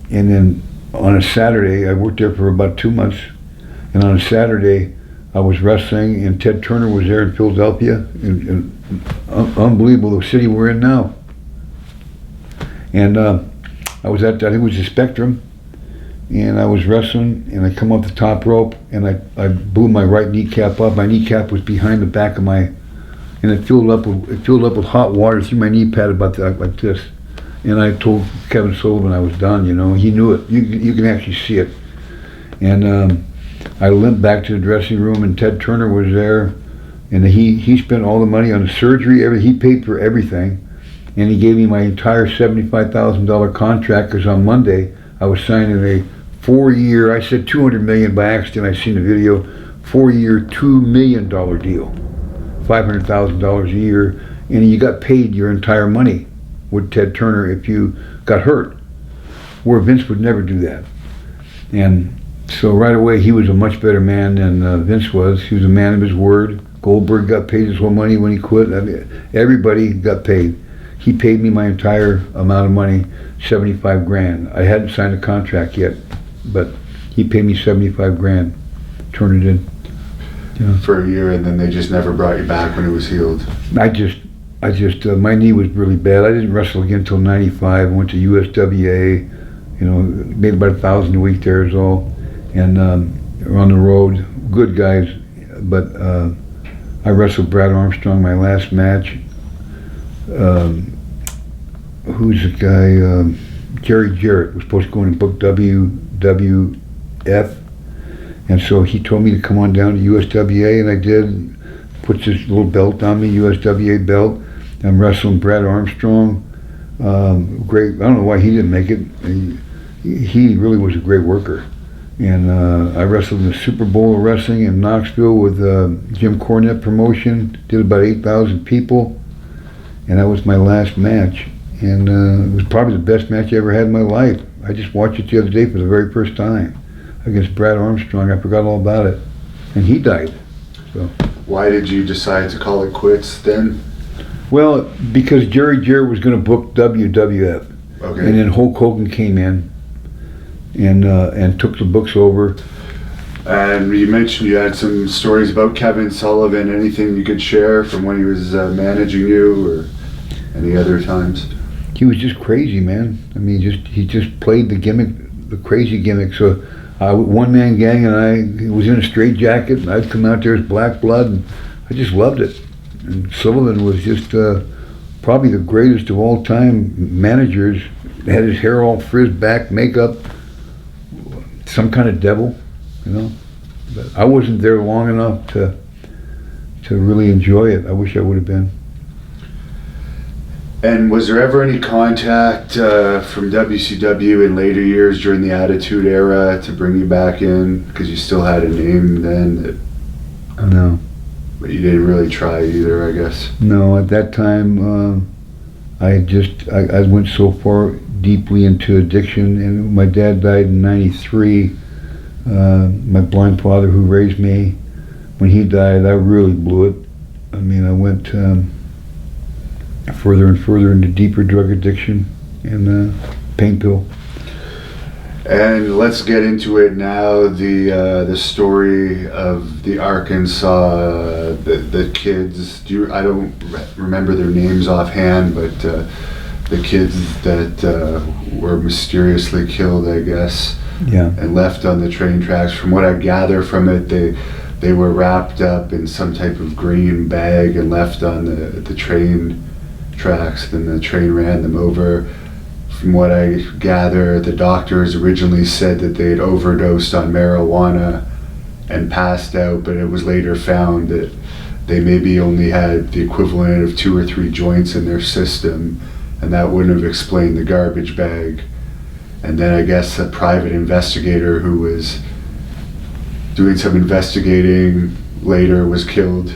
then on a Saturday I worked there for about 2 months, and on a Saturday I was wrestling, and Ted Turner was there in Philadelphia, and unbelievable, the city we're in now, and. I was at, I think it was the Spectrum, and I was wrestling, and I come up the top rope, and I blew my right kneecap up. My kneecap was behind the back of my, and it filled up with hot water through my knee pad about like this. And I told Kevin Sullivan I was done. He knew it. You can actually see it. And I limped back to the dressing room, and Ted Turner was there, and he spent all the money on the surgery. He paid for everything. And he gave me my entire $75,000 contract, because on Monday I was signing a 4-year, I said 200 million by accident, I seen the video, 4-year, $2 million deal, $500,000 a year, and you got paid your entire money with Ted Turner if you got hurt, where Vince would never do that. And so right away he was a much better man than Vince was. He was a man of his word. Goldberg got paid his whole money when he quit. I mean, everybody got paid. He paid me my entire amount of money, 75 grand. I hadn't signed a contract yet, but he paid me 75 grand. Turned it in. Yeah. For a year, and then they just never brought you back when it was healed. I just, my knee was really bad. I didn't wrestle again until '95. I went to USWA, made about 1,000 a week there is all, and on the road, good guys, but I wrestled Brad Armstrong my last match. Who's the guy? Jerry Jarrett was supposed to go in and book WWF, and so he told me to come on down to USWA, and I did. Puts this little belt on me, USWA belt. I'm wrestling Brad Armstrong. Great. I don't know why he didn't make it. He really was a great worker. And I wrestled in the Super Bowl of wrestling in Knoxville with Jim Cornette promotion. Did about 8,000 people, and that was my last match. And it was probably the best match I ever had in my life. I just watched it the other day for the very first time against Brad Armstrong. I forgot all about it, and he died. So. Why did you decide to call it quits then? Well, because Jerry Jarrett was going to book WWF, Okay. and then Hulk Hogan came in and took the books over. And you mentioned you had some stories about Kevin Sullivan. Anything you could share from when he was managing you, or any other times? He was just crazy, man. I mean, he just played the gimmick, the crazy gimmick. So, one-man gang, and I was in a straitjacket, and I'd come out there as Black Blood, and I just loved it. And Sullivan was just probably the greatest of all time managers. Had his hair all frizzed back, makeup, some kind of devil, But I wasn't there long enough to really enjoy it. I wish I would have been. And was there ever any contact from WCW in later years during the Attitude Era to bring you back in? Because you still had a name then. No. But you didn't really try either, I guess. No, at that time, I went so far deeply into addiction, and my dad died in '93. My blind father who raised me, when he died, I really blew it. I mean, I went further and further into deeper drug addiction and pain pill. And let's get into it now. The story of the Arkansas, the kids. I don't remember their names offhand, but the kids that were mysteriously killed, I guess. Yeah. And left on the train tracks. From what I gather from it, they were wrapped up in some type of green bag and left on the train tracks. Then the train ran them over. From what I gather, the doctors originally said that they'd overdosed on marijuana and passed out, but it was later found that they maybe only had the equivalent of 2 or 3 joints in their system, and that wouldn't have explained the garbage bag. And then I guess a private investigator who was doing some investigating later was killed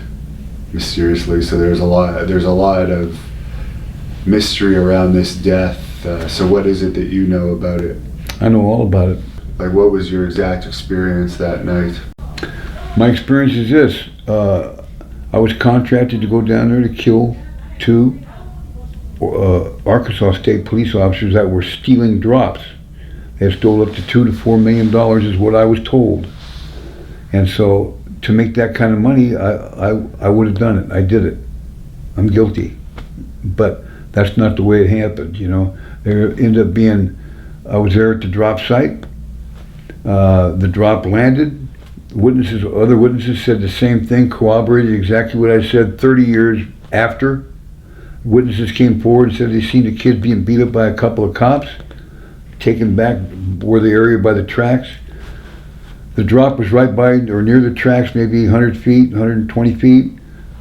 mysteriously. So there's a lot of mystery around this death. So what is it that you know about it? I know all about it. Like, what was your exact experience that night? My experience is this. I was contracted to go down there to kill 2 Arkansas State police officers that were stealing drops. They had stole up to $2 to $4 million is what I was told. And so to make that kind of money, I would have done it. I did it. I'm guilty. But that's not the way it happened, There ended up being, I was there at the drop site. The drop landed. Other witnesses said the same thing, corroborated exactly what I said 30 years after. Witnesses came forward and said they seen the kids being beat up by a couple of cops, taken back where the area by the tracks. The drop was right by or near the tracks, maybe 100 feet, 120 feet.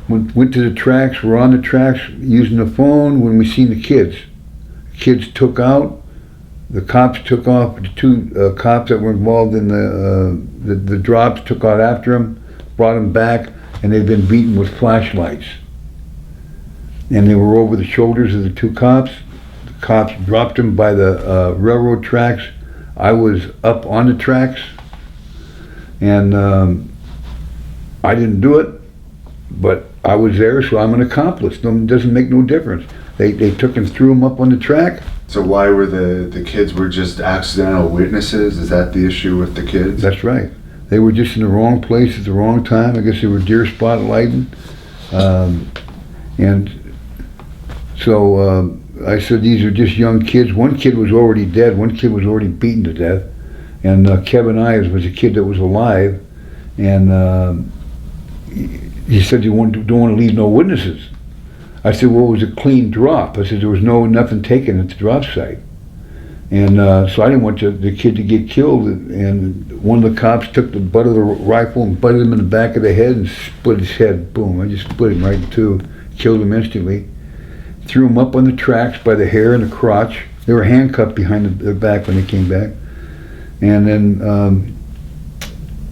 Went to the tracks, we're on the tracks using the phone when we seen the kids. Kids took out, The cops took off. The two cops that were involved in the drops took out after him, brought him back, and they'd been beaten with flashlights. And they were over the shoulders of the two cops. The cops dropped him by the railroad tracks. I was up on the tracks, and I didn't do it, but I was there, so I'm an accomplice. It doesn't make no difference. They took and threw him up on the track. So why were the kids were just accidental witnesses? Is that the issue with the kids? That's right. They were just in the wrong place at the wrong time. I guess they were deer spotlighting. And so I said, these are just young kids. One kid was already dead. One kid was already beaten to death. And Kevin Ives was a kid that was alive. And he said, don't want to leave no witnesses. I said, well, it was a clean drop. I said, there was nothing taken at the drop site. And so I didn't want the kid to get killed. And one of the cops took the butt of the rifle and butted him in the back of the head and split his head. Boom, I just split him right in two, killed him instantly. Threw him up on the tracks by the hair and the crotch. They were handcuffed behind their back when they came back. And then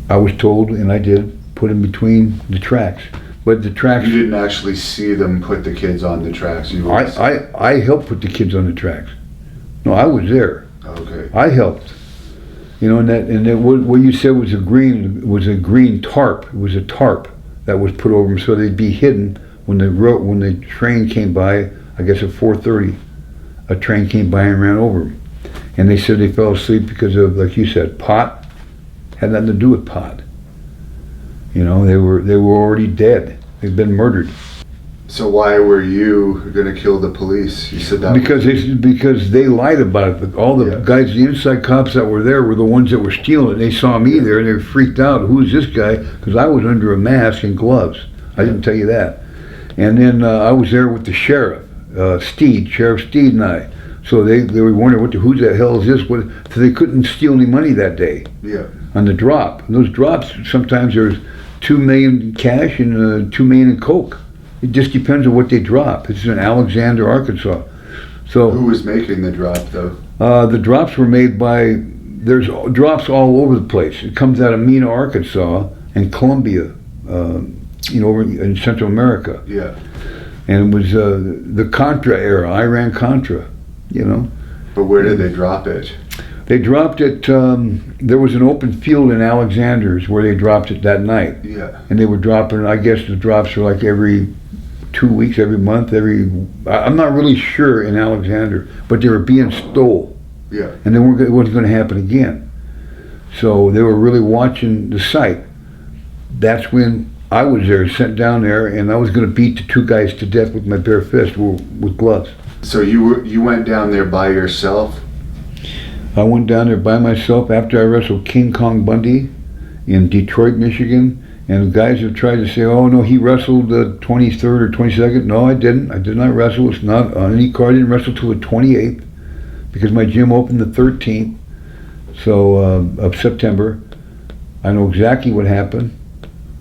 I was told, and I did, put him between the tracks. But the tracks... You didn't actually see them put the kids on the tracks? I helped put the kids on the tracks. No, I was there. Okay. I helped. You know, and what you said was a green tarp. It was a tarp that was put over them so they'd be hidden when the train came by. I guess at 4:30, a train came by and ran over them. And they said they fell asleep because of, like you said, pot. Had nothing to do with pot. You know, they were already dead. They'd been murdered. So why were you going to kill the police? You said that because they lied about it. All the guys, the inside cops that were there were the ones that were stealing it. They saw me there and they were freaked out. Who's this guy? Because I was under a mask and gloves. I didn't tell you that. And then I was there with the sheriff, Sheriff Steed and I. So they were wondering, who the hell is this? So they couldn't steal any money that day. Yeah. On the drop. And those drops, sometimes there's $2 million in cash and $2 million in coke. It just depends on what they drop. It's in Alexander, Arkansas. So who was making the drop, though? The drops were made by. There's drops all over the place. It comes out of Mena, Arkansas, and Colombia, over in Central America. Yeah. And it was the Contra era, Iran-Contra, But where did they drop it? They dropped it, there was an open field in Alexander's where they dropped it that night. Yeah. And they were dropping, I guess the drops were like every 2 weeks, every month, I'm not really sure in Alexander, but they were being stole. Yeah. And it wasn't going to happen again. So they were really watching the site. That's when I was there, sent down there, and I was going to beat the two guys to death with my bare fist with gloves. So you went down there by yourself? I went down there by myself after I wrestled King Kong Bundy in Detroit, Michigan. And guys have tried to say, oh no, he wrestled the 23rd or 22nd. No, I didn't. I did not wrestle. It's not on any card. I didn't wrestle till the 28th because my gym opened the 13th of September. I know exactly what happened.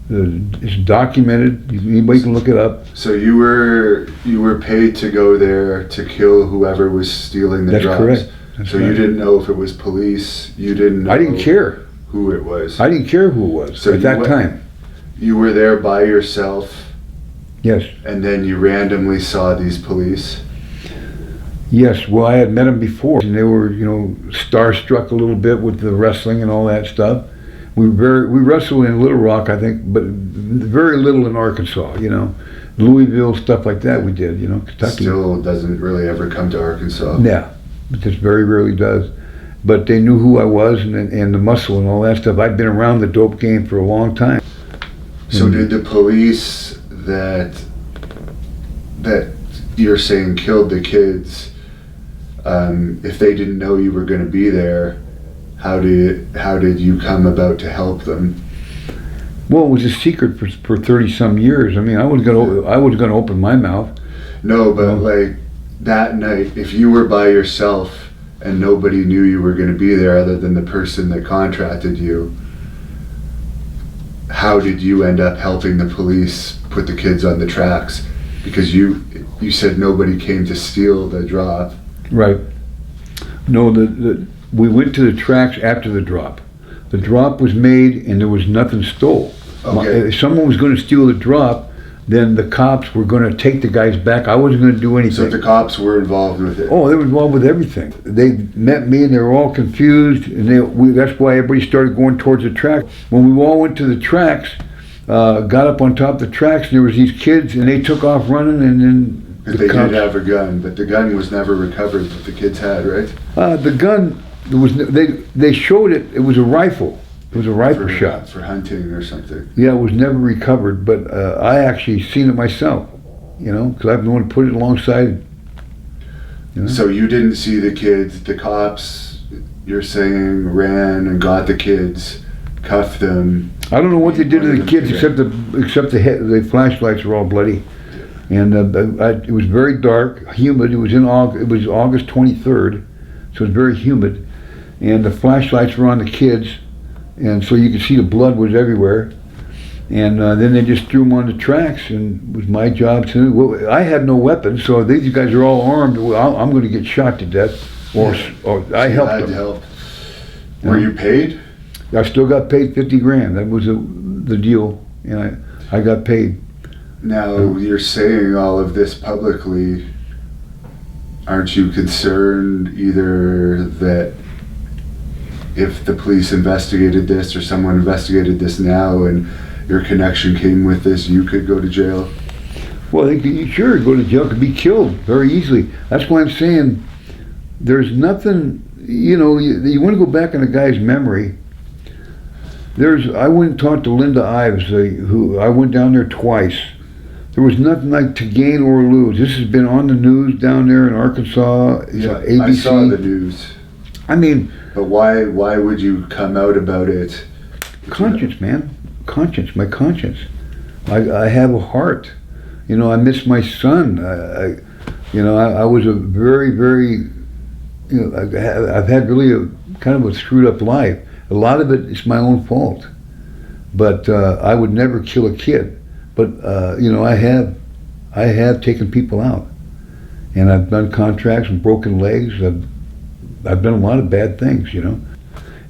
It's documented. Anybody can look it up. So you were paid to go there to kill whoever was stealing the drops. That's correct. That's right. You didn't know if it was police. You didn't know. I didn't care who it was. I didn't care who it was at that time. You were there by yourself. Yes. And then you randomly saw these police. Yes. Well, I had met them before, and they were, starstruck a little bit with the wrestling and all that stuff. We wrestled in Little Rock, I think, but very little in Arkansas. Louisville, stuff like that. We did. Kentucky. Still doesn't really ever come to Arkansas. Yeah, it just very rarely does. But they knew who I was and the muscle and all that stuff. I'd been around the dope game for a long time. So did the police that you're saying killed the kids, if they didn't know you were going to be there, how did you come about to help them? Well, it was a secret for 30-some years. I mean, I was going to open my mouth. No, but like that night, if you were by yourself and nobody knew you were going to be there other than the person that contracted you, how did you end up helping the police put the kids on the tracks? Because you said nobody came to steal the drop. Right. No, we went to the tracks after the drop. The drop was made and there was nothing stole. Okay. If someone was going to steal the drop, then the cops were going to take the guys back. I wasn't going to do anything. So the cops were involved with it? Oh, they were involved with everything. They met me and they were all confused, and that's why everybody started going towards the track. When we all went to the tracks, got up on top of the tracks, and there was these kids, and they took off running, and then Because they did have a gun, but the gun was never recovered that the kids had, right? The gun, they showed it. It was a rifle. It was a rifle shot. For hunting or something. Yeah, it was never recovered, but I actually seen it myself, because I've known to put it alongside. So you didn't see the kids, the cops, you're saying, ran and got the kids, cuffed them. I don't know what they did to the kids, except the flashlights were all bloody. And it was very dark, humid. It was August 23rd, so it was very humid. And the flashlights were on the kids, and so you could see the blood was everywhere. And then they just threw them on the tracks, and it was my job to. Well, I had no weapons, so these guys are all armed. Well, I'm going to get shot to death, or I helped them. Help. Were you paid? I still got paid $50,000. That was the deal, and I got paid. Now you're saying all of this publicly. Aren't you concerned either that if the police investigated this or someone investigated this now and your connection came with this, you could go to jail? Well, they could, sure, go to jail, could be killed very easily. That's why I'm saying there's nothing, you want to go back in a guy's memory. I went and talked to Linda Ives, who I went down there twice. There was nothing like to gain or lose. This has been on the news down there in Arkansas. Yeah, ABC. I saw the news. I mean, but why would you come out about it? Conscience, man. Conscience, my conscience. I have a heart. I miss my son. I was a very, very, I've had really a kind of a screwed up life. A lot of it is my own fault. But I would never kill a kid. But I have taken people out, and I've done contracts with broken legs. I've done a lot of bad things, And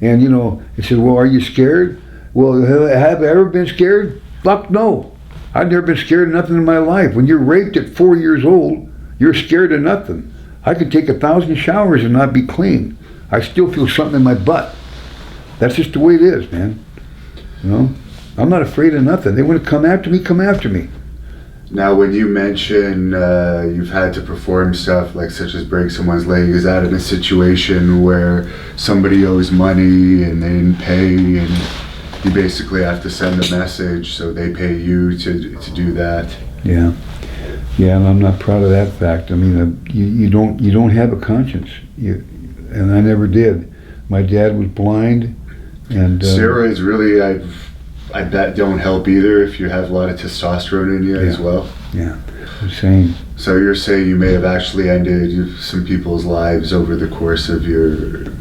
it said, well, are you scared? Well, have I ever been scared? Fuck no. I've never been scared of nothing in my life. When you're raped at 4 years old, you're scared of nothing. I could take 1,000 showers and not be clean. I still feel something in my butt. That's just the way it is, man. I'm not afraid of nothing. They want to come after me, come after me. Now, when you mention you've had to perform stuff like such as break someone's leg, is that in a situation where somebody owes money and they didn't pay, and you basically have to send a message so they pay you to do that? Yeah, and I'm not proud of that fact. I mean, you don't have a conscience, and I never did. My dad was blind, and steroids really, I bet don't help either if you have a lot of testosterone in you as well. Yeah, insane. So you're saying you may have actually ended some people's lives over the course of your...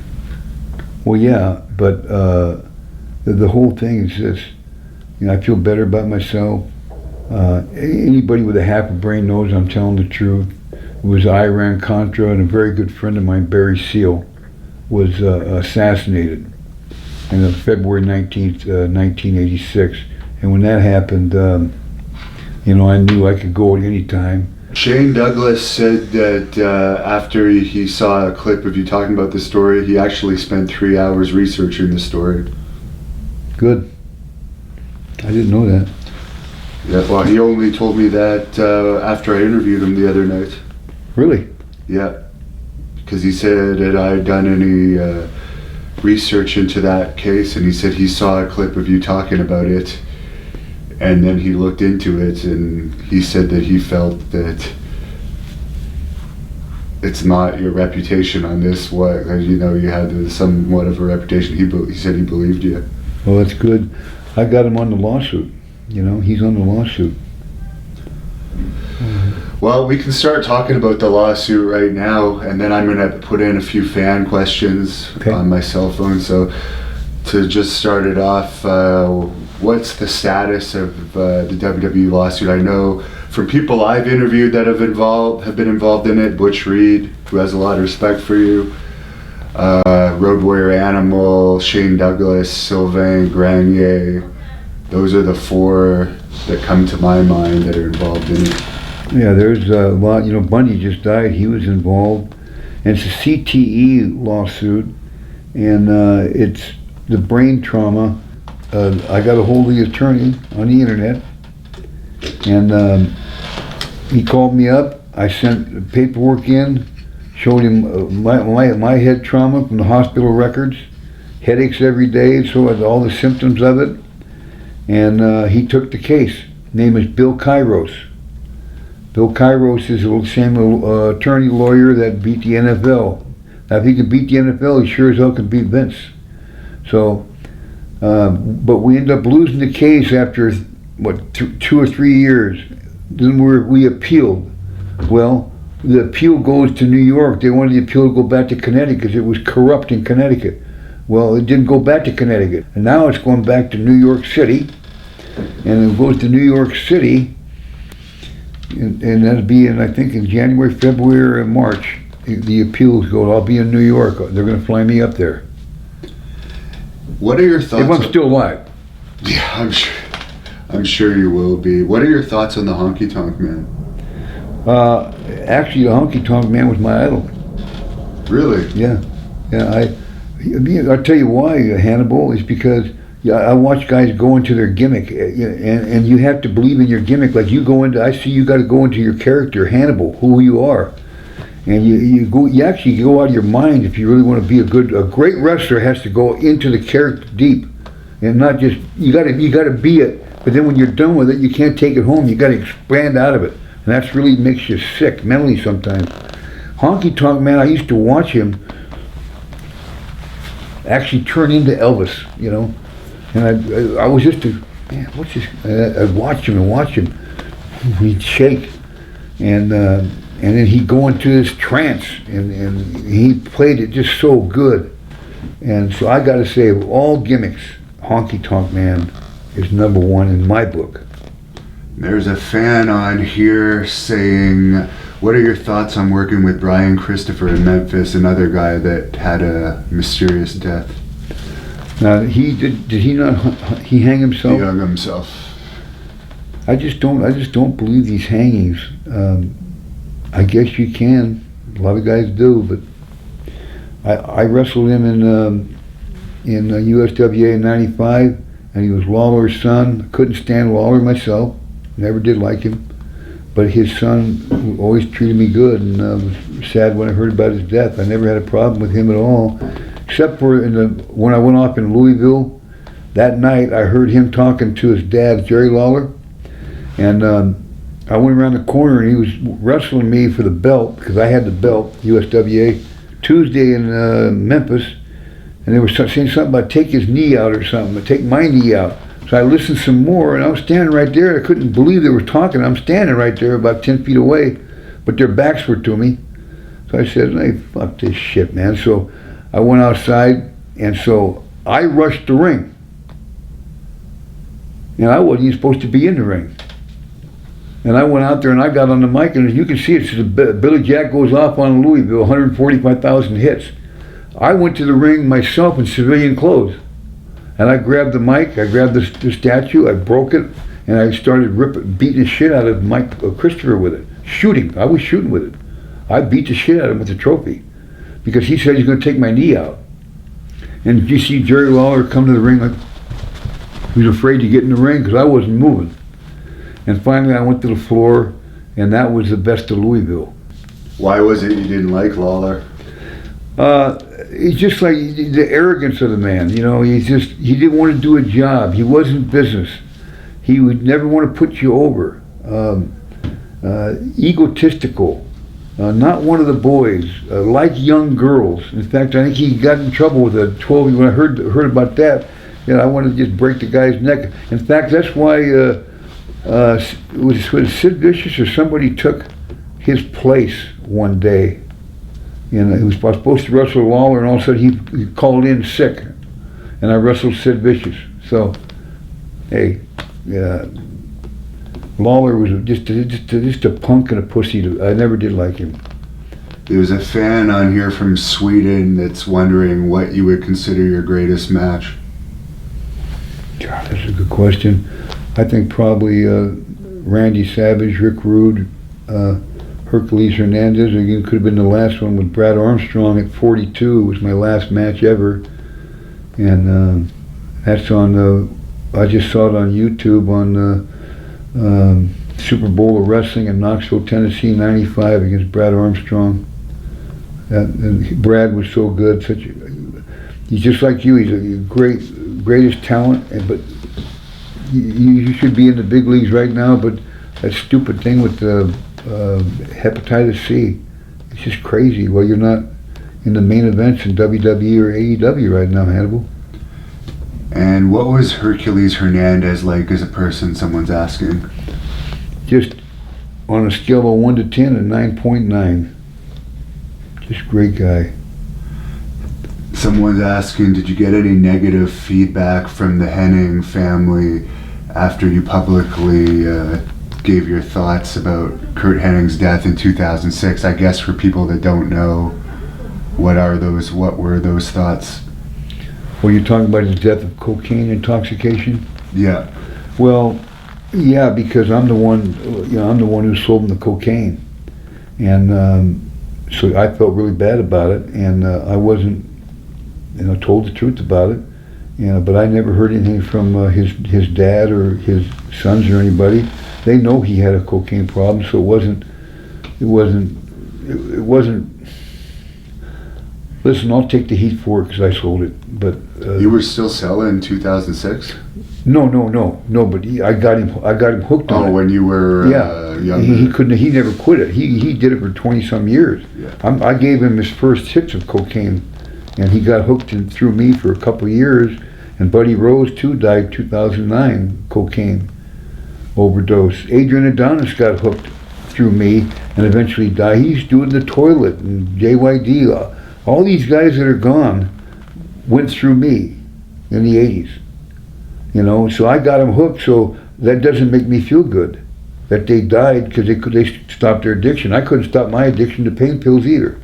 Well, yeah, but the whole thing is this. I feel better about myself. Anybody with a half a brain knows I'm telling the truth. It was Iran-Contra, and a very good friend of mine, Barry Seal, was assassinated on February 19th, 1986. And when that happened, I knew I could go at any time. Shane Douglas said that after he saw a clip of you talking about the story, he actually spent 3 hours researching the story. Good. I didn't know that. Yeah, well, he only told me that after I interviewed him the other night. Really? Yeah, because he said that I had done any research into that case, and he said he saw a clip of you talking about it, and then he looked into it, and he said that he felt that it's not your reputation on this, you had somewhat of a reputation. He said he believed you. Well, that's good. I got him on the lawsuit. He's on the lawsuit. Well, we can start talking about the lawsuit right now, and then I'm going to put in a few fan questions on my cell phone. So to just start it off, what's the status of the WWE lawsuit? I know from people I've interviewed that have been involved in it, Butch Reed, who has a lot of respect for you, Road Warrior Animal, Shane Douglas, Sylvain Grenier. Those are the four that come to my mind that are involved in it. Yeah, there's a lot. You know, Bundy just died. He was involved. And it's a CTE lawsuit. And it's the brain trauma. I got a hold of the attorney on the internet. And he called me up. I sent paperwork in. Showed him my head trauma from the hospital records. Headaches every day. So all the symptoms of it. And he took the case. Name is Bill Kairos. Bill Kairos is the same attorney lawyer that beat the NFL. Now, if he can beat the NFL, he sure as hell can beat Vince. So, but we ended up losing the case after, what, 2 or 3 years. Then we appealed. Well, the appeal goes to New York. They wanted the appeal to go back to Connecticut because it was corrupt in Connecticut. Well, it didn't go back to Connecticut. And now it's going back to New York City. And it goes to New York City. And that'll be in, I think, in January, February, or March. The appeals go. I'll be in New York. They're going to fly me up there. What are your thoughts? If I'm still alive. Yeah, I'm sure you will be. What are your thoughts on the Honky Tonk Man? Actually, the Honky Tonk Man was my idol. Really? Yeah. I'll tell you why, Hannibal, is because I watch guys go into their gimmick, and you have to believe in your gimmick. Like I see you got to go into your character, Hannibal, who you are, and you actually go out of your mind if you really want to be a great wrestler has to go into the character deep, and not just you got to be it. But then when you're done with it, you can't take it home. You got to expand out of it, and that's really makes you sick mentally sometimes. Honky Tonk Man, I used to watch him actually turn into Elvis, you know. And I was just man, what's this? I'd watch him. He'd shake, and then he'd go into this trance, and he played it just so good. And so I got to say, of all gimmicks, Honky Tonk Man is #1 in my book. There's a fan on here saying, what are your thoughts on working with Brian Christopher in Memphis, another guy that had a mysterious death? Now did he not? He hang himself? He hung himself. I just don't believe these hangings. I guess you can. A lot of guys do, but I wrestled him in USWA in '95, and he was Lawler's son. I couldn't stand Lawler myself. Never did like him, but his son always treated me good, and was sad when I heard about his death. I never had a problem with him at all. Except for when I went off in Louisville, that night I heard him talking to his dad, Jerry Lawler, and I went around the corner and he was wrestling me for the belt, because I had the belt, USWA, Tuesday in Memphis, and they were saying something about take his knee out or something, take my knee out. So I listened some more, and I was standing right there. I couldn't believe they were talking. I'm standing right there about 10 feet away, but their backs were to me. So I said, hey, fuck this shit, man. So I went outside, and so I rushed the ring. And I wasn't even supposed to be in the ring. And I went out there and I got on the mic, and as you can see, it says Billy Jack goes off on Louisville, 145,000 hits. I went to the ring myself in civilian clothes. And I grabbed the mic, I grabbed the statue, I broke it, and I started beating the shit out of Mike Christopher with it. Shooting, I was shooting with it. I beat the shit out of him with the trophy, because he said he's going to take my knee out. And you see Jerry Lawler come to the ring like he was afraid to get in the ring because I wasn't moving. And finally I went to the floor, and that was the best of Louisville. Why was it you didn't like Lawler? It's just like the arrogance of the man, you know. He didn't want to do a job. He wasn't business. He would never want to put you over. Egotistical. Not one of the boys. Like young girls. In fact, I think he got in trouble with a 12. When I heard about that, I wanted to just break the guy's neck. In fact, that's why was Sid Vicious or somebody took his place one day. He was supposed to wrestle Lawler, and all of a sudden he called in sick, and I wrestled Sid Vicious. So, hey, Lawler was just a punk and a pussy. I never did like him. There's a fan on here from Sweden that's wondering what you would consider your greatest match. God, that's a good question. I think probably Randy Savage, Rick Rude, Hercules Hernandez. Again, could have been the last one with Brad Armstrong at 42. It was my last match ever. And that's on, I just saw it on YouTube on Super Bowl of Wrestling in Knoxville, Tennessee, 95 against Brad Armstrong. And Brad was so good. He's just like you. He's a greatest talent. But you should be in the big leagues right now. But that stupid thing with the hepatitis C, it's just crazy. Well, you're not in the main events in WWE or AEW right now, Hannibal. And what was Hercules Hernandez like as a person, someone's asking? Just on a scale of 1 to 10, a 9.9. Just great guy. Someone's asking, did you get any negative feedback from the Henning family after you publicly gave your thoughts about Curt Henning's death in 2006? I guess for people that don't know, what were those thoughts? Well, you're talking about his death of cocaine intoxication? Yeah. Well, yeah, because I'm the one who sold him the cocaine, and so I felt really bad about it, and I wasn't, told the truth about it, but I never heard anything from his dad or his sons or anybody. They know he had a cocaine problem, so it wasn't. Listen, I'll take the heat for it because I sold it, but you were still selling in 2006? No. But I got him hooked on it. Oh, when you were younger. He never quit it. He did it for 20-some years. Yeah. I gave him his first hits of cocaine, and he got hooked through me for a couple of years. And Buddy Rose too died 2009, cocaine overdose. Adrian Adonis got hooked through me and eventually died. He's doing the toilet and JYD. All these guys that are gone went through me in the 80s. So I got them hooked, so that doesn't make me feel good that they died because they stopped their addiction. I couldn't stop my addiction to pain pills either.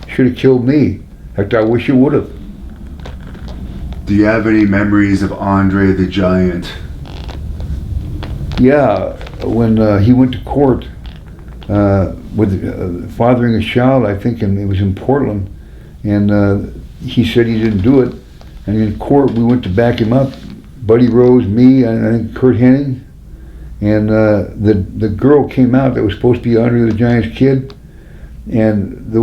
Should have killed me. Heck, I wish it would have. Do you have any memories of Andre the Giant? Yeah, when he went to court with fathering a child, I think, and it was in Portland, and he said he didn't do it. And in court, we went to back him up. Buddy Rose, me, and I think Curt Hennig, and the girl came out that was supposed to be Andre the Giant's kid, and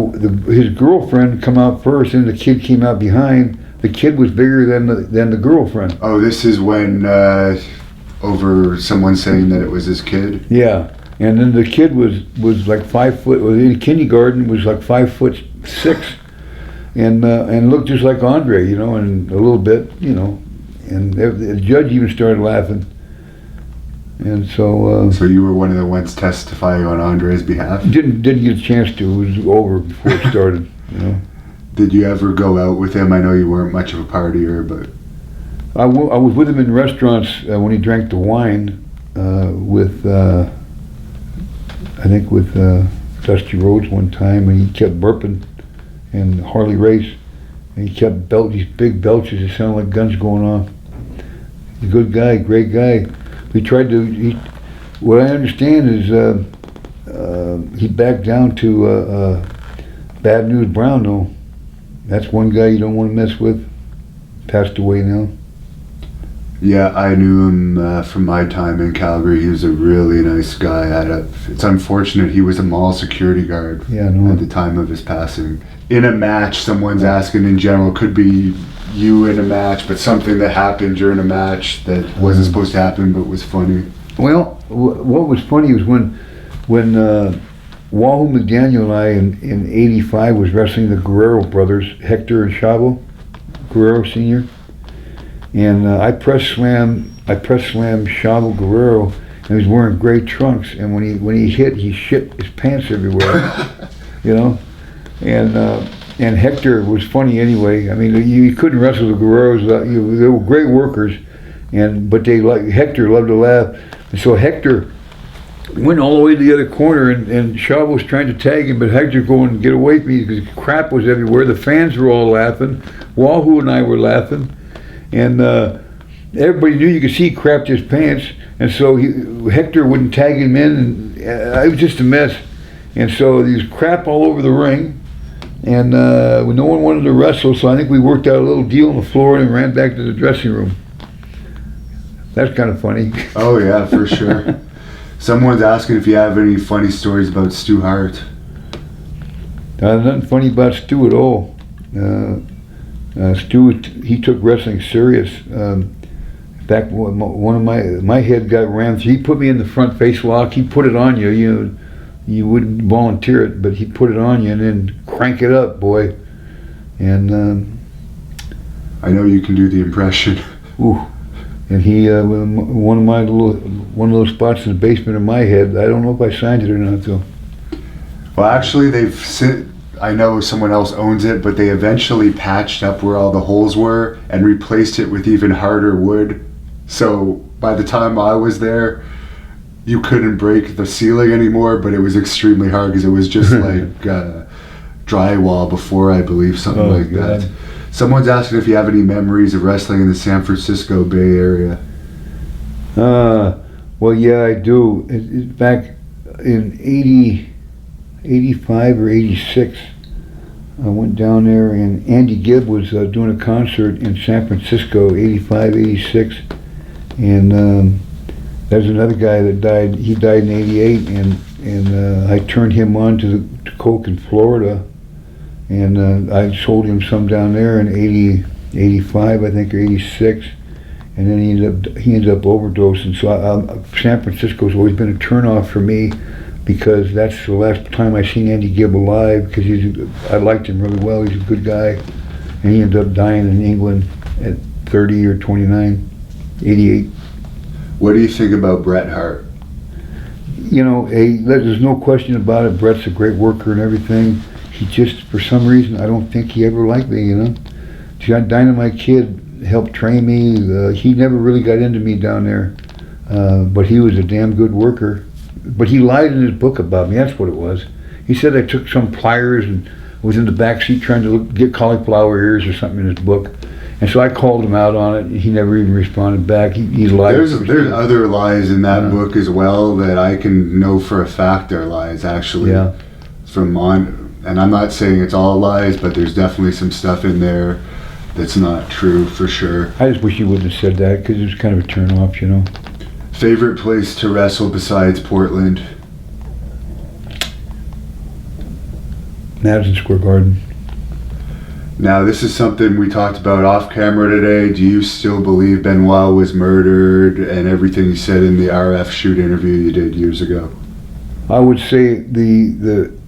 his girlfriend come out first, and the kid came out behind. The kid was bigger than the girlfriend. Oh, this is when over someone saying that it was his kid. Yeah, and then the kid was like 5 foot. Was in kindergarten, was like 5'6", and looked just like Andre, and a little bit, and the judge even started laughing. And so. So you were one of the ones testifying on Andre's behalf? Didn't get a chance to. It was over before it started. Did you ever go out with him? I know you weren't much of a partier, but. I was with him in restaurants when he drank the wine with Dusty Rhodes one time, and he kept burping, and Harley Race, and he kept these big belches. It sounded like guns going off. He's a good guy, great guy. What I understand is he backed down to Bad News Brown, though. That's one guy you don't want to mess with. Passed away now. Yeah, I knew him from my time in Calgary. He was a really nice guy. It's unfortunate he was a mall security guard at the time of his passing. In a match, someone's asking in general, could be you in a match, but something that happened during a match that wasn't supposed to happen but was funny. Well, what was funny was when Wahoo McDaniel and I in '85 was wrestling the Guerrero brothers, Hector and Chavo, Guerrero Sr., and I press slammed Chavo Guerrero, and he was wearing gray trunks, and when he hit, he shit his pants everywhere, and Hector was funny anyway. I mean, you couldn't wrestle the Guerreros. They were great workers, but Hector loved to laugh, and so Hector went all the way to the other corner, and Shaw was trying to tag him, but Hector going to get away from me because crap was everywhere. The fans were all laughing. Wahoo and I were laughing, and everybody knew you could see he crapped his pants, and so Hector wouldn't tag him in, and it was just a mess. And so there was crap all over the ring, and no one wanted to wrestle, so I think we worked out a little deal on the floor and ran back to the dressing room. That's kind of funny. Oh yeah, for sure. Someone's asking if you have any funny stories about Stu Hart. Nothing funny about Stu at all. Stu, he took wrestling serious. In fact, one of my head got rammed. He put me in the front face lock. He put it on you. You wouldn't volunteer it, but he put it on you and then crank it up, boy. And I know you can do the impression. Ooh. And he one of those spots in the basement of my head. I don't know if I signed it or not, though. Well, actually, I know someone else owns it, but they eventually patched up where all the holes were and replaced it with even harder wood. So by the time I was there, you couldn't break the ceiling anymore, but it was extremely hard because it was just like drywall before, I believe, something like God. that. Someone's asking if you have any memories of wrestling in the San Francisco Bay Area. Well, yeah, I do. Back in 85 or 86, I went down there, and Andy Gibb was doing a concert in San Francisco, 85, 86. And there's another guy that died. He died in 88, and I turned him on to coke in Florida. And I sold him some down there in 85, I think, or 86, and then he ended up overdosing. So San Francisco's always been a turnoff for me, because that's the last time I seen Andy Gibb alive. Because I liked him really well. He's a good guy, and he ended up dying in England at 30 or 29, 88. What do you think about Bret Hart? You know, there's no question about it. Bret's a great worker and everything. He just, for some reason, I don't think he ever liked me, you know. Dynamite Kid helped train me. He never really got into me down there, but he was a damn good worker. But he lied in his book about me, that's what it was. He said I took some pliers and was in the back seat trying to get cauliflower ears or something in his book. And so I called him out on it, and he never even responded back. He lied. There's other lies in that book as well that I can know for a fact are lies, actually. Yeah. And I'm not saying it's all lies, but there's definitely some stuff in there that's not true, for sure. I just wish he wouldn't have said that, because it was kind of a turn-off, you know. Favorite place to wrestle besides Portland? Madison Square Garden. Now, this is something we talked about off camera today. Do you still believe Benoit was murdered and everything you said in the RF shoot interview you did years ago? I would say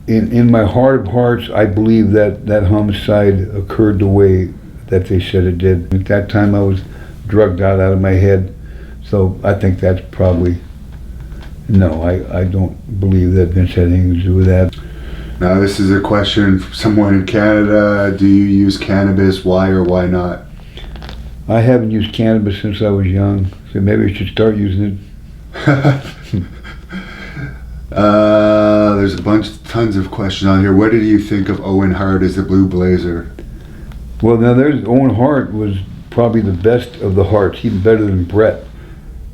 in my heart of hearts, I believe that homicide occurred the way that they said it did. At that time, I was drugged out of my head, so I think that's probably, no, I don't believe that Vince had anything to do with that. Now, this is a question from someone in Canada. Do you use cannabis? Why or why not? I haven't used cannabis since I was young, so maybe I should start using it. There's tons of questions on here. What did you think of Owen Hart as the Blue Blazer? Well, now Owen Hart was probably the best of the Harts, even better than Bret.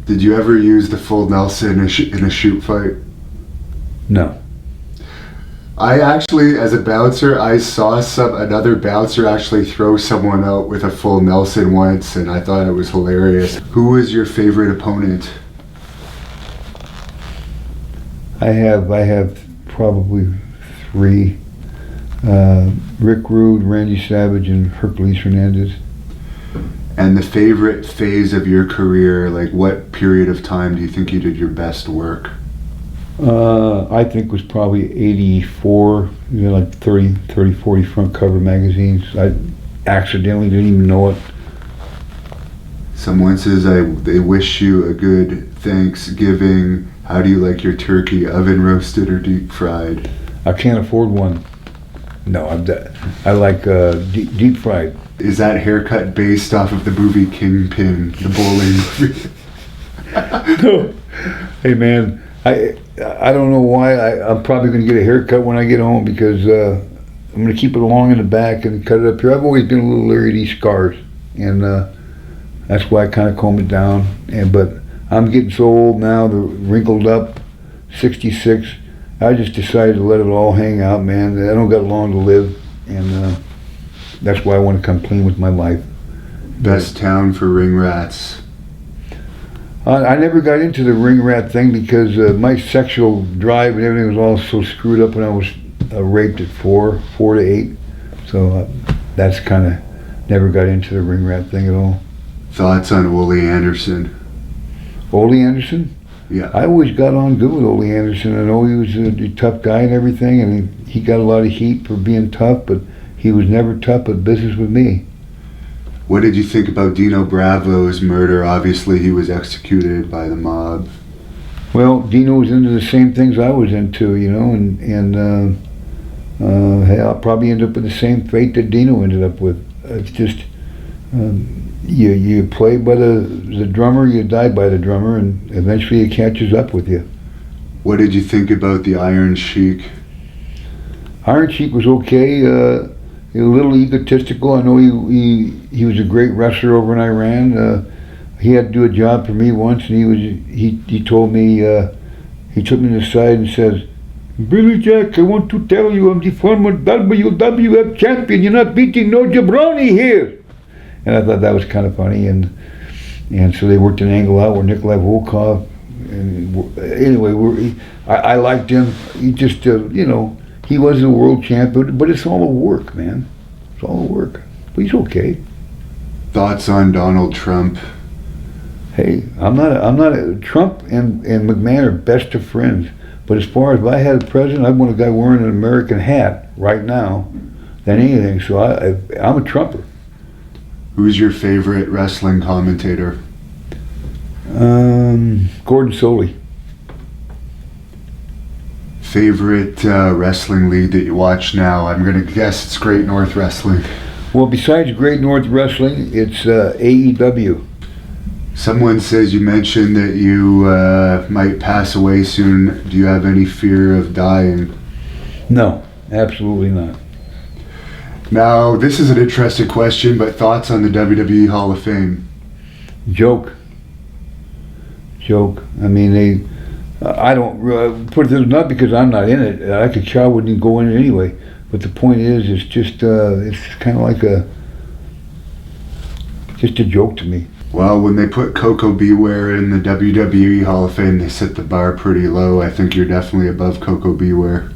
Did you ever use the full Nelson in a shoot fight? No. I actually, as a bouncer, I saw another bouncer actually throw someone out with a full Nelson once, and I thought it was hilarious. Who was your favorite opponent? I have probably three. Rick Rude, Randy Savage, and Hercules Hernandez. And the favorite phase of your career, like what period of time do you think you did your best work? I think it was probably 84, like 30, 40 front cover magazines. I accidentally didn't even know it. Someone says they wish you a good Thanksgiving. How do you like your turkey, oven roasted or deep fried? I can't afford one. No, I like deep fried. Is that haircut based off of the movie Kingpin, the bowling movie? No. Hey man, I don't know why. I'm probably going to get a haircut when I get home because I'm going to keep it long in the back and cut it up here. I've always been a little leery of these scars, and that's why I kind of comb it down. But I'm getting so old now, the wrinkled up, 66. I just decided to let it all hang out, man. I don't got long to live, and that's why I want to come clean with my life. Best town for ring rats. I never got into the ring rat thing because my sexual drive and everything was all so screwed up when I was raped at 4 to 8. So that's kind of never got into the ring rat thing at all. Thoughts on Ole Anderson? Ole Anderson? Yeah. I always got on good with Ole Anderson. I know he was a tough guy and everything, and he got a lot of heat for being tough, but he was never tough at business with me. What did you think about Dino Bravo's murder? Obviously, he was executed by the mob. Well, Dino was into the same things I was into, you know, and hey, I'll probably end up with the same fate that Dino ended up with. It's just you play by the drummer, you die by the drummer, and eventually it catches up with you. What did you think about the Iron Sheik? Iron Sheik was okay. A little egotistical. I know he was a great wrestler over in Iran. He had to do a job for me once, and he told me, he took me to the side and says, "Billy Jack, I want to tell you I'm the former WWF champion. You're not beating no jabroni here." And I thought that was kind of funny, and so they worked an angle out where Nikolai Volkov. And anyway, I liked him. He just you know. He was a world champion, but it's all a work, man. It's all a work. But he's okay. Thoughts on Donald Trump? Hey, I'm not Trump and McMahon are best of friends. But as far as if I had a president, I'd want a guy wearing an American hat right now than anything. So I'm a Trumper. Who's your favorite wrestling commentator? Gordon Soley. Favorite wrestling league that you watch now? I'm going to guess it's Great North Wrestling. Well, besides Great North Wrestling, it's AEW. Someone says you mentioned that you might pass away soon. Do you have any fear of dying? No, absolutely not. Now, this is an interesting question, but thoughts on the WWE Hall of Fame? Joke. I mean, I don't put it this, not because I'm not in it. I could chow wouldn't even go in it anyway. But the point is, it's just it's kind of like just a joke to me. Well, when they put Coco Beware in the WWE Hall of Fame, they set the bar pretty low. I think you're definitely above Coco Beware.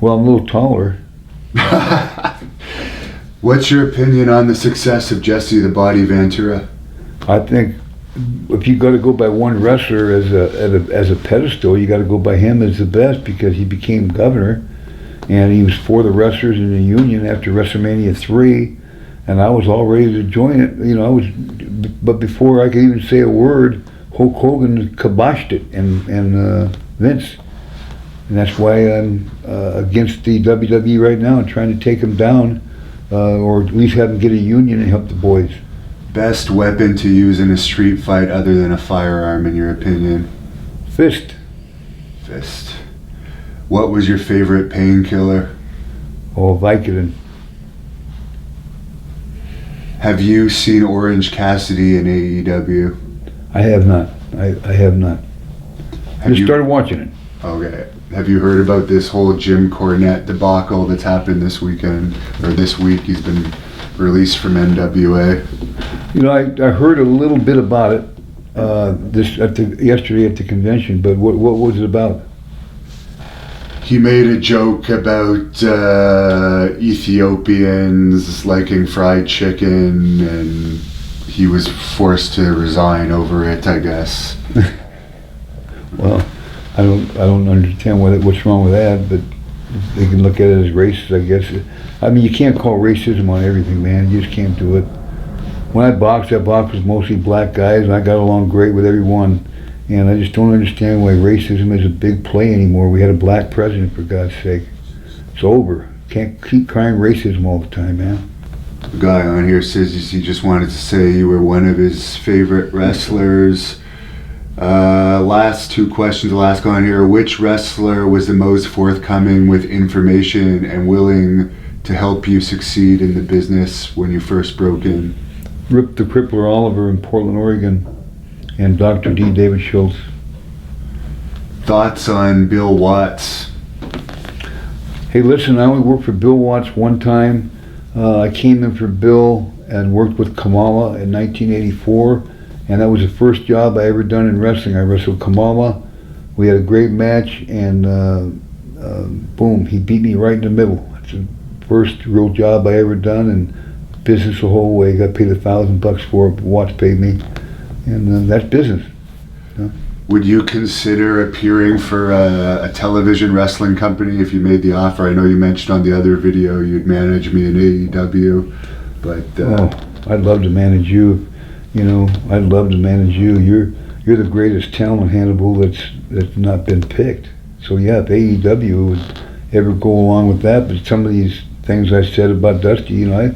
Well, I'm a little taller. What's your opinion on the success of Jesse the Body Ventura? I think if you got to go by one wrestler as a pedestal, you got to go by him as the best because he became governor, and he was for the wrestlers in the union after WrestleMania 3, and I was all ready to join it. You know, but before I could even say a word, Hulk Hogan kiboshed it, and Vince, and that's why I'm against the WWE right now and trying to take him down, or at least have him get a union and help the boys. Best weapon to use in a street fight other than a firearm, in your opinion? Fist. What was your favorite painkiller? Oh, Vicodin. Have you seen Orange Cassidy in AEW? I have not. I have not. I just started watching it. Okay. Have you heard about this whole Jim Cornette debacle that's happened this weekend, or this week? He's been released from NWA. You know, I heard a little bit about it yesterday at the convention, but what was it about? He made a joke about Ethiopians liking fried chicken, and he was forced to resign over it, I guess. Well, I don't understand what's wrong with that, but they can look at it as racist, I guess. I mean, you can't call racism on everything, man. You just can't do it. When I boxed with mostly black guys, and I got along great with everyone. And I just don't understand why racism is a big play anymore. We had a black president, for God's sake. It's over. Can't keep crying racism all the time, man. The guy on here says he just wanted to say you were one of his favorite wrestlers. Last two questions I'll ask on here. Which wrestler was the most forthcoming with information and willing to help you succeed in the business when you first broke in? Rip the Crippler Oliver in Portland, Oregon, and Dr. D. David Schultz. Thoughts on Bill Watts? Hey, listen, I only worked for Bill Watts one time. I came in for Bill and worked with Kamala in 1984, and that was the first job I ever done in wrestling. I wrestled Kamala. We had a great match, and boom, he beat me right in the middle. It's the first real job I ever done, and business the whole way. Got paid $1,000 for it. Watts paid me, and that's business. Would you consider appearing for a television wrestling company if you made the offer? I know you mentioned on the other video you'd manage me in AEW, but I'd love to manage you. You know, I'd love to manage you. You're the greatest talent, Hannibal, that's not been picked. So yeah, if AEW would ever go along with that, but some of these things I said about Dusty, you got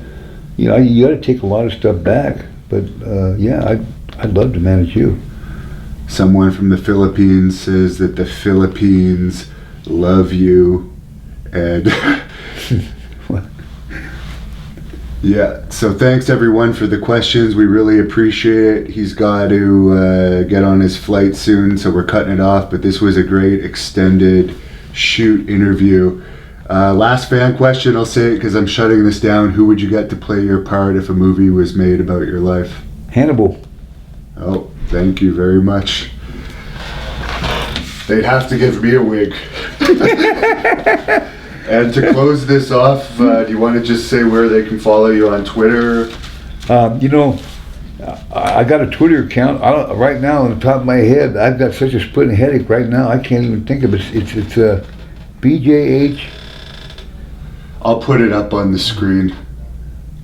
to take a lot of stuff back. But yeah, I'd love to manage you. Someone from the Philippines says that the Philippines love you, and yeah, so thanks everyone for the questions. We really appreciate it. He's got to get on his flight soon, so we're cutting it off, but this was a great extended shoot interview. Last fan question, I'll say it because I'm shutting this down. Who would you get to play your part if a movie was made about your life? Hannibal. Oh, thank you very much. They'd have to give me a wig. And to close this off, do you want to just say where they can follow you on Twitter? I got a Twitter account. Right now, on the top of my head, I've got such a splitting headache right now, I can't even think of it. It's BJH. I'll put it up on the screen.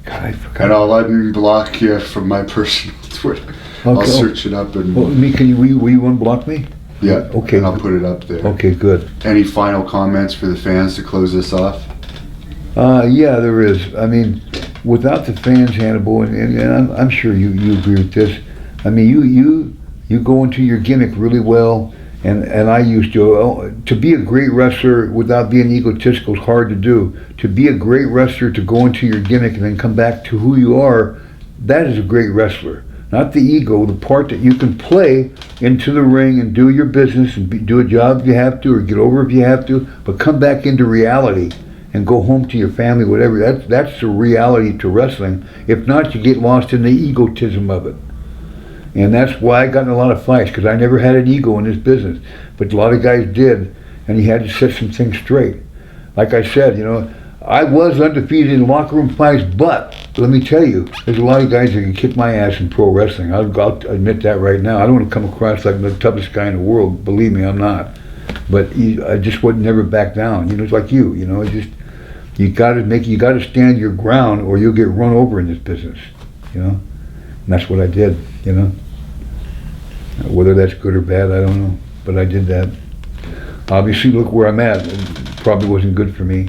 God, I forgot. And I'll unblock you from my personal Twitter. Okay. I'll search it up and... Well, can you unblock me? Yeah, okay. And I'll put it up there. Okay, good. Any final comments for the fans to close this off? Yeah, there is. I mean, without the fans, Hannibal, and I'm sure you agree with this. I mean, you go into your gimmick really well, and I used to be a great wrestler without being egotistical is hard to do. To be a great wrestler, to go into your gimmick and then come back to who you are, that is a great wrestler. Not the ego, the part that you can play into the ring and do your business and do a job if you have to, or get over if you have to, but come back into reality and go home to your family, whatever. That's the reality to wrestling. If not, you get lost in the egotism of it. And that's why I got in a lot of fights, because I never had an ego in this business. But a lot of guys did, and you had to set some things straight. Like I said, I was undefeated in locker room fights, but let me tell you, there's a lot of guys that can kick my ass in pro wrestling. I'll admit that right now. I don't want to come across like the toughest guy in the world. Believe me, I'm not. But I just would never back down. It's like you. It's just you got to stand your ground, or you'll get run over in this business. And that's what I did. Whether that's good or bad, I don't know. But I did that. Obviously, look where I'm at. It probably wasn't good for me.